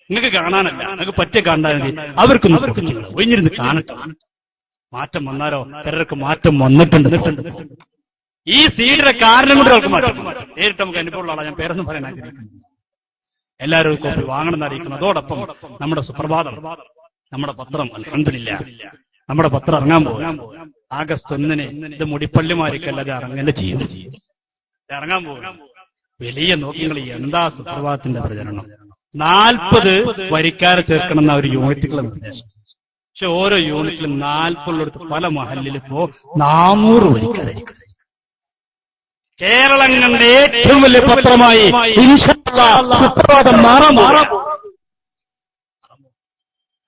നിങ്ങൾക്ക് കാണാനല്ല, നിങ്ങൾക്ക് പറ്റിയ കാണാനല്ലേ. അവർക്കൊന്നും കൊടുക്കുന്നില്ല. ഒഴിഞ്ഞിരുന്ന് കാണട്ടെ. മാറ്റം വന്നാലോ? ചിലർക്ക് മാറ്റം വന്നിട്ടുണ്ട്. ഈ സീഡിയുടെ കാരണം കൊണ്ട് അവർക്ക് മാറ്റം നേരിട്ട് നമുക്ക് അനുഭവമുള്ള ആളാണ്. ഞാൻ പേരൊന്നും പറയാൻ ആഗ്രഹിക്കുന്നു. എല്ലാവരും കോപ്പി വാങ്ങണമെന്ന് അറിയിക്കണം. അതോടൊപ്പം നമ്മുടെ സുപ്രഭാതം, നമ്മുടെ പത്രം അൽഹംദുലില്ലാഹ് നമ്മുടെ പത്രം ഇറങ്ങാൻ പോകും. ആഗസ്റ്റ് 1-ന് ഇത് മുടിപ്പള്ളിമാരിക്കല്ലാതെ ഇറങ്ങന്നെ ചെയ്യും. ഇറങ്ങാൻ പോകും. വലിയ നോക്കിങ്ങൾ. എന്താ സുപ്രഭാതത്തിന്റെ പ്രചരണം? 40 വരിക്കാരെ ചേർക്കണം എന്ന ഒരു യൂണിറ്റുകളുടെ നിർദ്ദേശം. പക്ഷെ ഓരോ യൂണിറ്റിലും 40 പല മഹല്ലിൽ ഇപ്പോ 400 വരിക്കാരായിരിക്കും. കേരളം കണ്ട ഏറ്റവും വലിയ പത്രമായി ഇൻഷാ അല്ലാഹ് സുപ്രഭാതം മാറാൻ.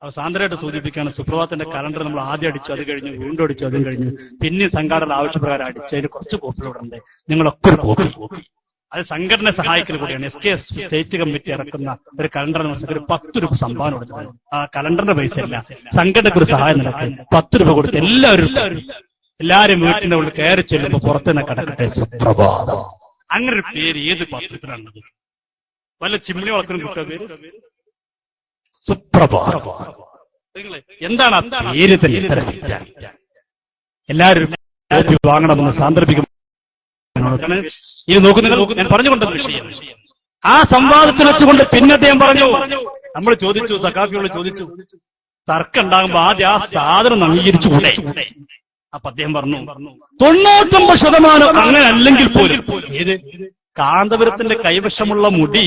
സാന്ദ്രമായിട്ട് സൂചിപ്പിക്കുകയാണ്. സുപ്രഭാതത്തിന്റെ കലണ്ടർ നമ്മൾ ആദ്യം അടിച്ചു, അത് കഴിഞ്ഞു, വീണ്ടും അടിച്ചു, അതും കഴിഞ്ഞു. പിന്നെ സംഘാടന ആവശ്യപ്രകാരം അടിച്ചതിന് കുറച്ച് കോപ്പികളുണ്ട്. നിങ്ങളൊക്കെ കോപ്പി. അത് സംഘടന സഹായിക്കൽ കൂടിയാണ്. SK സ്റ്റേറ്റ് കമ്മിറ്റി ഇറക്കുന്ന ഒരു കലണ്ടർ ഒരു 10 രൂപ സംഭാവന കൊടുത്തത്. ആ കലണ്ടറിന്റെ പൈസ അല്ല, സംഘടനയ്ക്ക് ഒരു സഹായം നടക്കുക. 10 രൂപ കൊടുത്ത് എല്ലാവരും വീട്ടിന്റെ ഉള്ളിൽ കയറി ചെല്ലുമ്പോ പുറത്തുനിന്ന് കിടക്കട്ടെ സുപ്രഭാതം. അങ്ങനെ ഒരു പേര് ഏത് പത്രത്തിലാണത്? വല്ല ചിമ്മിണി വളർത്തുന്ന കുട്ടിയുടെ പേര് സുപ്രഭാതം. എന്താണ് ആ പേര് തന്നെ ഇത്ര തെറ്റാണ്? എല്ലാവരും വാങ്ങണമെന്ന് സാന്ദർഭികം ഇത് നോക്കുന്നത്. ഞാൻ പറഞ്ഞുകൊണ്ടത് വിഷയം ആ സംവാദത്തിൽ വെച്ചുകൊണ്ട് പിന്നെ അദ്ദേഹം പറഞ്ഞു. നമ്മൾ ചോദിച്ചു, സഖാഫിയോട് ചോദിച്ചു, തർക്കം ഉണ്ടാകുമ്പോ ആദ്യം ആ സാധനം അംഗീകരിച്ചുകൂടെ? അപ്പൊ അദ്ദേഹം പറഞ്ഞു 99% അങ്ങനെ അല്ലെങ്കിൽ പോലും ഏത് കാന്തപുരത്തിന്റെ കൈവശമുള്ള മുടി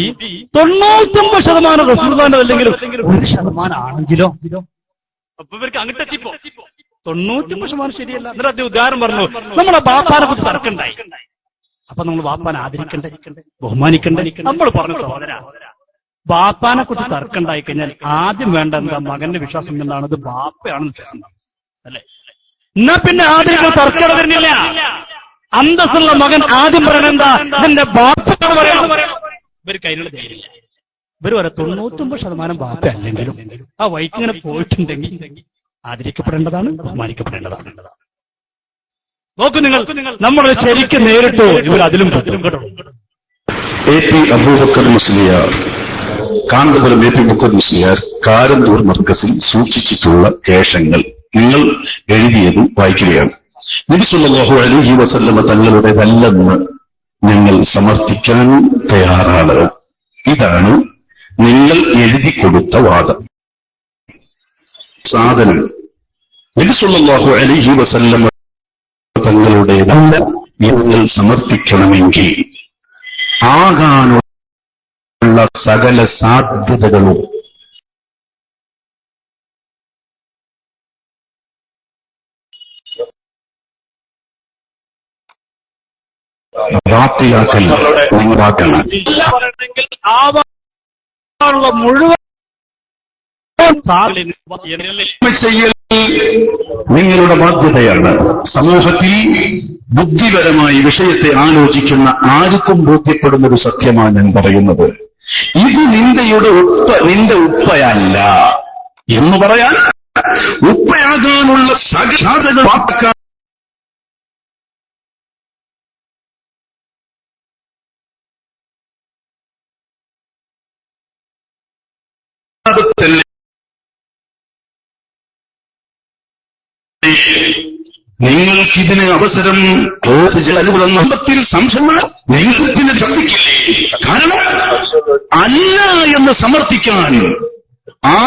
99% റസൂലുള്ളാഹിന്റെ അല്ലെങ്കിലും 1% ആണെങ്കിലോ? അപ്പൊ ഇവർക്ക് അങ്ങോട്ടെത്തിപ്പോ 99% ശരിയല്ല. എന്നിട്ട് അദ്ദേഹം ഉദാഹരണം പറഞ്ഞു. നമ്മളെ ബാപ്പാനെ കുറിച്ച് തർക്കമുണ്ടായി. അപ്പൊ നമ്മൾ ബാപ്പാനെ ആദരിക്കണ്ടേ, ബഹുമാനിക്കണ്ടേ? നമ്മൾ പറഞ്ഞു സഹോദര, ബാപ്പാനെ കുറിച്ച് തർക്കം ഉണ്ടായി കഴിഞ്ഞാൽ ആദ്യം വേണ്ട എന്താ? മകന്റെ വിശ്വാസം എന്താണ്? അത് ബാപ്പയാണെന്ന് വിശ്വാസം അല്ലേ? എന്നാ പിന്നെ ആദ്യം തർക്കം വരുന്നില്ല. അന്തസ്സുള്ള മകൻ ആദ്യം പറയണ എന്താ? എന്റെ ബാപ്പയാണ് പറയണം. ഇവർക്ക് അതിനുള്ള ധൈര്യമില്ല. ഇവർ പറയാം 99% ബാപ്പ അല്ലെങ്കിലും ആ വൈക്കിങ്ങനെ പോയിട്ടുണ്ടെങ്കിൽ ആദരിക്കപ്പെടേണ്ടതാണ്, ബഹുമാനിക്കപ്പെടേണ്ടതാണ്. നോക്കൂ നിങ്ങൾ, നമ്മൾ ശരിക്കും നേരിട്ടോ ഇവർ അതിലും കേട്ടോ. AP അബൂബക്കർ മുസ്ലിയാർ, കാന്തപുരം AP അബൂബക്കർ മുസ്ലിയാർ കാരന്തൂർ മർക്കസിൽ സൂക്ഷിച്ചിട്ടുള്ള കേശങ്ങൾ നിങ്ങൾ എഴുതിയത് വായിക്കുകയാണ്. നബി സല്ലല്ലാഹു അലൈഹി വസല്ലമ തങ്ങളുടേതല്ലെന്ന് ഞങ്ങൾ സമർത്ഥിക്കാൻ തയ്യാറാണ്. ഇതാണ് നിങ്ങൾ എഴുതി കൊടുത്ത വാദം. സാധനം നബി സല്ലല്ലാഹു അലൈഹി വസല്ലമ തങ്ങളുടേതല്ല നിങ്ങൾ സമർപ്പിക്കണമെങ്കിൽ ആകാനുള്ള സകല സാധ്യതകളും ബാത്തിലാക്കൽ ഉണ്ടാക്കണം. മുഴുവൻ ചെയ്യൽ നിങ്ങളുടെ ബാധ്യതയാണ്. സമൂഹത്തിൽ ബുദ്ധിപരമായി വിഷയത്തെ ആലോചിക്കുന്ന ആർക്കും ബോധ്യപ്പെടുന്ന ഒരു സത്യമാണ് ഞാൻ പറയുന്നത്. ഇത് നിന്റെ ഉപ്പയല്ല എന്ന് പറയാൻ ഉപ്പയാകാനുള്ള സാധ്യത വാക്കാൽ നിങ്ങൾക്കിതിന് അവസരം നമ്പത്തിൽ സംശയങ്ങൾ നിങ്ങൾക്കിതിന് ശബ്ദിക്കില്ലേ? കാരണം അല്ല എന്ന് സമർത്ഥിക്കാൻ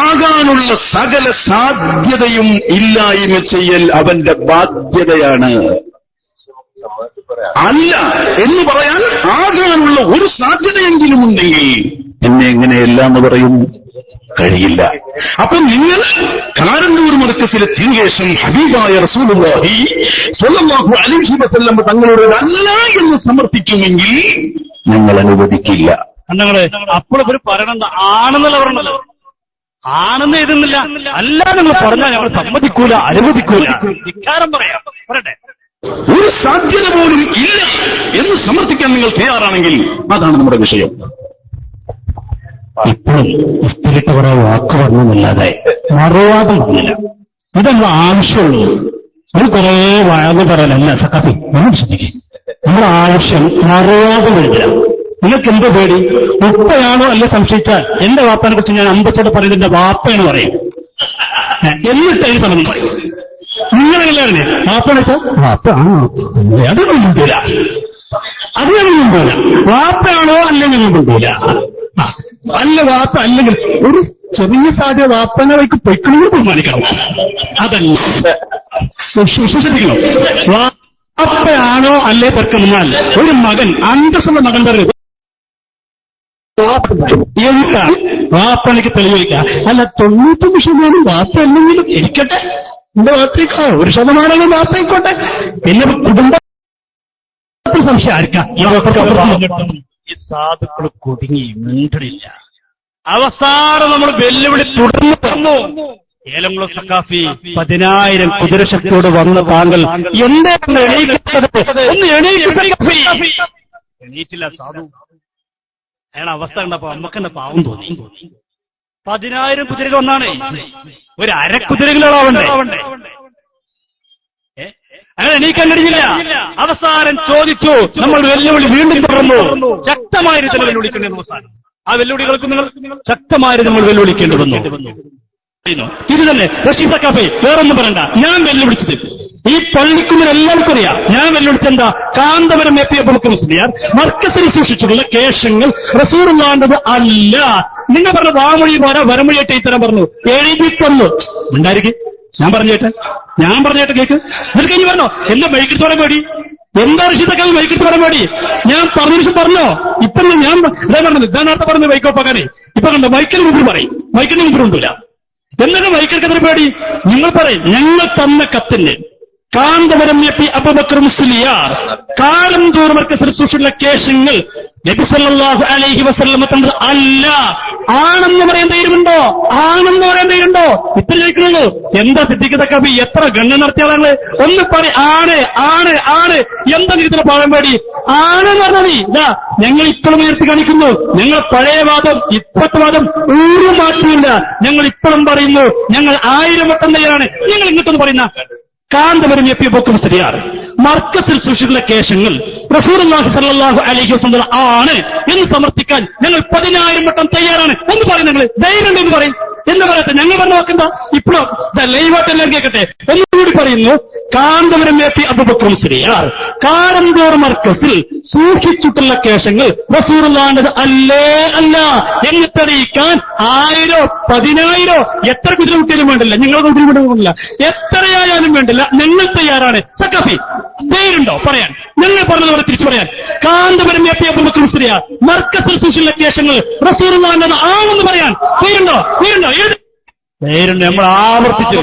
ആകാനുള്ള സകല സാധ്യതയും ഇല്ലായ്മ ചെയ്യൽ അവന്റെ ബാധ്യതയാണ്. അല്ല എന്ന് പറയാൻ ആകാനുള്ള ഒരു സാധ്യതയെങ്കിലും ഉണ്ടെങ്കിൽ എന്നെ എങ്ങനെയല്ല എന്ന് പറയും? കഴിയില്ല. അപ്പൊ നിങ്ങൾ കാരന്തൂർ മർക്കസിലെത്തിയ ശേഷം ഹബീബായ റസൂലുള്ളാഹി സ്വല്ലല്ലാഹു അലൈഹി വസല്ലം തങ്ങളോട് അല്ല എന്ന് സമർത്ഥിക്കുമെങ്കിൽ ഞങ്ങൾ അനുവദിക്കില്ല. ഞങ്ങള് അപ്പോൾ ഇവർ പറയണത് ആണെന്നല്ല പറഞ്ഞത്, ആണെന്ന് എഴുതുന്നില്ല. അല്ല നിങ്ങൾ പറഞ്ഞാൽ ഞങ്ങൾ സമ്മതിക്കൂല, അനുവദിക്കൂല, ധിക്കാരം പറയാം. പറയട്ടെ, ഒരു സാധ്യത പോലും ഇല്ല എന്ന് സമർത്ഥിക്കാൻ നിങ്ങൾ തയ്യാറാണെങ്കിൽ അതാണ് നമ്മുടെ വിഷയം. ഇപ്പോഴും ഇസ്തിരിട്ട് കുറെ വാക്ക് പറഞ്ഞല്ലാതെ മറുവാദം പറഞ്ഞില്ല. ഇതെന്താ ആവശ്യമുള്ളൂ? അത് കുറെ വഴന്ന് പറയലല്ല സഖാഫി. നമ്മൾ ശ്രദ്ധിക്കും, നമ്മുടെ ആവശ്യം മറുവാദം എഴുതില്ല. നിങ്ങൾക്ക് എന്തോ പേടി? ഉപ്പയാണോ അല്ലെ സംശയിച്ചാൽ എന്റെ വാപ്പനെ കുറിച്ച് ഞാൻ അമ്പത്തോടെ പറയുന്നത് എന്റെ വാപ്പയെന്ന് പറയും. എന്നിട്ട് അതിന് സംബന്ധം പറയും. നിങ്ങളെല്ലാവരും വാപ്പയെന്ന് വെച്ചാൽ വാപ്പയാണോ അതൊന്നും കൊണ്ടൂല, അത് ഞങ്ങൾ കൊണ്ടൂല. വാപ്പയാണോ അല്ലെ ഞങ്ങൾ കൊണ്ടൂല. അല്ല വാപ്പ അല്ലെങ്കിൽ ഒരു ചെറിയ സാധ്യത വാപ്പനെ വൈക്ക് പൊയ്ക്കണമെന്ന് തീരുമാനിക്കണം. അതല്ല വിശ്വസിക്കണം. വാപ്പയാണോ അല്ലേ തർക്കം വന്നാൽ ഒരു മകൻ അന്തസ്സുള്ള മകൻ പറയുന്നത് എന്താണ് വാപ്പണിക്ക് തെളിവിക്കാം. അല്ല 99% വാപ്പ അല്ലെങ്കിലും ഇരിക്കട്ടെ, എന്റെ വാപ്പയ്ക്കോ 1% വാപ്പയ്ക്കോട്ടെ. പിന്നെ കുടുംബത്തിൽ സംശയം ആയിരിക്കാം. ഈ സാധുക്കൾ കുടുങ്ങി മിണ്ടണില്ല. അവസാനം നമ്മൾ വെല്ലുവിളി തുടർന്നു. ഏലംകുളം സഖാഫി 10,000 കുതിരശക്തിയോട് വന്ന താങ്കൾ എന്താണ് എണീക്കുന്നത്? ഒന്ന് എണീക്ക്. എണീറ്റില്ല സാധു. അയാളെ അവസ്ഥ കണ്ടപ്പോ അമ്മക്കെന്നെ പാവം തോന്നി. 10,000 കുതിരകൾ ഒന്നാണ്, ഒരു അരക്കുതിരകളാവണ്ടേ? അങ്ങനെ എണീക്കാൻ കഴിഞ്ഞില്ല. അവസാനം ചോദിച്ചു. നമ്മൾ വെല്ലുവിളി വീണ്ടും തുടർന്നു. ശക്തമായ രീതിയിൽ വെല്ലുവിളിക്കേണ്ടത് അവസാനം. ആ വെല്ലുവിളികൾക്ക് നിങ്ങൾ ശക്തമായ നമ്മൾ വെല്ലുവിളിക്കേണ്ടി വന്നു. ഇത് തന്നെ റഷീദ് സഖാഫി വേറൊന്നും പറയണ്ട. ഞാൻ വെല്ലുവിളിച്ചത് ഈ പള്ളിക്കുന്നിൽ എല്ലാവർക്കും അറിയാം. ഞാൻ വെല്ലുവിളിച്ചെന്താ? കാന്തപുരം എ പി അബൂബക്കർ മുസ്ലിയാർ മർക്കസിൽ സൂക്ഷിച്ചിട്ടുള്ള കേശങ്ങൾ റസൂലുള്ളാഹിന്റേത് അല്ല. നിങ്ങൾ പറഞ്ഞ വാമൊഴി പോരാ, വരമൊഴിയായിട്ട് ഇത്തരം പറഞ്ഞു എഴുതി തന്നു. ഉണ്ടായിരിക്കും. ഞാൻ പറഞ്ഞേട്ടെ കേക്ക്. എന്നിട്ട് കഴിഞ്ഞ് പറഞ്ഞോ എന്നെ മൈക്കിട്ട് പറയാൻ പേടി. എന്താ റഷീദൊക്കെ മൈക്കിട്ട് പറയാൻ പേടി? ഞാൻ പറഞ്ഞ നിമിഷം പറഞ്ഞോ. ഇപ്പൊ ഞാൻ ഇതാ പറഞ്ഞത്, ഇതാ നേരത്തെ പറഞ്ഞത് മൈക്കോപ്പാക്കാനെ. ഇപ്പൊ കണ്ടോ മൈക്കിന് മുമ്പിൽ പറയും, മൈക്കിന് മുമ്പിൽ കൊണ്ടില്ല. എന്നിട്ട് മൈക്കെടുക്കുന്ന പേടി. നിങ്ങൾ പറയും ഞങ്ങൾ തന്ന കത്തിന് കാന്തപുരം എ പി അബൂബക്കർ മുസ്ലിയാർ കാലം തോറും മർക്കസിൽ സൂക്ഷിച്ചുള്ള കേശങ്ങൾ നബി സല്ലല്ലാഹു അലൈഹി വസല്ലം തന്നത് അല്ല. ആണെന്ന് പറയാൻ ധൈര്യമുണ്ടോ? ആണെന്ന് പറയാൻ ധൈര്യമുണ്ടോ? ഇത്ര ചോദിക്കണുള്ളൂ. എന്താ സിദ്ദീഖ് സഖാഫി എത്ര ഗണ്യം നടത്തിയാളാണ്? ഒന്ന് പറയും. ആണ് എന്താ ഇതിനെ പറയാൻ പേടി? ആണെന്ന് പറഞ്ഞാൽ മതി. ഇതാ ഞങ്ങൾ ഇപ്പോഴും ഉയർത്തി കാണിക്കുന്നു. ഞങ്ങൾ പഴയ വാദം ഇപ്പോഴത്തെ വാദം ഒരു മാറ്റമില്ല. ഞങ്ങൾ ഇപ്പോഴും പറയുന്നു. ഞങ്ങൾ 1000 വട്ടം തയ്യാറാണ്. ഞങ്ങൾ ഇങ്ങോട്ടൊന്ന് പറയുന്ന കാന്തപുരം എ പി അബൂബക്കർ മുസ്ലിയാർ മർക്കസിൽ സൂക്ഷിച്ചിട്ടുള്ള കേശങ്ങൾ റസൂലുള്ളാഹി സ്വല്ലല്ലാഹു അലൈഹി വസല്ലം ആണ് എന്ന് സമർത്ഥിക്കാൻ ഞങ്ങൾ 10,000 വട്ടം തയ്യാറാണ് എന്ന് പറയും. നിങ്ങൾ ധൈര്യം എന്ന് പറയും. എന്ന് പറയട്ടെ, ഞങ്ങൾ പറഞ്ഞു നോക്കണ്ട. ഇപ്പോഴും ലൈവായിട്ട് എല്ലാം കേൾക്കട്ടെ. ഒന്നുകൂടി പറയുന്നു. കാന്തപുരം എ പി അബൂബക്കർ മുസ്ലിയാർ കാരന്തൂർ മർക്കസിൽ സൂക്ഷിച്ചിട്ടുള്ള കേശങ്ങൾ റസൂലുള്ളാഹിന്റേത് അല്ലേ അല്ല എന്ന് തെളിയിക്കാൻ 1000 10,000 എത്ര കുതിര കുട്ടിയാലും വേണ്ടില്ല. ഞങ്ങളുടെ കുതിര വേണ്ടില്ല, എത്രയായാലും വേണ്ടില്ല. ഞങ്ങൾ തയ്യാറാണ്. സഖാഫി ധൈര്യമുണ്ടോ പറയാൻ? ഞങ്ങൾ പറഞ്ഞതുപോലെ തിരിച്ചു പറയാൻ. കാന്തപുരം എ പി അബൂബക്കർ മുസ്ലിയാർ മർക്കസിൽ സൂക്ഷിച്ചിട്ടുള്ള കേശങ്ങൾ റസൂലുള്ളാഹിന്റേത് ആണെന്ന് പറയാൻ ധൈര്യമുണ്ടോ? ധൈര്യം നമ്മൾ ആവർത്തിച്ചു.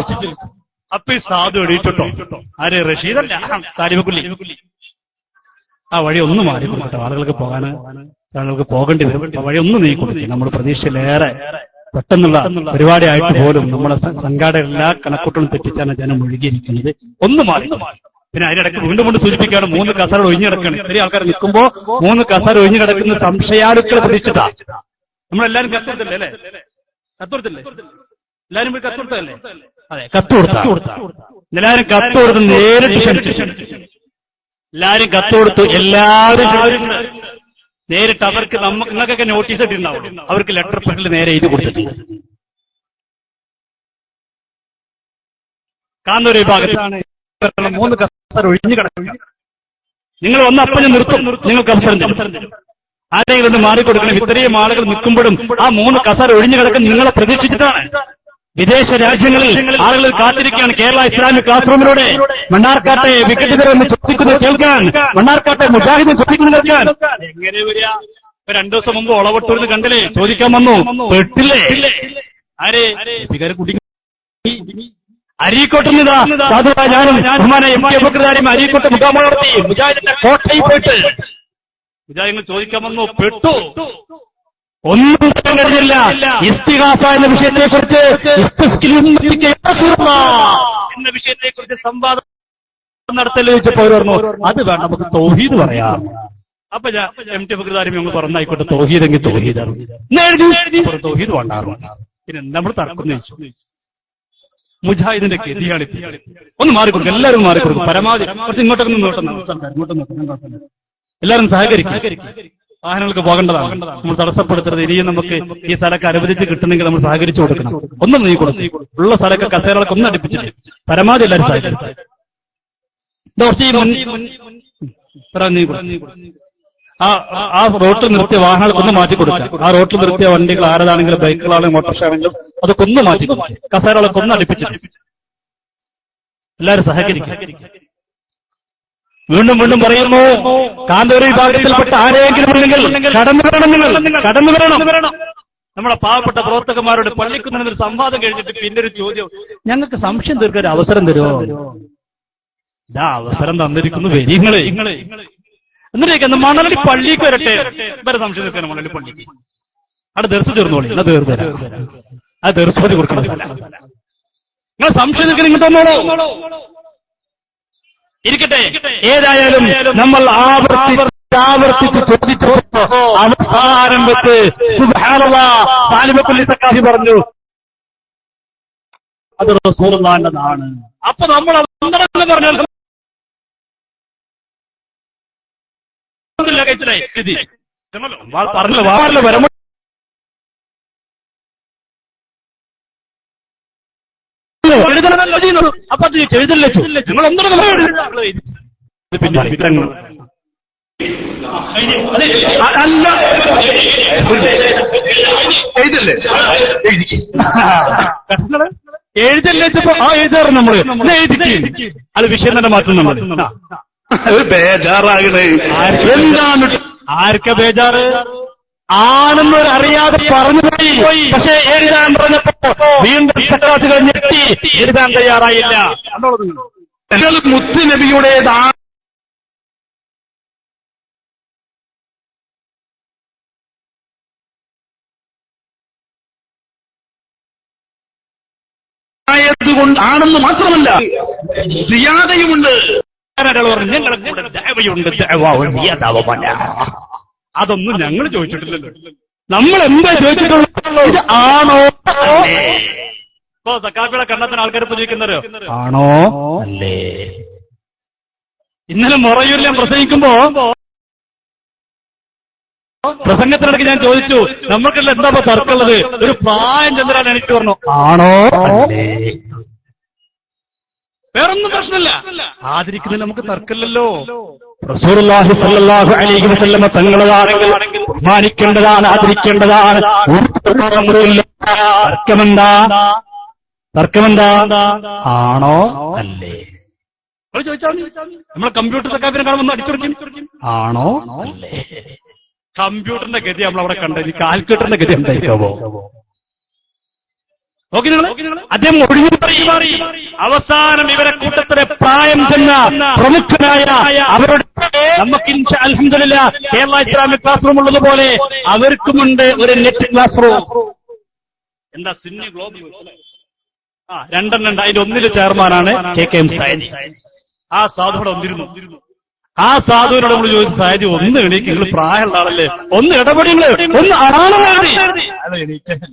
അപ്പൊ ഈ സാധു എണീറ്റോ? ആര്? റഷീദല്ല, സാലിബക്കുല്ലി. ആ വഴി ഒന്ന് മാറി ആളുകൾക്ക് പോകാന് താങ്കൾക്ക് പോകേണ്ടി വരും. വഴിയൊന്നും നീക്കി നമ്മൾ പ്രതീക്ഷയിലേറെ പെട്ടെന്നുള്ള പരിപാടിയായിട്ട് പോലും നമ്മളെ സംഘാടക എല്ലാ കണക്കൂട്ടലും തെറ്റിച്ചാണ് ജനം ഒഴുകിയിരിക്കുന്നത്. ഒന്ന് മാറി. പിന്നെ അതിനിടയ്ക്ക് വീണ്ടും കൊണ്ട് സൂചിപ്പിക്കുകയാണ് 3 കസേര ഒഴിഞ്ഞുകിടക്കുകയാണ്. ഇത്രയും ആൾക്കാർ നിൽക്കുമ്പോ 3 കസേര ഒഴിഞ്ഞുകിടക്കുന്ന സംശയാലുക്കൾ പ്രതീക്ഷിച്ചിട്ടാ. നമ്മളെല്ലാരും കത്തുകൊടുത്തില്ലേ അല്ലേ? കത്തുകൊടുത്തില്ലേ? എല്ലാരും പോയി കത്തുകൊടുത്തല്ലേ? അതെ, കത്തുകൊടുത്ത എല്ലാരും കത്തുകൊടുത്ത് നേരിട്ട് ക്ഷണിച്ചു. എല്ലാരും കത്തുകൊടുത്തു. എല്ലാവരും നേരിട്ട് അവർക്ക് നിങ്ങൾക്കൊക്കെ നോട്ടീസ് ഇട്ടിട്ടുണ്ടാവും. അവർക്ക് ലെറ്റർ പെട്ടിൽ നേരെ എഴുതി കൊടുത്തിട്ടുണ്ട്. കാന്തൂർ വിഭാഗത്താണ് 3 കസേര ഒഴിഞ്ഞു കിടക്കുക. നിങ്ങൾ ഒന്ന് അപ്പഞ്ഞ് നിർത്തും, നിങ്ങൾക്ക് അവസരം തരും. ആരെങ്കിലും ഒന്ന് മാറിക്കൊടുക്കണം. ഇത്രയും ആളുകൾ നിൽക്കുമ്പോഴും ആ 3 കസേര ഒഴിഞ്ഞു കിടക്കുന്ന നിങ്ങളെ പ്രതീക്ഷിച്ചിട്ടാണ്. വിദേശ രാജ്യങ്ങളിൽ ആളുകൾ കാത്തിരിക്കുകയാണ് കേരള ഇസ്ലാമിക് ക്ലാസ് റൂമിലൂടെ മണ്ണാർക്കാട്ടെ വിക്കറ്റ് എന്ന് ചോദിക്കുന്നത് കേൾക്കാൻ, മണ്ണാർക്കാട്ടെ മുജാഹിദിൻ ചോദിക്കുന്നത് കേൾക്കാൻ. എങ്ങനെ വരിക? 2 ദിവസം മുമ്പ് ഒളവട്ടൂരിന്ന് കണ്ടില്ലേ? ചോദിക്കാൻ വന്നു, പെട്ടില്ലേ? ആരെ കുടി അരീക്കോട്ടുന്നതാ സാധുവായ ഞാനും ബഹുമാനെ എം കെ അബൂബക്കർ അരീക്കോട്ട് മുഖാമ നടത്തി മുജാഹിദിന്റെ കോട്ടയിൽ പോയിട്ട് മുജാഹിദികൾ ചോദിക്കാൻ വന്നു, പെട്ടു. ഒന്നും പറയാൻ കഴിഞ്ഞില്ല. ഇസ്തിഗാസ എന്ന വിഷയത്തെക്കുറിച്ച് എന്ന വിഷയത്തെക്കുറിച്ച് സംവാദം നടത്തല് ചോദിച്ചപ്പോ അവർ പറഞ്ഞു അത് വേണ്ട, നമുക്ക് തൗഹീദ് പറയാം. അപ്പൊ ഞാൻ എം ടി അബൂബക്കർ ഞങ്ങൾ പറഞ്ഞായിക്കോട്ടെ, തൗഹീദെങ്കിൽ തൗഹീദാണ് തൗഹീദ് വേണ്ടാറുണ്ട്. പിന്നെ നമ്മൾ തർക്കം ചോദിച്ചു. മുജാഹിദിന്റെ ഗതിയാണ്. ഒന്ന് മാറിക്കൊടുക്കും, എല്ലാവരും മാറിക്കൊടുക്കും. പരമാവധി കുറച്ച് ഇങ്ങോട്ടൊക്കെ ഇങ്ങോട്ടൊന്നും എല്ലാവരും സഹകരിക്കും. വാഹനങ്ങൾക്ക് പോകേണ്ടതാണ്. നമ്മൾ തടസ്സപ്പെടുത്തരുത്. ഇനിയും നമുക്ക് ഈ സ്ഥലമൊക്കെ അനുവദിച്ച് കിട്ടണമെങ്കിൽ നമ്മൾ സഹകരിച്ചു കൊടുക്കണം. ഒന്നും നീ കൊടുക്കും. ഉള്ള സ്ഥലമൊക്കെ കസേരകളൊക്കെ ഒന്നും അടുപ്പിച്ചിട്ട് പരമാവധി എല്ലാവരും സഹകരിക്കും. ആ റോട്ടിൽ നിർത്തിയ വാഹനങ്ങൾക്ക് ഒന്ന് മാറ്റി കൊടുക്കുക. ആ റോട്ടിൽ നിർത്തിയ വണ്ടികൾ ആരതാണെങ്കിലും ബൈക്കുകളാണെങ്കിലും ഓട്ടോറിക്ഷ ആണെങ്കിലും അതൊക്കെ ഒന്ന് മാറ്റി കൊടുക്കുക. കസേരകളൊക്കെ ഒന്ന് അടുപ്പിച്ചിട്ട് എല്ലാവരും സഹകരിക്കും. വീണ്ടും വീണ്ടും പറയുന്നു, കാന്തൂർ വിഭാഗത്തിൽപ്പെട്ട ആരെങ്കിലും ഉണ്ടെങ്കിൽ കടന്നു വരണം. നമ്മളെ പാവപ്പെട്ട പ്രവർത്തകന്മാരോട് പള്ളിക്കുന്നതിനൊരു സംവാദം കഴിഞ്ഞിട്ട് പിന്നെ ഒരു ചോദ്യം, ഞങ്ങൾക്ക് സംശയം തീർക്കാൻ ഒരു അവസരം തരുമോ? ഇതാ അവസരം തന്നിരിക്കുന്നു, വരിങ്ങളെ എന്നിട്ട് മണലി പള്ളിക്ക് വരട്ടെ. വരെ സംശയം തീർക്കാൻ മണലി പള്ളിക്ക് അവിടെ ദർശ തീർന്നോളി. എന്നാ തീർന്നുതരാം. അത് ദർശതി കൊടുക്കണം. നിങ്ങൾ സംശയം തീർക്കാൻ ഇങ്ങോട്ട് വന്നോളൂ. ഇരിക്കട്ടെ. ഏതായാലും നമ്മൾ ആവർത്തിച്ച് ചോദിച്ചപ്പോ അവസാനം വെച്ച് സുബ്ഹാനല്ലാഹ് സാലിമക്കുല്ലി സക്കാഫി പറഞ്ഞു അത് റസൂലുള്ളാഹിന്റെതാണ്. അപ്പൊ നമ്മൾ എന്തെന്ന് പറഞ്ഞാൽ പറഞ്ഞല്ലോ വാറിലെ വരമ അപ്പൊ അത് എഴുതല്ലേ നിങ്ങൾ എന്താണ് പിന്നെ അല്ല എഴുതല്ലേ ആ എഴുതാറ് നമ്മള് എഴുതിക്ക്. അത് വിഷയം തന്നെ മാറ്റും നമ്മൾ. ബേജാറാകണേ എന്താണ്? ആർക്ക ബേജാറ്? ആണെന്നൊരറിയാതെ പറഞ്ഞുപോയി. പക്ഷെ എഴുതാൻ പറഞ്ഞപ്പോ വീണ്ടും സക്കാത്തുകൾ ഞെട്ടി എഴുതാൻ തയ്യാറായില്ല. നിങ്ങൾ മുത്തുനബിയുടേതാണ് ആണെന്ന് മാത്രമല്ല സിയാദയുമുണ്ട്. ഞങ്ങളെ കൂടെ ദഅവയുണ്ട്. അതൊന്നും ഞങ്ങൾ ചോദിച്ചിട്ടില്ലല്ലോ. നമ്മൾ എന്താ ചോദിച്ചിട്ടുള്ളൂ? ഇത് ആണോ അല്ലേ? ഇപ്പൊ സക്കാഫിയുടെ കണ്ണത്തിന് ആൾക്കാർ ചോദിക്കുന്നവരോ ആണോ അല്ലേ? ഇന്നലെ മൊറയൂരിൽ ഞാൻ പ്രസംഗിക്കുമ്പോ പ്രസംഗത്തിനിടയ്ക്ക് ഞാൻ ചോദിച്ചു, നമ്മൾക്കുള്ള എന്താ തർക്കമുള്ളത്? ഒരു പ്രായം ചെന്നിട്ടാണ് എനിക്ക് പറഞ്ഞു ആണോ അല്ലേ? വേറൊന്നും പ്രശ്നമില്ല. ആദരിക്കുന്നതിൽ നമുക്ക് തർക്കമില്ലല്ലോ. റസൂലുള്ളാഹി സ്വല്ലല്ലാഹു അലൈഹി വസല്ലമ തങ്ങളാണെങ്കിൽ ബഹുമാനിക്കേണ്ടതാണ്, ആദരിക്കേണ്ടതാണ്. തർക്കമെന്താ? ആണോ അല്ലേ? ചോദിച്ചാൽ നമ്മളെ കമ്പ്യൂട്ടർ സക്കാഫിനെ കാണുമ്പോൾ അടിച്ചുറക്കും ആണോ അല്ലേ? കമ്പ്യൂട്ടറിന്റെ ഗതി നമ്മൾ അവിടെ കണ്ടത് കാൽക്കുലേറ്ററിന്റെ ഗതി എന്തായിരിക്കാവോ? നോക്കി നിങ്ങൾ, അദ്ദേഹം ഒഴിഞ്ഞു മാറി. അവസാനം ഇവരെ കൂട്ടത്തിലെ പ്രായം ചെന്ന പ്രമുഖനായ അവരുടെ നമുക്ക് അൽഹംദുലില്ലാ കേരള ഇസ്ലാമിക് ക്ലാസ് റൂം ഉള്ളതുപോലെ അവർക്കുമുണ്ട് ഒരു നെറ്റ് ക്ലാസ് റൂം. എന്താ സിന്നി ഗ്ലോബ് 2 ഉണ്ട്. അതിന്റെ ഒന്നിലെ ചെയർമാനാണ് KKM സായദി. ആ സാധുവിടെ വന്നിരുന്നു. ആ സാധുവിനോട് നമ്മൾ ചോദിച്ചു, സായദി ഒന്ന് എണീക്ക്, നിങ്ങൾ പ്രായമുള്ള ആളല്ലേ, ഒന്ന് ഇടപെടിങ്ങള്, ഒന്ന് ആണെന്ന് എണീറ്റില്ല.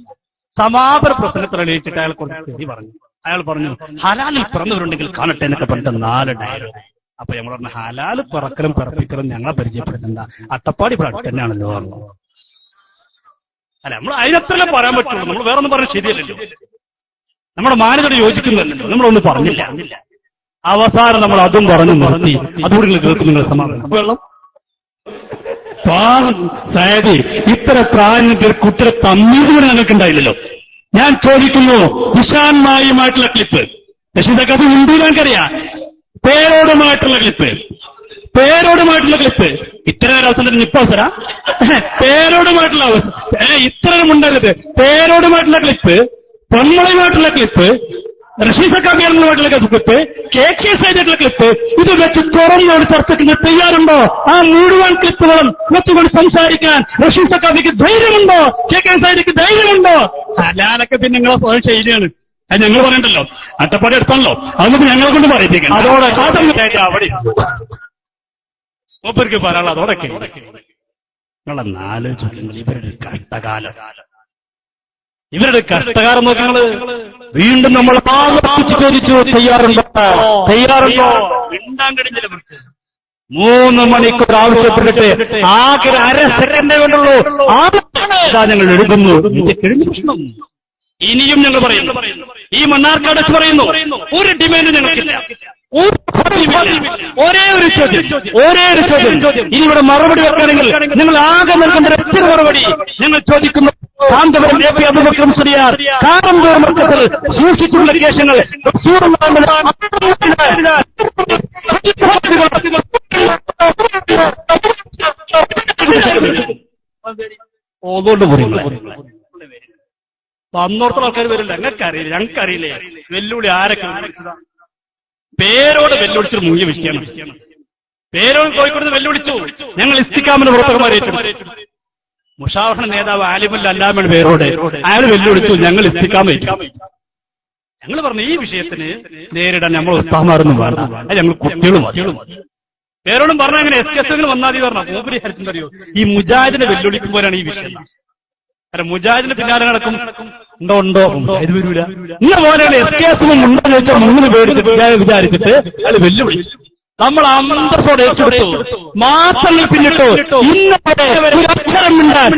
സമാപന പ്രസംഗത്തിൽ എണീറ്റിട്ട് അയാൾ കുറച്ച് തെറി പറഞ്ഞു. അയാൾ പറഞ്ഞു, ഹലാലിൽ പിറന്നവരുണ്ടെങ്കിൽ കാണട്ടെ എന്നൊക്കെ പറഞ്ഞിട്ട് 4 ഡയലോഗ്. അപ്പൊ നമ്മൾ പറഞ്ഞു, ഹലാല് പിറക്കലും പിറപ്പിക്കലും ഞങ്ങളെ പരിചയപ്പെടുത്തണ്ട, അട്ടപ്പാടി ഇവിടെ അടുത്ത് തന്നെയാണല്ലോ പറഞ്ഞു. അല്ല, നമ്മൾ അതിനത്രല്ലേ പറയാൻ പറ്റുള്ളൂ, നമ്മൾ വേറെ ഒന്നും പറഞ്ഞാൽ ശരിയല്ലല്ലോ, നമ്മുടെ മാനത്തോട് യോജിക്കുന്നുണ്ടല്ലോ, നമ്മളൊന്നും പറഞ്ഞില്ല. അവസാനം നമ്മൾ അതും പറഞ്ഞു നിർത്തി. അതുകൂടി നിങ്ങൾ കേൾക്കും, നിങ്ങൾ സമാധാനം. വെള്ളം സായദി ഇത്ര പ്രായത്തിൽ കുട്ടിയെ തമ്മീതുകൂടി ഞങ്ങൾക്ക് ഉണ്ടായില്ലല്ലോ. ഞാൻ ചോദിക്കുന്നു, വിശാന്മായുമായിട്ടുള്ള ക്ലിപ്പ് രക്ഷിതൊക്കെ അത് ഉണ്ടൂരാൻക്കറിയാം. പേരോടുമായിട്ടുള്ള ക്ലിപ്പ് ഇത്ര നേരം അവസരം ഇപ്പൊ അവസര പേരോടുമായിട്ടുള്ള ഇത്തരം ഉണ്ടാകരുത്. പേരോടുമായിട്ടുള്ള ക്ലിപ്പ്, പൊന്മുളയുമായിട്ടുള്ള ക്ലിപ്പ്, റഷീദക്കാബിയറുമായിട്ടുള്ള ക്ലിപ്പ്, KK സൈദായിട്ടുള്ള ക്ലിപ്പ്, ഇത് വെച്ച് തുറന്നോട് ചർച്ചയ്ക്ക് തയ്യാറുണ്ടോ? ആ മുഴുവൻ ക്ലിപ്പുകളും വെച്ചുകൊണ്ട് സംസാരിക്കാൻ റഷീദക്കാബിക്ക് ധൈര്യമുണ്ടോ? KK സൈദിക്ക് ധൈര്യമുണ്ടോ? ഹലാലൊക്കെ പിന്നെ നിങ്ങളെ സ്വയം ശൈലിയാണ്. അത് ഞങ്ങൾ പറയണ്ടല്ലോ, അട്ടപ്പാടി എടുത്താണല്ലോ, അതൊന്നും ഞങ്ങളെ കൊണ്ട് പറയിപ്പിക്കണം. അതോടെ അവിടെ മൂപ്പർക്ക് പറയാനുള്ള അതോടൊക്കെ നിങ്ങളെ 4 ചുറ്റുങ്ങൾ ഇവരുടെ കഷ്ടകാലം നോക്കി നിങ്ങള്. വീണ്ടും നമ്മൾ ആവർത്തിച്ച് ചോദിച്ചു, തയ്യാറുണ്ടോ? മിണ്ടാൻ കഴിഞ്ഞില്ല. 3 മണിക്കൂർ ആവശ്യപ്പെട്ടിട്ട് ആകെ 1/2 സെക്കൻഡേ കൊണ്ടുള്ളൂ. ഞങ്ങൾ എഴുതുന്നു. ഇത് കഴിഞ്ഞ പ്രശ്നം. ഇനിയും ഞങ്ങൾ പറയുന്നു, ഈ മണ്ണാർക്കാട് വെച്ച് പറയുന്നു, ഒരു ഡിമാൻഡ് ഞങ്ങൾക്കില്ല. ഒരേ ഒരു ചോദ്യം. ഇനി ഇവിടെ മറുപടി വെക്കണമെങ്കിൽ നിങ്ങൾ ആകെ നൽകുന്ന ഒറ്റ മറുപടി ഞങ്ങൾ ചോദിക്കുന്നു. കാന്തപുരം AP അബൂബക്കർ മുസ്ലിയാർ കാരന്തൂർ മർക്കസിൽ സൂക്ഷിച്ചുള്ള കേശങ്ങൾ ഓതുകൊണ്ട് അന്നോർത്തുള്ള ആൾക്കാർ വരില്ല. ഞങ്ങൾക്കറിയില്ലേ വെല്ലുവിളി ആരൊക്കെ വിളിച്ചതാ? പേരോട് വെല്ലുവിളിച്ചൊരു മൂല്യ വിഷയമാണ്. പേരോട് കോഴിക്കോട് വെല്ലുവിളിച്ചു. ഞങ്ങൾ ഇസ്തിഖാമിന്റെ പ്രവർത്തകന്മാരെ മുഷാവറ നേതാവ് ആലിമുൽ അല്ലാമയുടെ പേരോട് അയാൾ വെല്ലുവിളിച്ചു, ഞങ്ങൾ ഇസ്തിഖാമ. ഞങ്ങൾ പറഞ്ഞു, ഈ വിഷയത്തിന് നേരിടാൻ നമ്മൾ ഉസ്താദ്മാരൊന്നും വേണ്ട, അത് ഞങ്ങൾ കുട്ടികളും പേരോടും പറഞ്ഞ അങ്ങനെ SKS വന്നാതി പറഞ്ഞ മൂപ്പര് ഹരിച്ചെന്തറിയോ, ഈ മുജാഹിദിനെ വെല്ലുവിളിക്കുമ്പോഴാണ് ഈ വിഷയം. അല്ല, മുജാഹിദിന്റെ പിന്നാലെ നടക്കും. ഉണ്ടോ ഇത് വരൂല. ഇന്ന പോലെയാണ് SKS ഉണ്ടോ ചോദിച്ചാൽ 3 പേടിച്ച് വിചാരിച്ചിട്ട് അയാൾ വെല്ലുവിളിച്ചു. നമ്മൾ അന്തസ്സോടെ ഏറ്റെടുത്തു. മാസങ്ങൾ പിന്നിട്ടു. ഇന്നലെ ഒരു അക്ഷരം മിണ്ടാൻ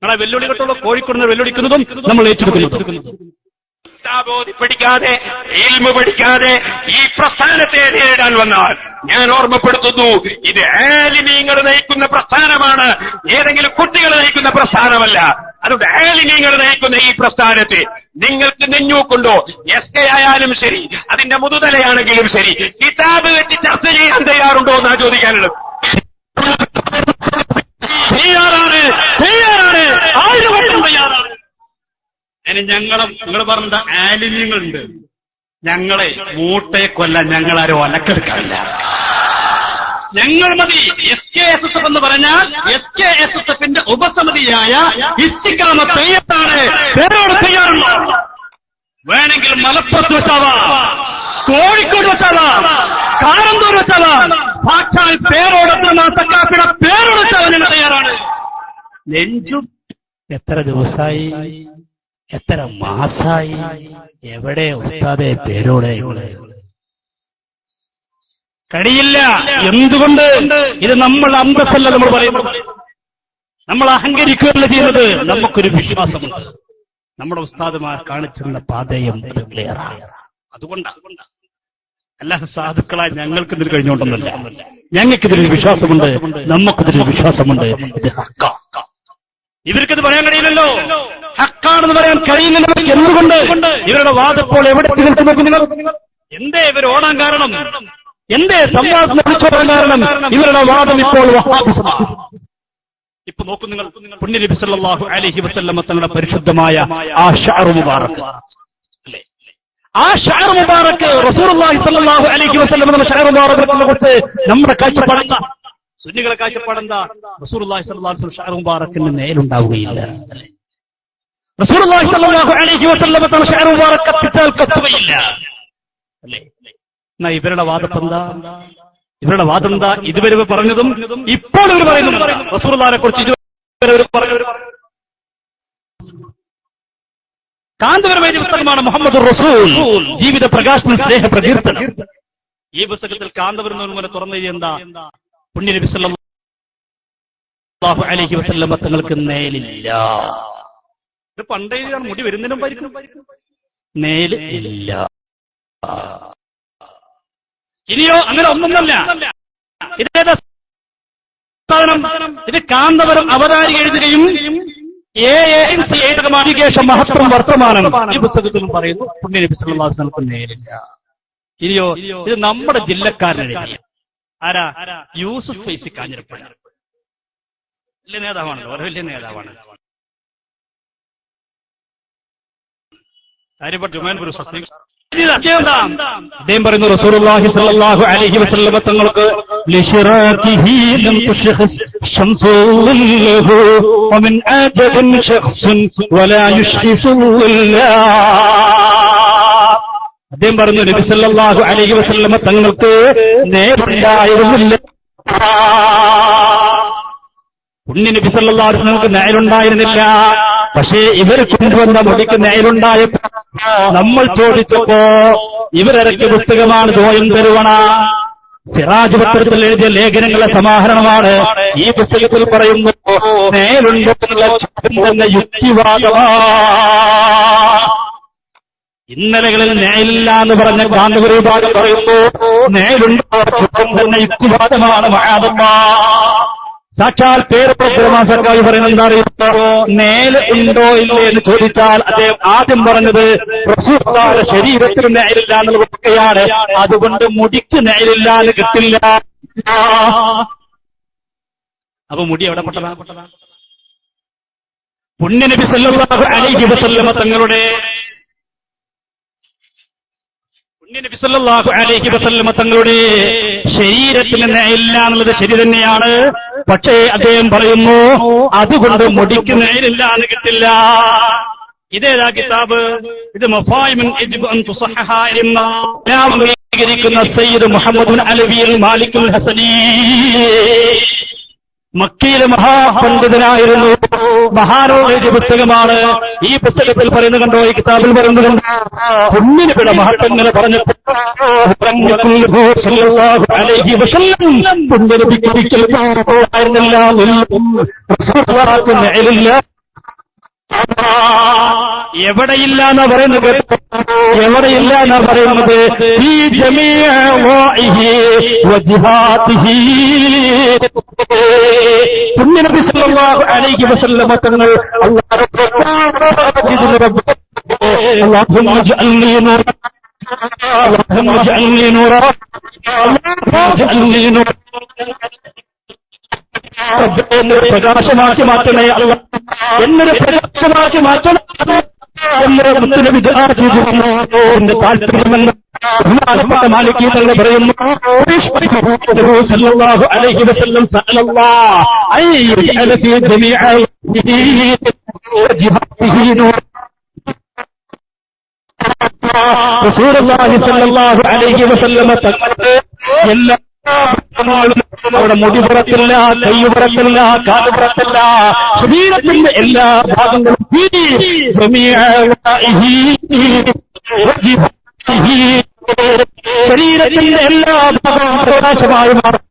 നിങ്ങളെ വെല്ലുവിളി കേട്ടുള്ള കോഴിക്കോട് വെല്ലുവിളിക്കുന്നതും നമ്മൾ ഏറ്റെടുക്കുന്നു. പഠിക്കാതെ ഇൽമു പഠിക്കാതെ ഈ പ്രസ്ഥാനത്തെ നേരിടാൻ വന്നാൽ ഞാൻ ഓർമ്മപ്പെടുത്തുന്നു, ഇത് ആലിമീങ്ങൾ നയിക്കുന്ന പ്രസ്ഥാനമാണ്, ഏതെങ്കിലും കുട്ടികൾ നയിക്കുന്ന പ്രസ്ഥാനമല്ല. അതുകൊണ്ട് ആലിമീങ്ങൾ നയിക്കുന്ന ഈ പ്രസ്ഥാനത്തെ നിങ്ങൾക്ക് നെഞ്ഞൂക്കുണ്ടോ? SK ആയാലും ശരി, അതിന്റെ മുതുതലയാണെങ്കിലും ശരി, കിതാബ് വെച്ച് ചർച്ച ചെയ്യാൻ തയ്യാറുണ്ടോ എന്നാ ചോദിക്കാനുള്ളത്. തയ്യാറാണ്, 1000 വട്ടം തയ്യാറാണ്. അതിന് നിങ്ങൾ പറഞ്ഞ ആലിമ്യങ്ങളുണ്ട്. ഞങ്ങളെ മൂട്ടയെ കൊല്ലാൻ ഞങ്ങളാരും ഒലക്കെടുക്കാറില്ല. ഞങ്ങൾ മതി. SKSSF എന്ന് പറഞ്ഞാൽ SKSSFന്റെ ഉപസമിതിയായ ഇസ്തിഖാമ തയ്യാറാണ്. പേരോട് തയ്യാറുണ്ടോ? വേണമെങ്കിൽ മലപ്പുറത്ത് വെച്ചാവാം, കോഴിക്കോട് വെച്ചാവാം, കാരന്തൂർ വെച്ചാവാം, സാക്ഷാൽ പേരോട് സക്കാപ്പിയുടെ പേരോട് വെച്ചാവാൻ ഞങ്ങൾ തയ്യാറാണ്. നെഞ്ചും എത്ര ദിവസമായി, എത്ര മാസായി, എവിടെ ഉസ്താദെ പേരോടെ? കഴിയില്ല. എന്തുകൊണ്ട്? ഇത് നമ്മൾ അന്തസ്സല്ല നമ്മൾ പറയുന്നത്, നമ്മൾ അഹങ്കരിക്കുകയല്ല ചെയ്യുന്നത്. നമുക്കൊരു വിശ്വാസമുണ്ട്. നമ്മുടെ ഉസ്താദുമാർ കാണിച്ചിരുന്ന പാതയും ക്ലിയറാണ്. അതുകൊണ്ടാണ്. അല്ലാതെ സാധുക്കളായി ഞങ്ങൾക്ക് ഇതിൽ കഴിഞ്ഞുകൊണ്ടൊന്നുമില്ല. ഞങ്ങൾക്കിതിലൊരു വിശ്വാസമുണ്ട്, നമുക്കിതിലൊരു വിശ്വാസമുണ്ട്. ഇത് ഹക്കാ. ഇവർക്കത് പറയാൻ കഴിയില്ലല്ലോ. ഹക്കാണെന്ന് പറയാൻ കഴിയില്ലല്ലോ. എന്തുകൊണ്ട്? ഇവരുടെ വാദപ്പോൾ എവിടെ നിൽക്കുന്നു നിങ്ങൾ? എന്തേ ഇവർ ഓടാൻ കാരണം? എന്തേ സംവാദം നടത്തോടാൻ കാരണം? ഇവരുടെ വാദം ഇപ്പോൾ വഹാബിസമാണ്. ഇപ്പൊ നോക്കൂ നിങ്ങൾ, പുണ്യ നബി സല്ലല്ലാഹു അലൈഹി വസല്ലമ തങ്ങളുടെ പരിശുദ്ധമായ ആ ഷഅർ മുബാറക് അല്ലേ, ആ ഷഅർ മുബാറക് റസൂലുള്ളാഹി സ്വല്ലല്ലാഹു അലൈഹി വസല്ലം എന്ന ഷഅർ മുബാറകിനെ കുറിച്ച് നമ്മുടെ കാഴ്ചപ്പാടെന്താ? സുന്നികളെ കാഴ്ചപ്പാടെന്താ? റസൂലുള്ളാഹി സ്വല്ലല്ലാഹു അലൈഹി വസല്ലം ഷഅർ മുബാറക്കിന് നേലുണ്ടാവുകയില്ല. റസൂലുള്ളാഹി സ്വല്ലല്ലാഹു അലൈഹി വസല്ലം തന്റെ ഷഅർ മുബാറക് കത്തിച്ചാൽ കത്തുകയില്ല അല്ലേ? എന്നാ ഇവരുടെ വാദപ്പെന്താ? ഇവരുടെ വാദം എന്താ? ഇതുവരെ പറഞ്ഞതും ഇപ്പോൾ ഇവർ പറയുന്നുണ്ട്. റസൂലുള്ളാഹിനെ കുറിച്ച് ഇതുവരെ പറഞ്ഞു കാന്തപരമായ പുസ്തകമാണ് മുഹമ്മദ് റസൂൽ ജീവിത പ്രകാശന സ്നേഹ പ്രകീർത്തനം. ഈ പുസ്തകത്തിൽ കാന്തപുരം മുതൽ തുറന്നത് എന്താ? പുണ്യ നബി സല്ലല്ലാഹു അലൈഹി വസല്ലം തങ്ങൾക്ക് നേലില്ല. ഇത് പണ്ടേ മുടി വരുന്നതിനും നേല് ഇല്ല. ഇനിയോ അങ്ങനെ ഒന്നൊന്നല്ല. ഇതേതാ സാധനം? ഇത് കാന്തപുരം അവതാരിക എഴുതുകയും ഏകമാനികേശം മഹത്വം വർത്തമാനം ഈ പുസ്തകത്തിലും പറയുന്നു പുണ്യ നബി സല്ലല്ലാഹു അലൈഹി വസല്ലം നേരില്ല. ഇനിയോ ഇത് നമ്മുടെ ജില്ലക്കാരൻ എഴുതിയ ആരാ? യൂസുഫ് ഫൈസി കാഞ്ഞിരപ്പള്ളി. വലിയ നേതാവാണല്ലോ, ഒരു വലിയ നേതാവാണ്. അദ്ദേഹം പറയുന്നു റസൂലുള്ളാഹി സ്വല്ലല്ലാഹു അലൈഹി വസല്ലം തങ്ങൾക്ക് ലിശിറാഖിഹി ലം തുശ്ഖിസ് ശംസുൻ ലഹു വമിൻ അജബിൻ ശഖ്സുൻ വലാ യുശ്ഖിസു ഇല്ലാ. അദ്ദേഹം പറഞ്ഞു നബി സല്ലല്ലാഹു അലൈഹി വസല്ലം തങ്ങൾക്ക് നേരുണ്ടായിരുന്നില്ല. പുണ്യ നബി സല്ലല്ലാഹു അലൈഹി വസല്ലം നേരുണ്ടായിരുന്നില്ല. പക്ഷേ ഇവർ കൊണ്ടുവന്ന മുടിക്ക് നേരുണ്ടായപ്പോ നമ്മൾ ചോദിച്ചപ്പോ ഇവരിറക്കിയ പുസ്തകമാണ് ദോയം തരുവണ. സിറാജ് പത്രത്തിൽ എഴുതിയ ലേഖനങ്ങളെ സമാഹരണമാണ്. ഈ പുസ്തകത്തിൽ പറയുന്നു നേരുണ്ടെന്നുള്ള ചോദ്യം തന്നെ യുക്തിവാദമാ. ഇന്നലകളിൽ നേരില്ല എന്ന് പറഞ്ഞ ഗാന്ധി വിഭാഗം പറയുന്നു നേരുണ്ടോ ചോദ്യം തന്നെ യുക്തിവാദമാണ്. മഹാദമ്മാ സാക്ഷാൽ പേരുമാസക്കായി പറയുന്നത് എന്താ അറിയുമോ? നേല് ഉണ്ടോ ഇല്ലേ എന്ന് ചോദിച്ചാൽ അദ്ദേഹം ആദ്യം പറഞ്ഞത് റസൂലുള്ളാഹിയുടെ ശരീരത്തിന് നേരില്ല എന്നുള്ളതൊക്കെയാണ്. അതുകൊണ്ട് മുടിക്ക് നേരില്ല എന്ന് കിട്ടില്ല. അപ്പൊ മുടി എവിടെ പെട്ടതാ? പുണ്യ നബി സല്ലല്ലാഹു അലൈഹി വസല്ലം തങ്ങളുടെ നബി സല്ലല്ലാഹു അലൈഹി വസല്ലം തങ്ങളുടെ ശരീരത്തിന് നേരില്ല എന്നുള്ളത് ശരി തന്നെയാണ്. പക്ഷേ അദ്ദേഹം പറയുന്നു അതുകൊണ്ട് മുടിക്ക് നേരില്ല എന്ന് കിട്ടില്ല. ഇതേതാ കിതാബ്? ഇത് മഫായിമുൻ യജിബു അൻ തുസഹഹ എന്ന അംഗീകരിക്കുന്ന സയ്യിദ് മുഹമ്മദ് ബിൻ അലവി അൽ മാലിക് അൽ ഹസനി. മക്കയിലെ മഹാപണ്ഡിതനായിരുന്നു. മഹാനോട് പുസ്തകമാണ്. ഈ പുസ്തകത്തിൽ പറയുന്നത് കണ്ടോ? ഈ കിതാബിൽ പറയുന്നത് കണ്ടോ? പുണ്യനബിയുടെ മഹത്വങ്ങളെ പറഞ്ഞപ്പോൾ പുണ്യനബിക്ക് ഒരിക്കൽ എവിടെയില്ല എന്നാ പറയുന്നത്? എവിടെയില്ല എന്നാ പറയുന്നത്? ഈ പുണ്യനബി സല്ലല്ലാഹു അലൈഹി വസല്ലം തങ്ങൾ اللهم اجعلني نورا اللهم اجعلني نورا اجعلني نورا എന്നൊരു പ്രകാശമാക്കി മാറ്റണേ അല്ലാ, എന്നൊരു പ്രകാശമാക്കി മാറ്റണം എന്നൊരു മുത്തുനബി ദുആ ചെയ്തിരുന്നു. എന്റെ താല്പര്യമെന്ന് ബഹുമാനപ്പെട്ട മാലിക് തങ്ങൾ പറയുന്നു സല്ലല്ലാഹു അലൈഹി വസല്ലം സഅലല്ലാഹ് അൻ യജഅല ഫീ ജമീഇ വജ്ഹിഹി നൂർ. റസൂലുള്ളാഹി സ്വല്ലല്ലാഹു അലൈഹി വസല്ലം തങ്ങളുടെ എല്ലാ അവിടെ മുടി പുറത്തില്ല, കൈ പുറത്തില്ല, കാല് പുറത്തില്ല, ശരീരത്തിന്റെ എല്ലാ ഭാഗങ്ങളും ശരീരത്തിന്റെ എല്ലാ ഭാഗവും പ്രകാശമായി മാറും.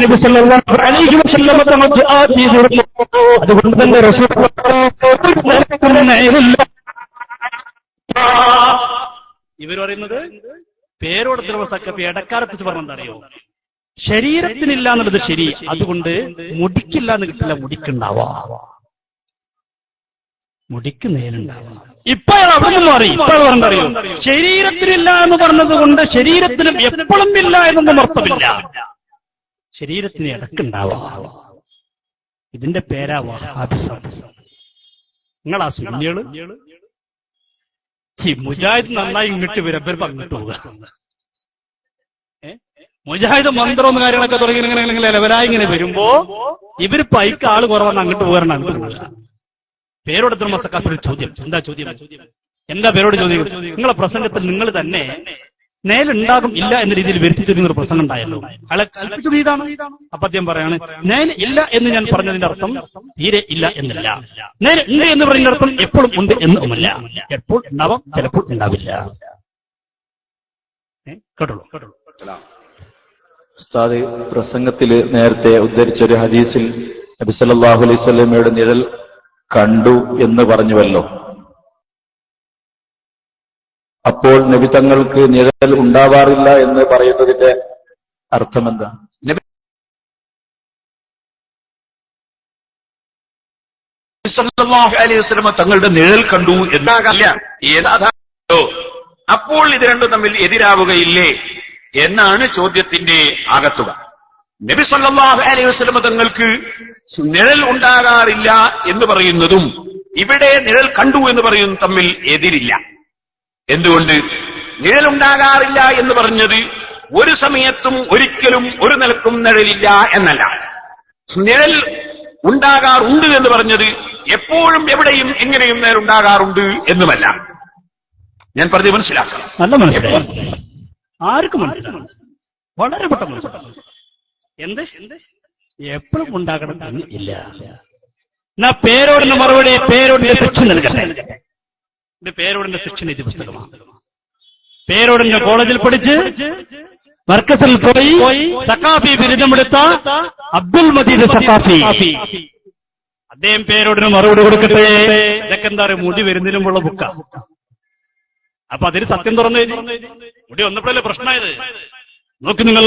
നബി സല്ലല്ലാഹു അലൈഹി വസല്ലം തങ്ങൾ ദുആ ചെയ്തിരുന്നു. അതുകൊണ്ട് തന്നെ ഇവർ പറയുന്നത് പേരോട് തിരുവസക്കപ്പി ഇടക്കാലത്ത് പറഞ്ഞെന്തറിയോ? ശരീരത്തിനില്ല എന്നുള്ളത് ശരി, അതുകൊണ്ട് മുടിക്കില്ല എന്ന് കിട്ടില്ല, മുടിക്കുണ്ടാവാ, മുടിക്ക് നേലുണ്ടാവാം. ഇപ്പൊ അവിടെ നിന്ന് മാറി. ഇപ്പൊ പറഞ്ഞറിയോ? ശരീരത്തിനില്ല എന്ന് പറഞ്ഞത് കൊണ്ട് ശരീരത്തിനും എപ്പോഴും ഇല്ല എന്നൊന്നും അർത്ഥമില്ല, ശരീരത്തിന് ഇടക്കുണ്ടാവാം. ഇതിന്റെ പേരാ വഹാബിസം. നിങ്ങളാ സുന്നികള് ഈ മുജാഹിദ് നന്നായി ഇങ്ങോട്ട് വരപ്പോ അങ്ങോട്ട് പോവുക. മുജാഹിദ് മന്ത്രവും കാര്യങ്ങളൊക്കെ തുടങ്ങി ഇങ്ങനെ ലെവലായി ഇങ്ങനെ വരുമ്പോ ഇവര് പൈക്ക് ആള് കുറവെന്ന് അങ്ങോട്ട് പോകാറുണ്ട്, അങ്ങോട്ട് പോവുക. പേരോടത്തിന് മസക്കാത്തൊരു ചോദ്യം. എന്താ പേരോട് ചോദ്യം? നിങ്ങളെ പ്രസംഗത്തിൽ നിങ്ങൾ തന്നെ നേലുണ്ടാകും ഇല്ല എന്ന രീതിയിൽ വരുത്തി തരുന്ന ഒരു പ്രസംഗം ഉണ്ടായല്ലോ, അയാളെ കൽപ്പിച്ചത് ഇതാണ്. അപ്പൊ അദ്ദേഹം പറയാണ്, നേല് ഇല്ല എന്ന് ഞാൻ പറഞ്ഞതിന്റെ അർത്ഥം തീരെ ഇല്ല എന്നല്ല, നേല് ഉണ്ട് എന്ന് പറയുന്ന അർത്ഥം എപ്പോഴും ഉണ്ട് എന്നുമല്ല, എപ്പോൾ ഉണ്ടാവാം ചിലപ്പോൾ ഉണ്ടാവില്ല. കേട്ടോളൂ. ഉസ്താദ് പ്രസംഗത്തിൽ നേരത്തെ ഉദ്ധരിച്ചൊരു ഹദീസിൽ നബി സല്ലല്ലാഹു അലൈഹി വസല്ലമയുടെ നിഴൽ കണ്ടു എന്ന് പറഞ്ഞുവല്ലോ. അപ്പോൾ നബി തങ്ങൾക്ക് നിഴൽ ഉണ്ടാവാറില്ല എന്ന് പറയുന്നതിന്റെ അർത്ഥം എന്താ? സല്ലല്ലാഹു അലൈഹി വസല്ലമ തങ്ങളുടെ നിഴൽ കണ്ടു എന്നാകല്ല ഏതാധാരോ, അപ്പോൾ ഇത് രണ്ടും തമ്മിൽ എതിരാവുകയില്ലേ എന്നാണ് ചോദ്യത്തിന്റെ ആകത്തുക. നബി സല്ലല്ലാഹു അലൈഹി വസല്ലമ തങ്ങൾക്ക് നിഴൽ ഉണ്ടാകാറില്ല എന്ന് പറയുന്നതും ഇവിടെ നിഴൽ കണ്ടു എന്ന് പറയുന്നതും തമ്മിൽ എതിരില്ല. എന്തുകൊണ്ട്? നിഴലുണ്ടാകാറില്ല എന്ന് പറഞ്ഞത് ഒരു സമയത്തും ഒരിക്കലും ഒരു നിലക്കും നിഴലില്ല എന്നല്ല. നിഴൽ ഉണ്ടാകാറുണ്ട് എന്ന് പറഞ്ഞത് എപ്പോഴും എവിടെയും എങ്ങനെയും നിഴലുണ്ടാകാറുണ്ട് എന്നുമല്ല. ഞാൻ പറഞ്ഞത് മനസ്സിലാക്കണം. നല്ല മനസ്സിലായി, ആർക്കും മനസ്സിലാക്കണം, വളരെ പെട്ടെന്ന് മനസ്സിലാക്കണം. എന്ത് എപ്പോഴും ഉണ്ടാകണം എന്ന് ഇല്ല. എന്നാ പേരോടിന്റെ മറുപടി പേരോടിന്റെ സെക്ഷൻ നൽകട്ടെ. ഇത് പേരോടിന്റെ സെക്ഷൻ എഴുതിയ പുസ്തകമാണ്. പേരോടിന്റെ കോളേജിൽ പഠിച്ച് മർക്കസിൽ പോയി സഖാഫി ബിരുദമെടുത്ത അബ്ദുൽ മജീദ് സഖാഫി, അദ്ദേഹം പേരോടിന് മറുപടി കൊടുക്കട്ടെ. ഇതൊക്കെ എന്താ പറയുക, മുടി വരുന്നതിനുമുള്ള ബുക്ക. അപ്പൊ അതിന് സത്യം തുറന്നു മുടി വന്നപ്പോഴല്ലേ പ്രശ്നമായത്. നോക്കി നിങ്ങൾ,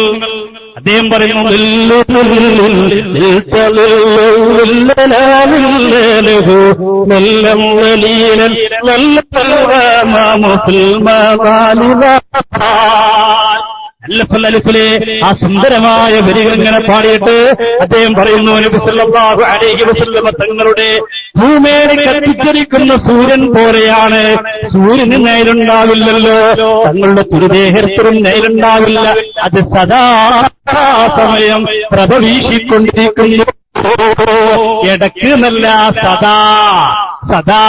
അദ്ദേഹം പറയുന്നു, ആ സുന്ദരമായ വരികൾ ഇങ്ങനെ പാടിയിട്ട് അദ്ദേഹം പറയുന്നു, നബി സല്ലല്ലാഹു അലൈഹി വസല്ലമ തങ്ങളുടെ ഭൂമിയെ കത്തിച്ചരിക്കുന്ന സൂര്യൻ പോലെയാണ്. സൂര്യന് നേരുണ്ടാവില്ലല്ലോ, തങ്ങളുടെ തിരുദേഹത്തിനും നേരുണ്ടാവില്ല. അത് സദാ സമയം പ്രഭ വീശിക്കൊണ്ടിരിക്കുന്നു. ഇടക്ക് നല്ല സദാ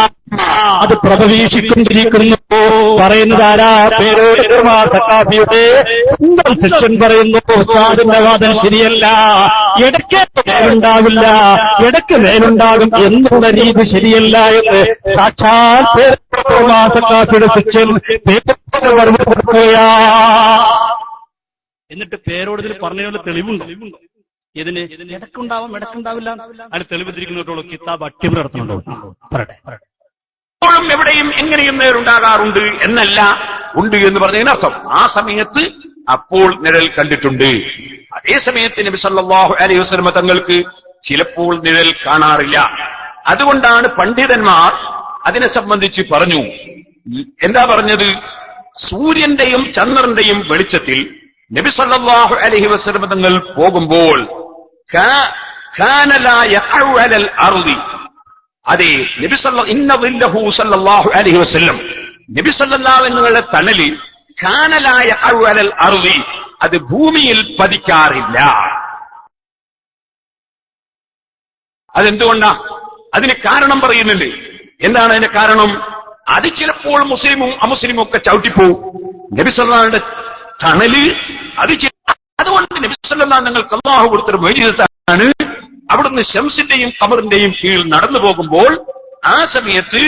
അത് പ്രഭവീക്ഷിക്കൊണ്ടിരിക്കുന്നു. പറയുന്നത് ആരാ? പേരോട് സഖാഫിയുടെ സ്വന്തം സെക്ഷൻ പറയുന്നു, ഉസ്താദിന്റെ വാദം ശരിയല്ല, ഇടയ്ക്ക് മേലുണ്ടാവില്ല, ഇടയ്ക്ക് മേലുണ്ടാകും എന്നുള്ള രീതി ശരിയല്ല എന്ന് സാക്ഷാൽ സഖാഫിയുടെ സെക്ഷൻ എന്നിട്ട് പേരോട് ഇതിൽ പറഞ്ഞതിനുള്ള തെളിവുണ്ടോ? ഇതിന് ഇടക്കുണ്ടാവാം ഇടക്കുണ്ടാവില്ല, അതിന് തെളിവിരിക്കുന്നുണ്ടോ? കിതാബ് അട്ടിമറി നടത്തുന്നുണ്ടോ? പറയട്ടെ. എപ്പോഴും എവിടെയും എങ്ങനെയും നേരുണ്ടാകാറുണ്ട് എന്നല്ല, ഉണ്ട് എന്ന് പറഞ്ഞതിനർത്ഥം ആ സമയത്ത് അപ്പോൾ നിഴൽ കണ്ടിട്ടുണ്ട്. അതേ സമയത്ത് നബി സല്ലല്ലാഹു അലൈഹി വസല്ലമ തങ്ങൾക്ക് ചിലപ്പോൾ നിഴൽ കാണാറില്ല. അതുകൊണ്ടാണ് പണ്ഡിതന്മാർ അതിനെ സംബന്ധിച്ച് പറഞ്ഞു. എന്താ പറഞ്ഞത്? സൂര്യന്റെയും ചന്ദ്രന്റെയും വെളിച്ചത്തിൽ നബി സല്ലല്ലാഹു അലൈഹി വസല്ലമ തങ്ങൾ പോകുമ്പോൾ അതെ നബി സല്ലല്ലാഹു അലൈഹി വസല്ലം നബി സല്ലല്ലാഹു അലൈഹി വസല്ലമയുടെ തണല് കാനലായ അൽ അർളി, അത് ഭൂമിയിൽ പതിക്കാറില്ല. അതെന്തുകൊണ്ടാ? അതിന് കാരണം പറയുന്നുണ്ട്. എന്താണ് അതിന്റെ കാരണം? അത് ചിലപ്പോൾ മുസ്ലിമും അമുസ്ലിമും ഒക്കെ ചവിട്ടിപ്പോവും. നബി സല്ലല്ലാഹുവിന്റെ തണല് അത് അതുകൊണ്ട് നബി സല്ലല്ലാഹു നിങ്ങൾക്ക് അല്ലാഹു കൊടുത്തൊരു മൊയ്ജിസത്താണ്. അവിടുന്ന് ശംസിന്റെയും ഖമറിന്റെയും കീഴിൽ നടന്നു പോകുമ്പോൾ ആ സമയത്ത്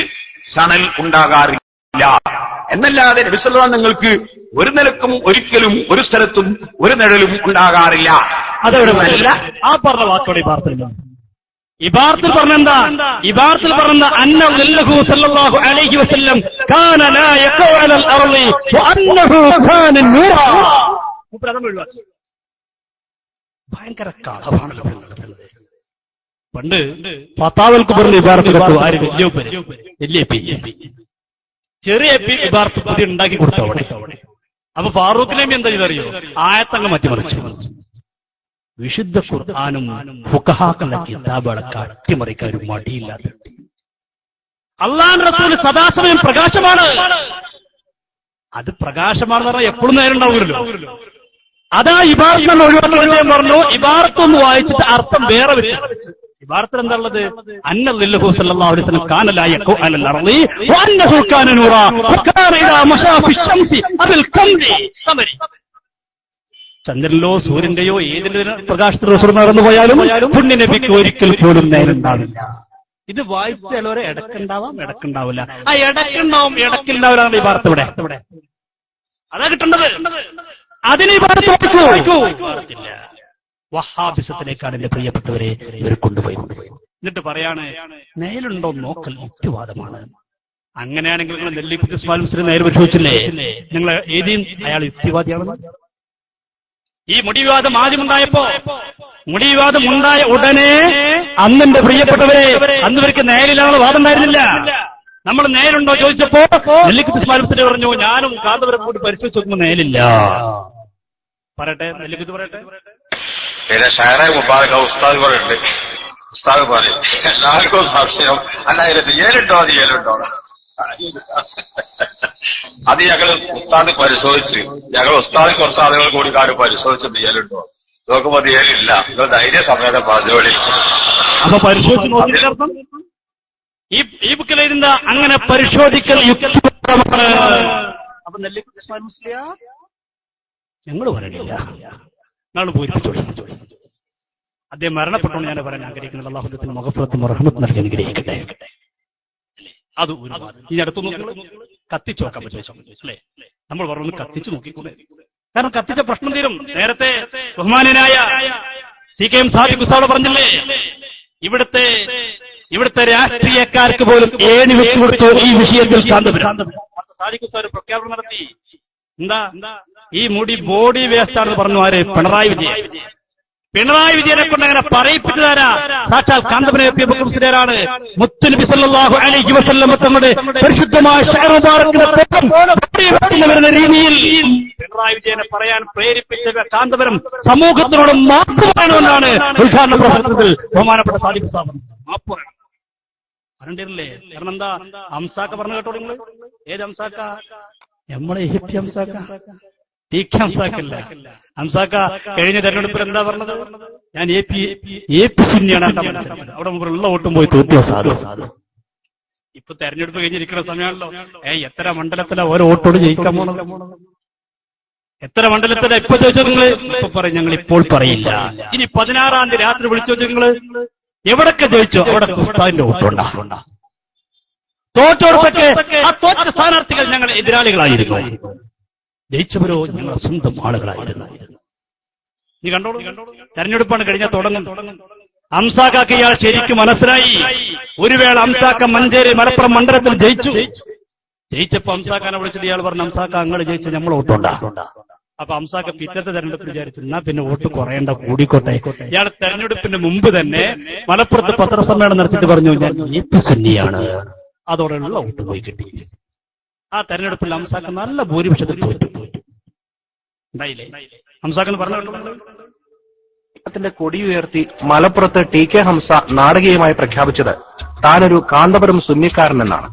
തണൽ ഉണ്ടാകാറില്ല എന്നല്ലാതെ നബി സല്ലല്ലാഹു നിങ്ങൾക്ക് ഒരു നിലക്കും ഒരിക്കലും ഒരു സ്ഥലത്തും ഒരു നിഴലും ഉണ്ടാകാറില്ല. അതവിടെ നല്ല ആ പറഞ്ഞ വാക്കോടെ ഇബാർത്തിൽ പറഞ്ഞെന്താ? ഇബാർത്തിൽ പറഞ്ഞ അന്നഹു സല്ലല്ലാഹു അലൈഹി വസല്ലം കാന ലാ യഖഉ അലൽ അർളി വഅന്നഹു കാന നൂറാ. ഭയങ്കര കളവാണല്ലോ നടത്തുന്നത്. പണ്ട് ഫതാവൽ കുബറിൽ ഇബാർത്തിലൊക്കെ ആര് വലിയ ചെറിയ ഇബാർത്ത് പുതിയ ഉണ്ടാക്കി കൊടുത്തു അവിടെ. അപ്പൊ ഫാറൂഖ് നബി എന്താ ചെയ്തറിയോ? ആയത്തങ്ങ് മാറ്റിമറിച്ചു. വിശുദ്ധ ഖുർആനും ഫുഖഹാക്കളുടെ കിതാബുകളൊക്കെ അട്ടിമറിക്കാൻ ഒരു മടിയില്ലാത്ത അല്ലാഹുവിന്റെ റസൂൽ സദാസമയം പ്രകാശമാണ്. അത് പ്രകാശമാണെന്ന് പറഞ്ഞാൽ എപ്പോഴും നേരം ഉണ്ടാവുമല്ലോ. അതാ ഇബാറത്ത് ഒഴിവാക്കാൻ പറഞ്ഞു. ഇബാറത്തൊന്ന് വായിച്ചിട്ട് അർത്ഥം വേറെ വെച്ചു. ഇബാറത്തിൽ എന്താ ഉള്ളത്? അന്നല്ലാഹു സല്ലല്ലാഹു അലൈഹി വസല്ലം കാന ലാ യഖു അലൽ അർളി വഅന്നഹു കാന നൂറാ വകാന ഇദാ മശാ ഫിശ്ശംസി അബിൽ ഖമരി. ചന്ദ്രനിലോ സൂര്യന്റെയോ ഏതിന്റെ പ്രകാശത്തിൽ റസൂൽ നടന്നു പോയാലും പുണ്യ നബിക്ക് ഒരിക്കൽ പോലും നേരുണ്ടാവില്ല. ഇത് വായിച്ചാലവരെ ഇടക്കുണ്ടാവാം, ഇടക്കുണ്ടാവില്ല. ആ ഇടക്കുണ്ടാവും, ഇടക്കുണ്ടാവില്ല. ഈ വാർത്ത ഇവിടെ അതാ കിട്ടേണ്ടത്. അതിന് ഈ വാർത്ത വായിക്കൂ. വഹാബിസത്തിലേക്കാണ് എന്റെ പ്രിയപ്പെട്ടവരെ ഇവർ കൊണ്ടുപോയി. എന്നിട്ട് പറയാണ് നേലുണ്ടോ നോക്കൽ യുക്തിവാദമാണ്. അങ്ങനെയാണെങ്കിൽ നിങ്ങൾ നെല്ലിക്കുത്തി ഇസ്മായിൽ മുസ്ലിം നേര് പരിശോധിച്ചില്ലേ? നിങ്ങൾ ഏതെയും അയാൾ യുക്തിവാദിയാണെന്ന്. ഈ മുടിവിവാദം ആദ്യമുണ്ടായപ്പോ, മുടിവിവാദം ഉണ്ടായ ഉടനെ അന്നെന്റെ പ്രിയപ്പെട്ടവരെ അന്നിവർക്ക് നേരില്ലാനുള്ള വാദം ഉണ്ടായിരുന്നില്ല. നമ്മൾ നേരുണ്ടോ ചോദിച്ചപ്പോ നെല്ലിക്കുത്തി ഇസ്മായിൽ മുസ്ലിം പറഞ്ഞു ഞാനും കാന്തപുരം കൂടി പരിശോധിച്ച് നോക്കുമ്പോ നേരില്ല. പറയട്ടെ, നെല്ലിക്കുത്തി പറയട്ടെ. പിന്നെ ഷാറെ മുബാറക ഉസ്താദ് പറയുന്നുണ്ട്. ഉസ്താദ് പറയും എല്ലാവർക്കും സംശയം അല്ല ഏലുണ്ടോ അത് ഏലുണ്ടോ. അത് ഞങ്ങൾ ഉസ്താദ് പരിശോധിച്ച് ഞങ്ങൾ ഉസ്താദ് കുറച്ച് ആളുകൾ കൂടി കാര്യം പരിശോധിച്ചത് ഏലുണ്ടോ നോക്കുമ്പോ അത് ഏലില്ല. നിങ്ങൾ ധൈര്യ സമയത്ത് പറഞ്ഞോളി. അപ്പൊ പരിശോധിച്ച് നോക്കിയർത്ഥം ഈ ബുക്കിലിരുന്ന അങ്ങനെ പരിശോധിക്കൽ യുക്തിപരമാണ്. അപ്പൊ നെല്ലിക്കുത്തി ഇസ്മായിൽ മുസ്ലിയാ ഞങ്ങൾ പറയണില്ല, ഞങ്ങൾ പൂരിപ്പിച്ചോളി. അദ്ദേഹം മരണപ്പെട്ടോണ്ട് ഞാൻ പറയാൻ ആഗ്രഹിക്കുന്നത് അല്ലാഹുവിന്റെ മഗ്ഫിറത്തും റഹ്മത്തും നൽകി അനുഗ്രഹിക്കട്ടെ. അത് ഒരു ഈ അടുത്തൊന്നും കത്തിച്ചു നോക്കാൻ പറ്റുമോ അല്ലേ? നമ്മൾ പറഞ്ഞു കത്തിച്ചു നോക്കിക്കൂടെ? കാരണം കത്തിച്ച പ്രശ്നം തീരും. നേരത്തെ ബഹുമാനനായ CKM സാദിഖ് ഉസ്താദ് പറഞ്ഞില്ലേ, ഇവിടുത്തെ രാഷ്ട്രീയക്കാർക്ക് പോലും ഏണി വെച്ചു കൊടുത്തു ഈ വിഷയത്തിൽ. സാദിഖ് ഉസ്താദ് പ്രഖ്യാപനം നടത്തി. എന്താ ഈ മുടി ബോഡി വേസ്റ്റ് ആണെന്ന് പറഞ്ഞു. ആര്? പിണറായി വിജയൻ. പിണറായി വിജയനെ കൊണ്ട് അങ്ങനെ പറയിപ്പിച്ചതാരാ? സാക്ഷാൽ കാന്തപുരം മുസ്ലിയാരാണ്. മുത്തുനബി സല്ലല്ലാഹു അലൈഹി വസല്ലം തങ്ങളുടെ പരിശുദ്ധമായ ശഅർ മുബാറക്കിനെ വരുന്ന രീതിയിൽ പിണറായി വിജയനെ പറയാൻ പ്രേരിപ്പിച്ച കാന്തപുരം സമൂഹത്തിനോട് മാപ്പ് പറയണമെന്നാണ് ഉദ്ഘാടന പ്രസംഗത്തിൽ ബഹുമാനപ്പെട്ട സാദിഖ് ഉസ്താദ് മാപ്പ് പറയണം. പറഞ്ഞിട്ടില്ലേ? കാരണം എന്താ ഹംസാക്ക പറഞ്ഞു കേട്ടോ നിങ്ങൾ? ഏത് ഹംസാക്ക? നമ്മളെ ഹംസാക്ക, TK ഹംസാക്കല്ല. ഹംസാക്ക കഴിഞ്ഞ തെരഞ്ഞെടുപ്പിൽ എന്താ പറഞ്ഞത്? ഞാൻ AP സുന്നിയാണ്. അവിടെ ഉള്ള വോട്ടും പോയി തോറ്റോ സാധു. ഇപ്പൊ തെരഞ്ഞെടുപ്പ് കഴിഞ്ഞിരിക്കുന്ന സമയമാണല്ലോ. എത്ര മണ്ഡലത്തിലാ ഓരോ വോട്ടോട് ജയിക്കാൻ പോണത്? എത്ര മണ്ഡലത്തിലാ ഇപ്പൊ ചോദിച്ചോ നിങ്ങള്? ഇപ്പൊ പറയും ഞങ്ങൾ ഇപ്പോൾ പറയില്ല. ഇനി 16-ാം തീയതി രാത്രി വിളിച്ചു ചോദിച്ചോ നിങ്ങള് എവിടൊക്കെ ജയിച്ചോ അവിടെ ഉസ്താദിന്റെ വോട്ടുണ്ടാ. തോറ്റോടത്തൊക്കെ ആ തോറ്റ സ്ഥാനാർത്ഥികൾ ഞങ്ങൾ എതിരാളികളായിരുന്നു, ജയിച്ചവരോ ഞങ്ങളുടെ സ്വന്തം ആളുകളായിരുന്നു. നീ കണ്ടോളൂ, തെരഞ്ഞെടുപ്പാണ് കഴിഞ്ഞാൽ തുടങ്ങും. ഹംസാക്കാക്ക് ഇയാൾ ശരിക്കും മനസ്സിലായി. ഒരു വേള ഹംസാക്ക മഞ്ചേരി മലപ്പുറം മണ്ഡലത്തിൽ ജയിച്ചപ്പോ ഹംസാക്കാനെ വിളിച്ചിട്ട് ഇയാൾ പറഞ്ഞു ഹംസാക്ക അങ്ങോട്ട് ജയിച്ച നമ്മൾ വോട്ടുണ്ടാ. അപ്പൊ ഹംസാക്ക പിറ്റത്തെ തെരഞ്ഞെടുപ്പിൽ വിചാരിച്ചു എന്നാ പിന്നെ വോട്ട് കുറയേണ്ട, കൂടിക്കോട്ടെ. ഇയാൾ തെരഞ്ഞെടുപ്പിന് മുമ്പ് തന്നെ മലപ്പുറത്ത് പത്രസമ്മേളനം നടത്തിയിട്ട് പറഞ്ഞു ഞാൻ AP സുന്നിയാണ്. അതോടെയുള്ള വോട്ട് പോയി കിട്ടി. ആ തെരഞ്ഞെടുപ്പിൽ ഹംസാക്ക നല്ല ഭൂരിപക്ഷത്തിൽ തോറ്റു. ഹംസാക്കെന്ന് പറഞ്ഞ കൊടി ഉയർത്തി മലപ്പുറത്ത് TK ഹംസ നാടകീയമായി പ്രഖ്യാപിച്ചത് താനൊരു കാന്തപുരം സുന്നിക്കാരനെന്നാണ്.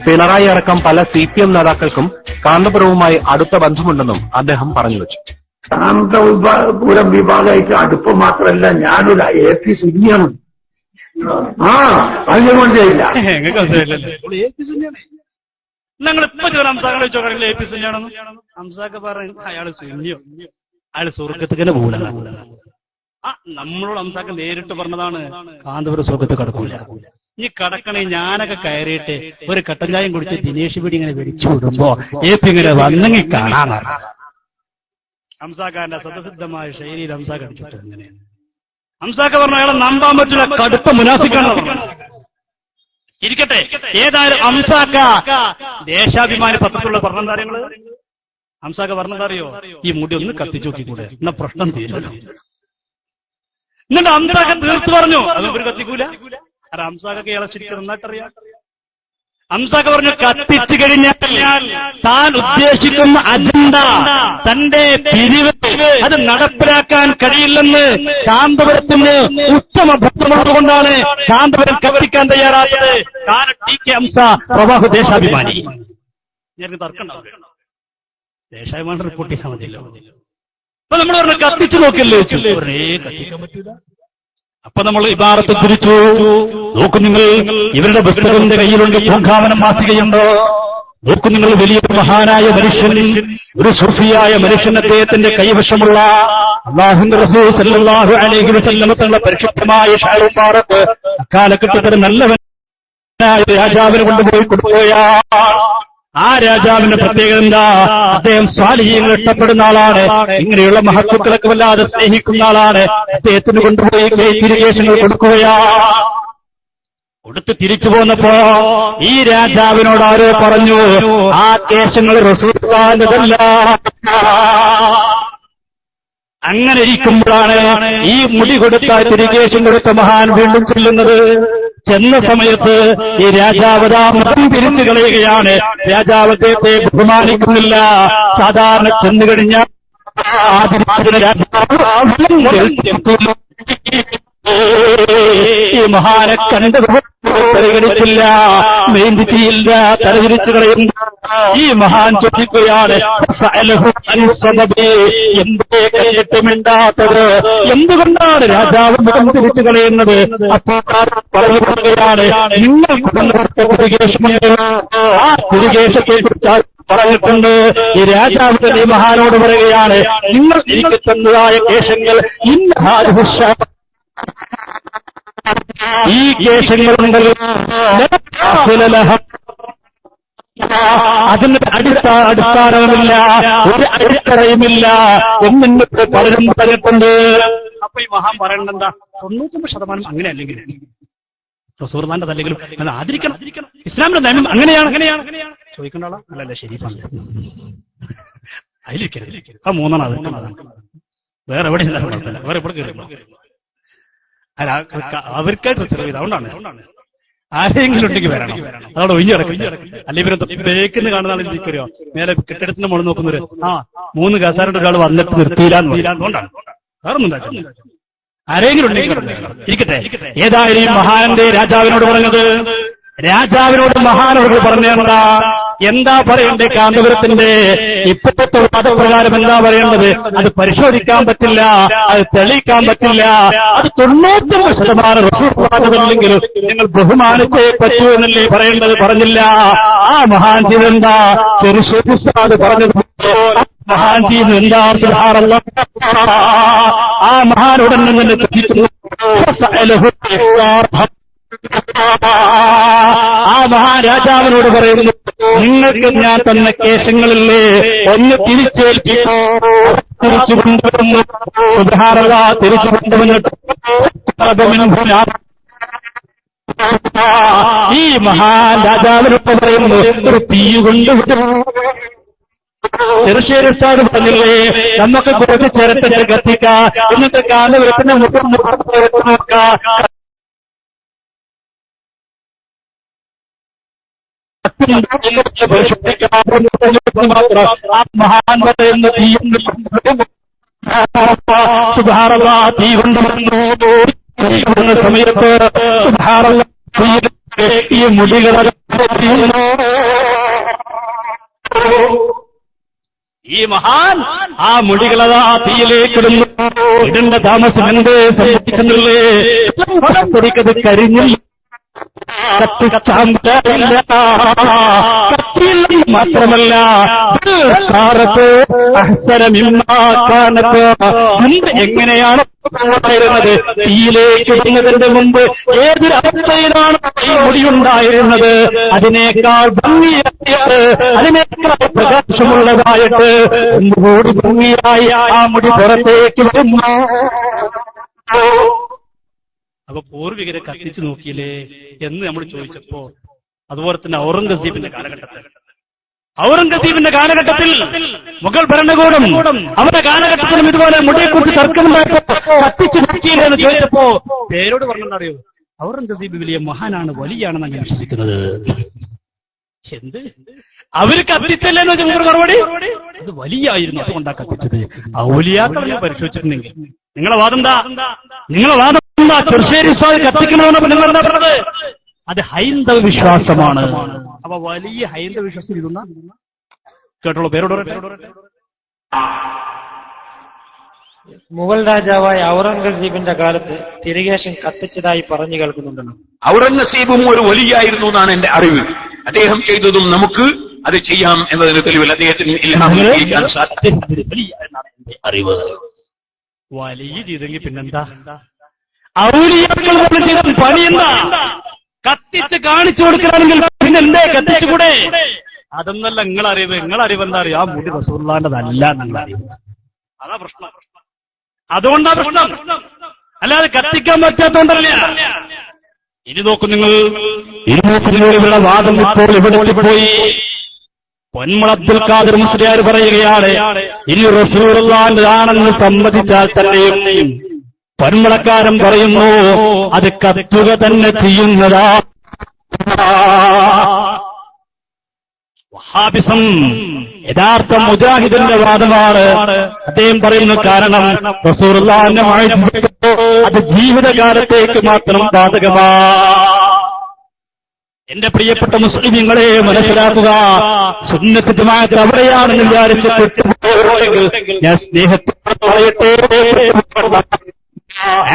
പിണറായി അടക്കം പല CPM നേതാക്കൾക്കും കാന്തപുരവുമായി അടുത്ത ബന്ധമുണ്ടെന്നും അദ്ദേഹം പറഞ്ഞു വെച്ചു. കാന്തപുരം വിഭാഗമായിട്ട് അടുപ്പം മാത്രമല്ല, ഞാനൊരു AP സുന്നിയാണ്. അതുകൊണ്ട് ഞങ്ങൾ ഇപ്പൊ ഹംസാക്കളെ ചോദിച്ചോക്കാണെങ്കിൽ AP സുന്നിയാണെന്ന്. ഹംസാക്ക പറഞ്ഞു അയാള് സുന്നിയോ, അയാൾ സ്വർഗത്തിനെ പോകൂല. നമ്മളോട് ഹംസാക്ക നേരിട്ട് പറഞ്ഞതാണ് കാന്തപുരം സ്വർഗത്ത് കടക്കൂല. ഈ കടക്കണേ ഞാനൊക്കെ കയറിയിട്ട് ഒരു കട്ടൻ ചായം കുടിച്ച് ദിനേശ് പിടി ഇങ്ങനെ വിരിച്ചു വിടുമ്പോ AP ഇങ്ങനെ വന്നെങ്കിൽ കാണാൻ ഹംസാക്കാരന്റെ സദസിദ്ധമായ ശൈലിയിൽ ഹംസാക്ക അടിച്ചിട്ട് എങ്ങനെയാണ്? ഹംസാക്ക പറഞ്ഞു അയാളെ നമ്പാൻ പറ്റില്ല, കടുത്ത മുനാഫിക്കാണെന്ന് ഇരിക്കട്ടെ. ഏതായാലും ഹംസാക്ക ദേശാഭിമാനി പത്രത്തിലുള്ള പറഞ്ഞെന്താ അറിയങ്ങള്? ഹംസാക്ക പറഞ്ഞതറിയോ? ഈ മുടി ഒന്ന് കത്തിച്ചു നോക്കിക്കൂടെ, എന്നാ പ്രശ്നം തീരുമല്ലോ. എന്നിട്ട് ഹംസാക്ക തീർത്തു പറഞ്ഞു അത് ഒരു കത്തിക്കൂല. ഹംസാക്ക ഇയാളെ ശരിക്കും നന്നായിട്ടറിയാം. ഹംസക്ക് പറഞ്ഞു, കത്തിച്ചു കഴിഞ്ഞാൽ താൻ ഉദ്ദേശിക്കുന്ന അജണ്ട, തന്റെ പിരിവ് അത് നടപ്പിലാക്കാൻ കഴിയില്ലെന്ന് കാന്തപുരത്തിന് ഉത്തമ ബോധമുള്ളതുകൊണ്ടാണ് കാന്തപുരം കത്തിക്കാൻ തയ്യാറായത്. കാരണം ടി.കെ. ഹംസ പ്രവാഹു ദേശാഭിമാനി. ദേശാഭിമാനി റിപ്പോർട്ട് ചെയ്യാൻ മതിയല്ലോ. അപ്പൊ നമ്മൾ പറഞ്ഞു കത്തിച്ചു നോക്കില്ലേ, കത്തിക്കാൻ പറ്റൂല. അപ്പൊ നമ്മൾ ഇബാറത്ത് തിരിച്ചു നോക്കൂ. നിങ്ങൾ ഇവരുടെ പുസ്തകത്തിന്റെ കയ്യിലുണ്ട്, പൂങ്കാവനം മാസികയുണ്ടോ? നോക്കൂ നിങ്ങൾ, വലിയൊരു മഹാനായ മനുഷ്യൻ, ഒരു സൂഫിയായ മനുഷ്യൻ, അദ്ദേഹത്തിന്റെ കൈവശമുള്ള അല്ലാഹുവിന്റെ റസൂൽ സല്ലല്ലാഹു അലൈഹി വസല്ലം തങ്ങളുടെ പരിശുദ്ധമായ ഷഅർ മുബാറക് കാലഘട്ടത്തിൽ നല്ലവനായ രാജാവിനെ കൊണ്ടുപോയി കൊടുക്കുകയാ. ആ രാജാവിന്റെ പ്രത്യേകത എന്താ? അദ്ദേഹം സ്വാലിഹീങ്ങൾ ഇഷ്ടപ്പെടുന്ന ആളാണ്, ഇങ്ങനെയുള്ള മഹത്തുക്കളൊക്കെ വല്ലാതെ സ്നേഹിക്കുന്ന ആളാണ്. അദ്ദേഹത്തിന് കൊണ്ടുപോയി തിരികേശങ്ങൾ കൊടുക്കുകയാ. കൊടുത്ത് തിരിച്ചു പോന്നപ്പോ ഈ രാജാവിനോട് ആരോ പറഞ്ഞു, ആ കേശങ്ങൾ റസൂലുള്ളാഹിന്റെതല്ല. അങ്ങനെ ഇരിക്കുമ്പോഴാണ് ഈ മുടി കൊടുത്ത തിരികേശം കൊടുത്ത മഹാൻ വീണ്ടും ചെല്ലുന്നത്. ചെന്ന സമയത്ത് ഈ രാജാവതാ മുഖം പിരിച്ചു കളയുകയാണ്. രാജാവ് അദ്ദേഹത്തെ ബഹുമാനിക്കുന്നില്ല. സാധാരണ ചെന്നു കഴിഞ്ഞാൽ രാജാവ് ഈ മഹാനെ കണ്ടത് പരിഗണിച്ചില്ല, മെയിന്റ് ചെയ്യില്ല, തലതിരിച്ചു കളയും. ഈ മഹാൻ ചോദിക്കുകയാണ്, എന്തേ കണ്ടിട്ട് മിണ്ടാത്തത്? എന്തുകൊണ്ടാണ് രാജാവ് മുഖം തിരിച്ചു കളയുന്നത്? അപ്പോൾ പറഞ്ഞു പറയുകയാണ്, നിങ്ങൾ കൊണ്ടുവരുത്ത തിരികേശമുണ്ട്, ആ തിരികേശത്തെ കുറിച്ച് പറഞ്ഞിട്ടുണ്ട്. ഈ രാജാവിന്റെ ഈ മഹാനോട് പറയുകയാണ്, നിങ്ങൾ എനിക്ക് തന്നതായ കേശങ്ങൾ ഈ കേശങ്ങളുണ്ടല്ലോ, അതിന് അടിസ്ഥാനവുമില്ല, ഒരു അടിത്തറയുമില്ല എന്നിട്ട് പലരും പറഞ്ഞിട്ടുണ്ട്. അപ്പൊ ഈ മഹാൻ പറയേണ്ടത് എന്താ? 99% അങ്ങനെ അല്ലെങ്കിൽ റസൂലുള്ളാഹിന്റെ തല്ലെങ്കിലും അത് ആദരിക്കണം. ഇസ്ലാമിന്റെ നിയമം അങ്ങനെയാണ്. ചോദിക്കേണ്ട ആളാ അല്ലല്ല, ശരീഫാണ്. അതിലിരിക്കരുത്. ആ മൂന്നെണ്ണം അതാണ്. വേറെ എവിടെ ഇല്ല, വേറെ എവിടെ കയറി അവർക്കായിട്ട് റിസർവ് ചെയ്ത്. അതുകൊണ്ടാണ് ആരെങ്കിലും ഉണ്ടെങ്കിൽ വരണം, അതവിടെ ഒഴിഞ്ഞു കിടക്കും. അല്ലെങ്കിൽ ബേക്കിന്ന് കാണുന്ന ആൾ എനിക്കറിയോ, മേലെ കെട്ടിടത്തിന്റെ മുകളിൽ നോക്കുന്നവര് 3 കസാരയുടെ ഒരാൾ വന്നിട്ട് നിർത്തിയില്ലാന്നുകൊണ്ടാണ്, വേറൊന്നും ഉണ്ടായിട്ടില്ല. ആരെങ്കിലും ഉണ്ടെങ്കിൽ ഇരിക്കട്ടെ. ഏതായാലും ഈ മഹാന്റെ രാജാവിനോട് പറഞ്ഞത്, രാജാവിനോട് മഹാനോട് എന്താ പറയണ്ടേ? കാന്തപുരത്തിന്റെ ഇപ്പോഴത്തെ വാദപ്രകാരം എന്താ പറയേണ്ടത്? അത് പരിശോധിക്കാൻ പറ്റില്ല, അത് തെളിയിക്കാൻ പറ്റില്ല. അത് 99% റസൂലുള്ളാഹില്ലെങ്കിലും നിങ്ങൾ ബഹുമാനിച്ചേ പറ്റൂ എന്നല്ലേ പറയേണ്ടത്? പറഞ്ഞില്ല. ആ മഹാൻജി എന്താ ചെറുശ്ശേരി ഉസ്താദ് പറഞ്ഞത്? മഹാൻജി എന്താ? സുബ്ഹാനല്ലാഹ്. ആ മഹാനുടനെ തന്നെ ചോദിക്കുന്നു, ആ മഹാരാജാവിനോട് പറയുന്നു, നിങ്ങൾക്ക് ഞാൻ തന്ന കേശങ്ങളില്ലേ, ഒന്ന് തിരിച്ചേൽപ്പിക്കോ. തിരിച്ചു കൊണ്ടുവന്നു. സുബ്ഹാനല്ലാഹ്, തിരിച്ചു കൊണ്ടുവന്നിട്ട് ഈ മഹാരാജാവിനോട് പറയുന്നു, ഒരു തീ കൊണ്ടുവിട്ടു. ചെറുശ്ശേരി ഉസ്താദ് പറഞ്ഞില്ലേ, നമുക്ക് കുറച്ച് ചിരട്ടിട്ട് കത്തിക്കാം, എന്നിട്ട് കാന്തപുരത്തിന്റെ മുഖം നോക്കാം. മഹാൻ പറയുന്ന സുബ്ഹാനല്ലാഹ്, തീ കൊണ്ടുവരുന്ന സമയത്ത് സുബ്ഹാനല്ലാഹ് ഈ മുടികളെ ഈ മഹാൻ ആ മുടികളതാ തീയിലേക്കിടുന്നു. ഇടേണ്ട താമസം എന്ത് സംഭവിച്ചെന്നുള്ളേ? കത്തിക്കത് കരിഞ്ഞില്ല, കത്തിച്ചാമ്പല്ല, കത്തിയില്ല മാത്രമല്ല മുമ്പ് എങ്ങനെയാണ് ായിരുന്നത്, തീയിലേക്ക് ഇടുന്നതിന്റെ മുമ്പ് ഏതൊരു അവസ്ഥയിലാണ് ഈ മുടിയുണ്ടായിരുന്നത്, അതിനേക്കാൾ ഭംഗിയായിട്ട്, അതിനേക്കാൾ പ്രകാശമുള്ളതായിട്ട് ഒന്നുകൂടി ഭംഗിയായി ആ മുടി പുറത്തേക്ക് വരുന്നു. അപ്പൊ പൂർവികരെ കത്തിച്ചു നോക്കിയില്ലേ എന്ന് നമ്മൾ ചോദിച്ചപ്പോ, അതുപോലെ തന്നെ ഔറംഗസീബിന്റെ കാലഘട്ടത്തിൽ മുഗൾ ഭരണകൂടം അവരുടെ കാലഘട്ടത്തിലും ഇതുപോലെ മുടിയെക്കുറിച്ച് തർക്കമുണ്ടായപ്പോ കത്തിച്ചു നോക്കിയില്ലേ എന്ന് ചോദിച്ചപ്പോ പേരോട് പറഞ്ഞെന്നറിയോ, ഔറംഗസീബ് വലിയ മഹാനാണ്, വലിയാണെന്ന് ഞാൻ വിശ്വസിക്കുന്നത്. എന്ത് അവര് കത്തിച്ചല്ലേന്ന് വെച്ചാൽ മറുപടി അത് വലിയായിരുന്നു, അതുകൊണ്ടാ കത്തിച്ചത്. ഔലിയാക്കളെ പരിശോധിച്ചിട്ടുണ്ടെങ്കിൽ നിങ്ങളെ വാദം എന്താ? ചെറുശ്ശേരി ഉസ്താദ് കത്തിക്കണമെന്ന് നിങ്ങൾ എന്താ പറഞ്ഞത്? അത് ഹൈന്ദവ വിശ്വാസമാണ്. അപ്പൊ വലിയ ഹൈന്ദവ വിശ്വാസം ഇതൊന്ന കേട്ടോളൂ. പേരോട് മുഗൾ രാജാവായ ഔറംഗസീബിന്റെ കാലത്ത് തിരികേശൻ കത്തിച്ചതായി പറഞ്ഞു കേൾക്കുന്നുണ്ടല്ലോ. ഔറംഗസീബും ഒരു വലിയായിരുന്നു എന്നാണ് എന്റെ അറിവ്. അദ്ദേഹം ചെയ്തതും നമുക്ക് അത് ചെയ്യാം എന്നതിന് തെളിവില്ല. അദ്ദേഹത്തിന് അറിവ് വലിയ ചെയ്തെങ്കിൽ പിന്നെന്താ? ഔലിയാക്കൾ ചെയ്ത പണി എന്താ? കത്തിച്ച് കാണിച്ചു കൊടുക്കണമെങ്കിൽ പിന്നെന്തേ കത്തിച്ചുകൂടെ? അതൊന്നല്ല നിങ്ങളറിവ്. നിങ്ങളറിവ് എന്താ അറിയാം? ആ മുടി റസൂലുള്ളാഹിന്റെതല്ല നിങ്ങളറിവ്. അതാ പ്രശ്നം. അതുകൊണ്ടാ പ്രശ്നം, അല്ലാതെ കത്തിക്കാൻ പറ്റാത്തോണ്ടല്ല. ഇനി നോക്കൂ നിങ്ങൾ ഇവരുടെ വാദം ഇപ്പോൾ ഇവിടെ പോയി. പൊന്മള അബ്ദുൽ ഖാദിർ മുസ്ലിയാർ പറയുകയാണ്, ഇനി റസൂലുള്ളാഹിന്റെതാണെന്ന് സമ്മതിച്ചാൽ തന്നെയും പൊന്മളക്കാരൻ പറയുന്നു അത് കത്തുക തന്നെ ചെയ്യുന്നതാ. വഹാബിസം യഥാർത്ഥ മുജാഹിദിന്റെ വാദമാണ്. അദ്ദേഹം പറയുന്നു കാരണം റസൂലുള്ളാഹിന്റെ മുഅ്ജിസത്ത് അത് ജീവിതകാലത്തേക്ക് മാത്രം ബാധകമാ. എന്റെ പ്രിയപ്പെട്ട മുസ്ലിമീങ്ങളെ മനസ്സിലാക്കുക, സുന്നത്ത് ജമാഅത്ത് അവിടെയാണെന്ന് വിചാരിച്ചിട്ട് ഞാൻ സ്നേഹത്തോടെ പറയട്ടെ,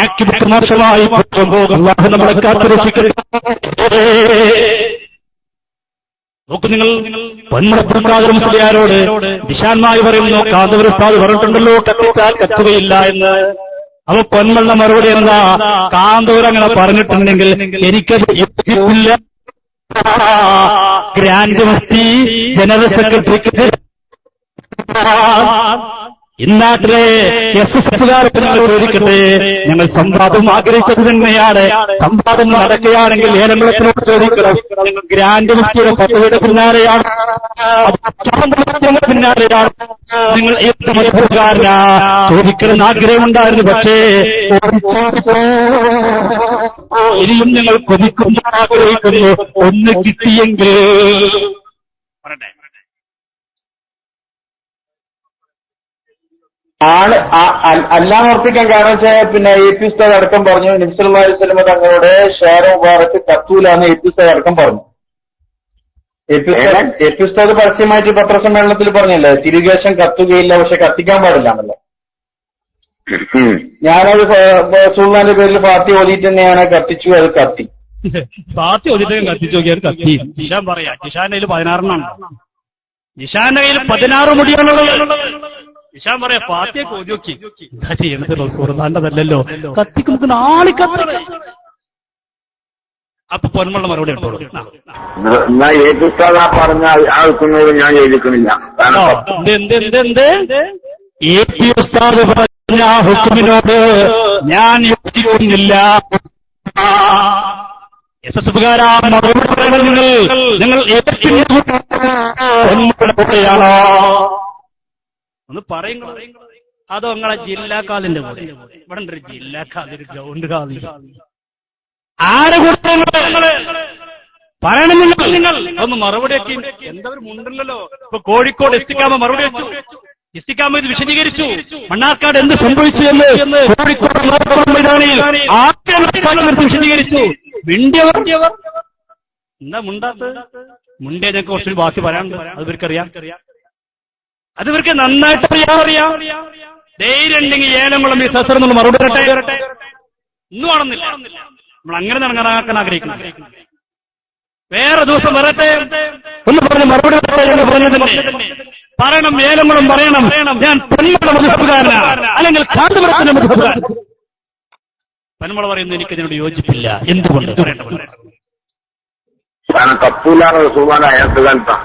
ആക്ടിവിറ്റി മോശമായി അല്ലാഹു നമ്മളെ കാത്തുരക്ഷിക്കട്ടെ. നോക്കൂ നിങ്ങൾ പൊന്മള അബ്ദുൽ ഖാദിർ മുസ്ലിയാരോട് ദിശാന്മായി പറയുന്നു, കാന്തപുര ഉസ്താദ് പറഞ്ഞിട്ടുണ്ടല്ലോ കത്തിച്ചാൽ കത്തുകയില്ല എന്ന്. അപ്പൊ പൊന്മളുടെ മറുപടി എന്താ? കാന്തപുരം അങ്ങനെ പറഞ്ഞിട്ടുണ്ടെങ്കിൽ എനിക്കത് യോജിപ്പില്ല. ഗ്രാൻഡ് മുഫ്തി ജനറൽ സെക്രട്ടറിക്ക് ഇന്നാട്ടിലെ SSFകാർക്ക് ഞങ്ങൾ ചോദിക്കട്ടെ, ഞങ്ങൾ സംവാദം ആഗ്രഹിച്ചത് തന്നെയാണ്. സംവാദം നടക്കുകയാണെങ്കിൽ ഏലംകുളത്തിനോട് ചോദിക്കണം, ഗ്രാൻഡ് മുഫ്തിയുടെ പദ്ധതിയുടെ പിന്നാലെയാണ്, പിന്നാലെയാണ് നിങ്ങൾ ഏത് മതക്കാരനാ ചോദിക്കണമെന്ന് ആഗ്രഹമുണ്ടായിരുന്നു. പക്ഷേ ഇനിയും ഞങ്ങൾ കൊതിക്കുന്നു, ആഗ്രഹിക്കുന്നു, ഒന്ന് കിട്ടിയെങ്കിൽ. അല്ലാൻ ഉറപ്പിക്കാൻ കാരണം വെച്ചാൽ പിന്നെ AP ഉസ്താദ് അടക്കം പറഞ്ഞു നബി സല്ലല്ലാഹു അലൈഹി വസല്ലം തങ്ങളുടെ ഷേർ മുബാറക്ക് കത്തൂലാന്ന് AP ഉസ്താദ് അടക്കം പറഞ്ഞു. AP ഉസ്താദ് പരസ്യമായിട്ട് പത്രസമ്മേളനത്തിൽ പറഞ്ഞല്ലേ തിരികേശം കത്തുകയില്ല, പക്ഷെ കത്തിക്കാൻ പാടില്ല എന്നല്ലേ. ഞാനത് റസൂലുള്ളാഹിന്റെ പേരിൽ ഫാത്തി ഓതിയിട്ട് തന്നെയാണ് കത്തിച്ചു, അത് കത്തി. ഫാത്തി ഓതിട്ട് കത്തിച്ചു നോക്കിയാൽ കത്തി. നിഷാൻ പറയാ, നിഷാന്റെ കയ്യിൽ 16 നിഷാന്റെ കയ്യിൽ 16 മുടിയാണുള്ളത്. നിഷാൻ പറയാ ഫാത്തിയെ ഓതി നോക്കി, എന്താ ചെയ്യണത്? റസൂലുള്ളാഹിന്റെതല്ലല്ലോ, കത്തിക്ക് നാളെ കത്തി. അപ്പൊ പൊന്മുള്ള മറുപടി എടുത്തോളൂ. എന്നാ ഏറ്റുസ്താദ് പറഞ്ഞ ആൾക്കുന്നത് ഞാൻ ചെയ്തിരിക്കണില്ല. AP ഉസ്താദ് പറഞ്ഞ ആ ഹുക്കുമിനോട് ഞാൻ യോജിക്കുന്നില്ല. SSFകാരാ മറുപടി പറയണം. നിങ്ങൾ പൊന്മുളയാണോ ഒന്ന് പറയുക. അതോ നിങ്ങളെ ജില്ലാ കാലിന്റെ പോലെ ഇവിടെ ഉണ്ട് ഒരു ജില്ലാ കാലി, ഗ്രൗണ്ട് കാലി, ആരെ കൂടെ പറയണം നിങ്ങൾ ഒന്ന് മറുപടിയൊക്കെ. എന്താ മുണ്ടല്ലോ. ഇപ്പൊ കോഴിക്കോട് ഇസ്തിക്കാമ മറുപടി വെച്ചു, ഇസ്തിക്കാമ ഇത് വിശദീകരിച്ചു. മണ്ണാർക്കാട് എന്ത് സംഭവിച്ചു എന്ന് കോഴിക്കോട് മൈതാനിയിൽ വിശദീകരിച്ചു. മിണ്ടിയവർ എന്താ മുണ്ടാത്ത്? മുണ്ടിയ ഞങ്ങൾക്ക് കുറച്ചുകൂടി ബാക്കി പറയാനുണ്ട്. അത് ഇവർക്കറിയാം, അത് ഇവർക്ക് നന്നായിട്ട് അറിയാം. ധൈര്യം ഉണ്ടെങ്കിൽ ഏലംകുളം ഈ സസർ എന്നുള്ള മറുപടി വരട്ടെ. ഒന്നും ആണെന്നില്ല, നമ്മൾ അങ്ങനെ നടങ്ങാനാക്കാൻ ആഗ്രഹിക്കുന്നു. വേറെ ദിവസം വരട്ടെ, ഒന്ന് പറഞ്ഞ് മറുപടി എന്ന് പറഞ്ഞതിന്റെ പറയണം. ഏലംകുളം പറയണം ഞാൻ പൊന്മുള മധുഹബുകാരനാ, അല്ലെങ്കിൽ കാന്തപുരത്തിന്റെ മധുഹബുകാരൻ. പൊന്മുള പറയുന്നു എനിക്കതിനോട് യോജിപ്പില്ല. എന്തുകൊണ്ട്? കത്തൂലാണ് റസൂലുള്ളാഹിന്റെ അയാൾക്ക് കാലത്താണ്.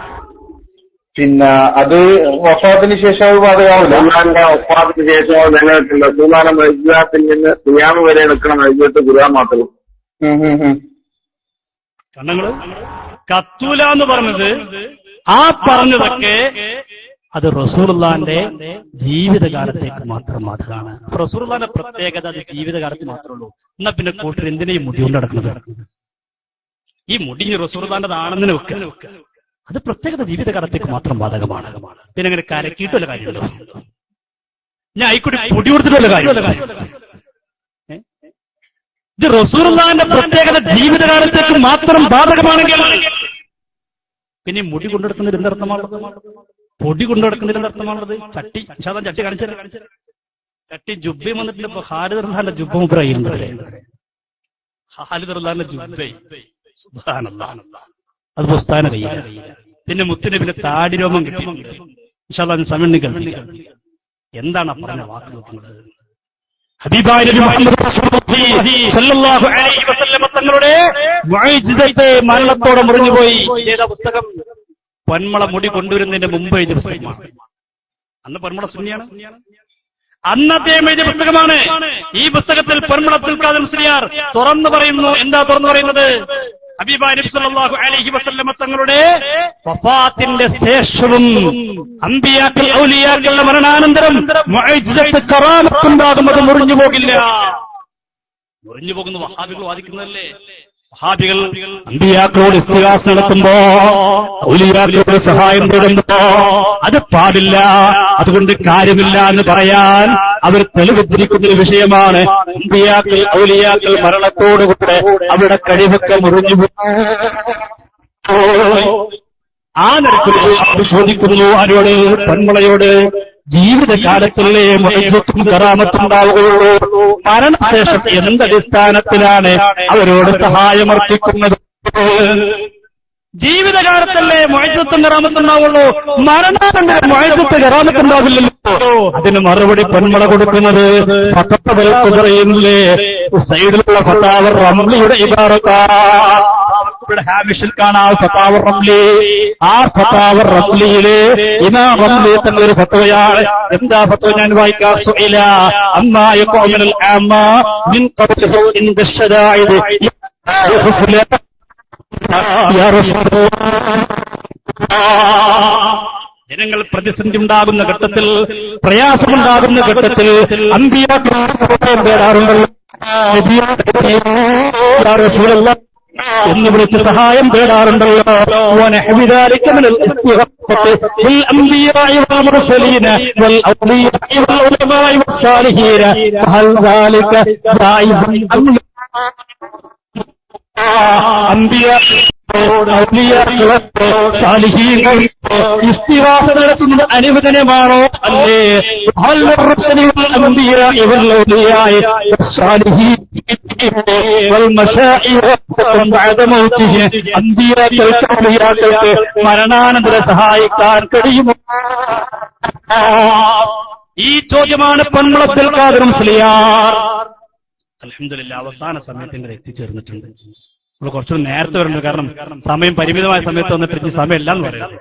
പിന്നെ അത് വഫാത്തിന് ശേഷം ബാധകമാവില്ല. റസൂലുള്ളാഹിന്റെ വഫാത്തിന് ശേഷം നിലനിൽക്കില്ല. റസൂലുള്ളാഹിന്റെ മൗജിസാത്തിൽ നിന്ന് ഖിയാമ വരെ നിൽക്കണം മൗജിസത്ത് ഖുർആൻ മാത്രം. കണ്ണങ്ങള് കത്തൂല എന്ന് പറഞ്ഞത് ആ പറഞ്ഞതൊക്കെ അത് റസൂലുള്ളാഹിന്റെ ജീവിതകാലത്തേക്ക് മാത്രം ബാധകമാണ്. റസൂലുള്ളാഹിന്റെ പ്രത്യേകത അത് ജീവിതകാലത്ത് മാത്രമേ ഉള്ളൂ. എന്നാ പിന്നെ കൂട്ടർ എന്തിനാ ഈ മുടി കൊണ്ട് നടക്കുന്നത്? ഈ മുടി റസൂലുള്ളാഹിന്റെതാണെന്ന് വെക്കുക. അത് പ്രത്യേകത ജീവിതകാലത്തേക്ക് മാത്രം ബാധകമാണ്. പിന്നെ അങ്ങനെ കരക്കിയിട്ടുള്ള കാര്യമുണ്ടോ? ഞാൻ ആയിക്കൂടി പൊടി കൊടുത്തിട്ടുള്ള കാര്യമല്ല. ഇത് റസൂലുള്ളാഹിന്റെ പ്രത്യേകത ജീവിതകാലത്തേക്ക് മാത്രം ബാധകമാണെങ്കിൽ പിന്നെ മുടി കൊണ്ടെടുക്കുന്നതിൽ എന്തർത്ഥമാണുള്ളത്? പൊടി കൊണ്ടെടുക്കുന്നതിൽ എന്തർത്ഥമാണുള്ളത്? ചട്ടി ചട്ടി കാണിച്ചാൽ ചട്ടി ജുബ്ബയും വന്നിട്ടില്ല. ഇപ്പൊ ഖാലിദ് റഹ്ലാന്റെ ജുബ്ബ മുബ്രായിരുന്നല്ലേ? ഖാലിദ് റഹ്ലാന്റെ ജുബ്ബൈ സുബ്ഹാനല്ലാഹ്, അത് പുസ്തകന കയ്യില. പിന്നെ മുത്തുനബിന്റെ താടിരോമം കിട്ടിയിട്ടുണ്ട്. ഇൻഷാ അല്ലാഹ് സമയം കേൾപ്പിക്കാം. എന്താണ് പറഞ്ഞ വാക്ക് നോക്കുന്നത്? ഹബീബായ നബി മുഹമ്മദ് റസൂലുള്ളാഹി സ്വല്ലല്ലാഹു അലൈഹി വസല്ലം തങ്ങളുടെ മുഅ്ജിസത്തെ മരണത്തോടെ മുറിഞ്ഞുപോയി. ഏതാ പുസ്തകം? പൊന്മള മുടി കൊണ്ടുവരുന്നതിന്റെ മുമ്പ് എഴുതിയ പുസ്തകമാണ്. അന്ന് പൊന്മള സുന്നിയാണ്. അന്ന് അദ്ദേഹം എഴുതിയ പുസ്തകമാണ്. ഈ പുസ്തകത്തിൽ പൊന്മളത്തിൽ ഖാദിർ മുസ്ലിയാർ തുറന്നു പറയുന്നു. എന്താ തുറന്നു പറയുന്നത്? ഹബീബായ നബി സല്ലല്ലാഹു അലൈഹി വസല്ലം തങ്ങളുടെ വഫാത്തിന്റെ ശേഷവും അമ്പിയാക്കൾ ഔലിയാക്കളുടെ മരണാനന്തരം മുഅ്ജിസത്ത് കറാമത്തുണ്ടാകും, അത് മുറിഞ്ഞു പോകില്ല. മുറിഞ്ഞു പോകുന്ന വഹാബികൾ വാദിക്കുന്നതല്ലേ? വഹാബികൾ അമ്പിയാക്കളോട് ഇസ്തിഗാസ നടത്തുമ്പോ, ഔലിയാക്കളോട് സഹായം തേടുമ്പോ അത് പാടില്ല, അതുകൊണ്ട് കാര്യമില്ല എന്ന് പറയാൻ അവർ തെളിവിട്ടിരിക്കുന്ന ഒരു വിഷയമാണ്. അമ്പിയാക്കൾ ഔലിയാക്കൾ മരണത്തോടുകൂടെ അവരുടെ കഴിവൊക്കെ മുറിഞ്ഞു ആ നിരക്കിൽ അവർ ചോദിക്കുന്നു ആരോട്? പൊന്മളയോട്. ജീവിതകാലത്തിലെ മുഅ്ജിസത്തും കറാമത്തുണ്ടാവുകയുള്ളൂ. മരണശേഷം എന്തടിസ്ഥാനത്തിലാണ് അവരോട് സഹായമർപ്പിക്കുന്നത്? ജീവിതകാലത്തല്ലേ മുഅ്ജിസത്തും കറാമത്തുണ്ടാവുള്ളൂ, മരണാനന്തരം മുഅ്ജിസത്ത് കറാമത്തുണ്ടാവില്ലല്ലോ. അതിന് മറുപടി പൊന്മള കൊടുക്കുന്നത് ഫതവൽ കുബറയിലെ സൈഡിലുള്ള ഫതാവർ റംലിയുടെ ഇബാറത്താണ്. ഹാമിഷിൽ കാണാം ഫതാവർ റംലി. ആ ഫതാവർ റംലിയിലെ ഇമാം റംലി തന്റെ ഒരു ഫത്വയാണ്. എന്താ ഫത്വ? ഞാൻ വായിക്കാം. സുഇല അമ്മാ യഖൂമിനുൽ ആമ്മ മിൻ ഖബ്ലിഹി ഇൻദ ശദാഇദ് യാ റസൂലല്ലാഹ്. ജനങ്ങൾ പ്രതിസന്ധി ഉണ്ടാകുന്ന ഘട്ടത്തിൽ, പ്രയാസമുണ്ടാകുന്ന ഘട്ടത്തിൽ അമ്പിയാക്കളോട് സഹായം തേടാറുണ്ടല്ലോ. യാ റസൂലല്ലാഹ് എന്ന് വിളിച്ച് സഹായം തേടാറുണ്ടല്ലോ. ഇസ്തിഗാസ നടത്തുന്നത് അനുവദനമാണോ? അല്ലേ? അമ്പിയാക്കൾക്ക് മരണാനന്തര സഹായിക്കാൻ കഴിയുമോ? ഈ ചോദ്യമാണ് പൊന്മുളത്തിൽ ഖാദിർ മുസ്ലിയാർ. അൽഹംദുലില്ലാ, അവസാന സമയത്ത് ഇങ്ങനെ എത്തിച്ചേർന്നിട്ടുണ്ട്. നമ്മൾ കുറച്ചുകൂടി നേരത്തെ വരുന്നുണ്ട്. കാരണം സമയം പരിമിതമായ സമയത്ത് വന്നിട്ട് സമയം ഇല്ലാന്ന് പറയുന്നത്.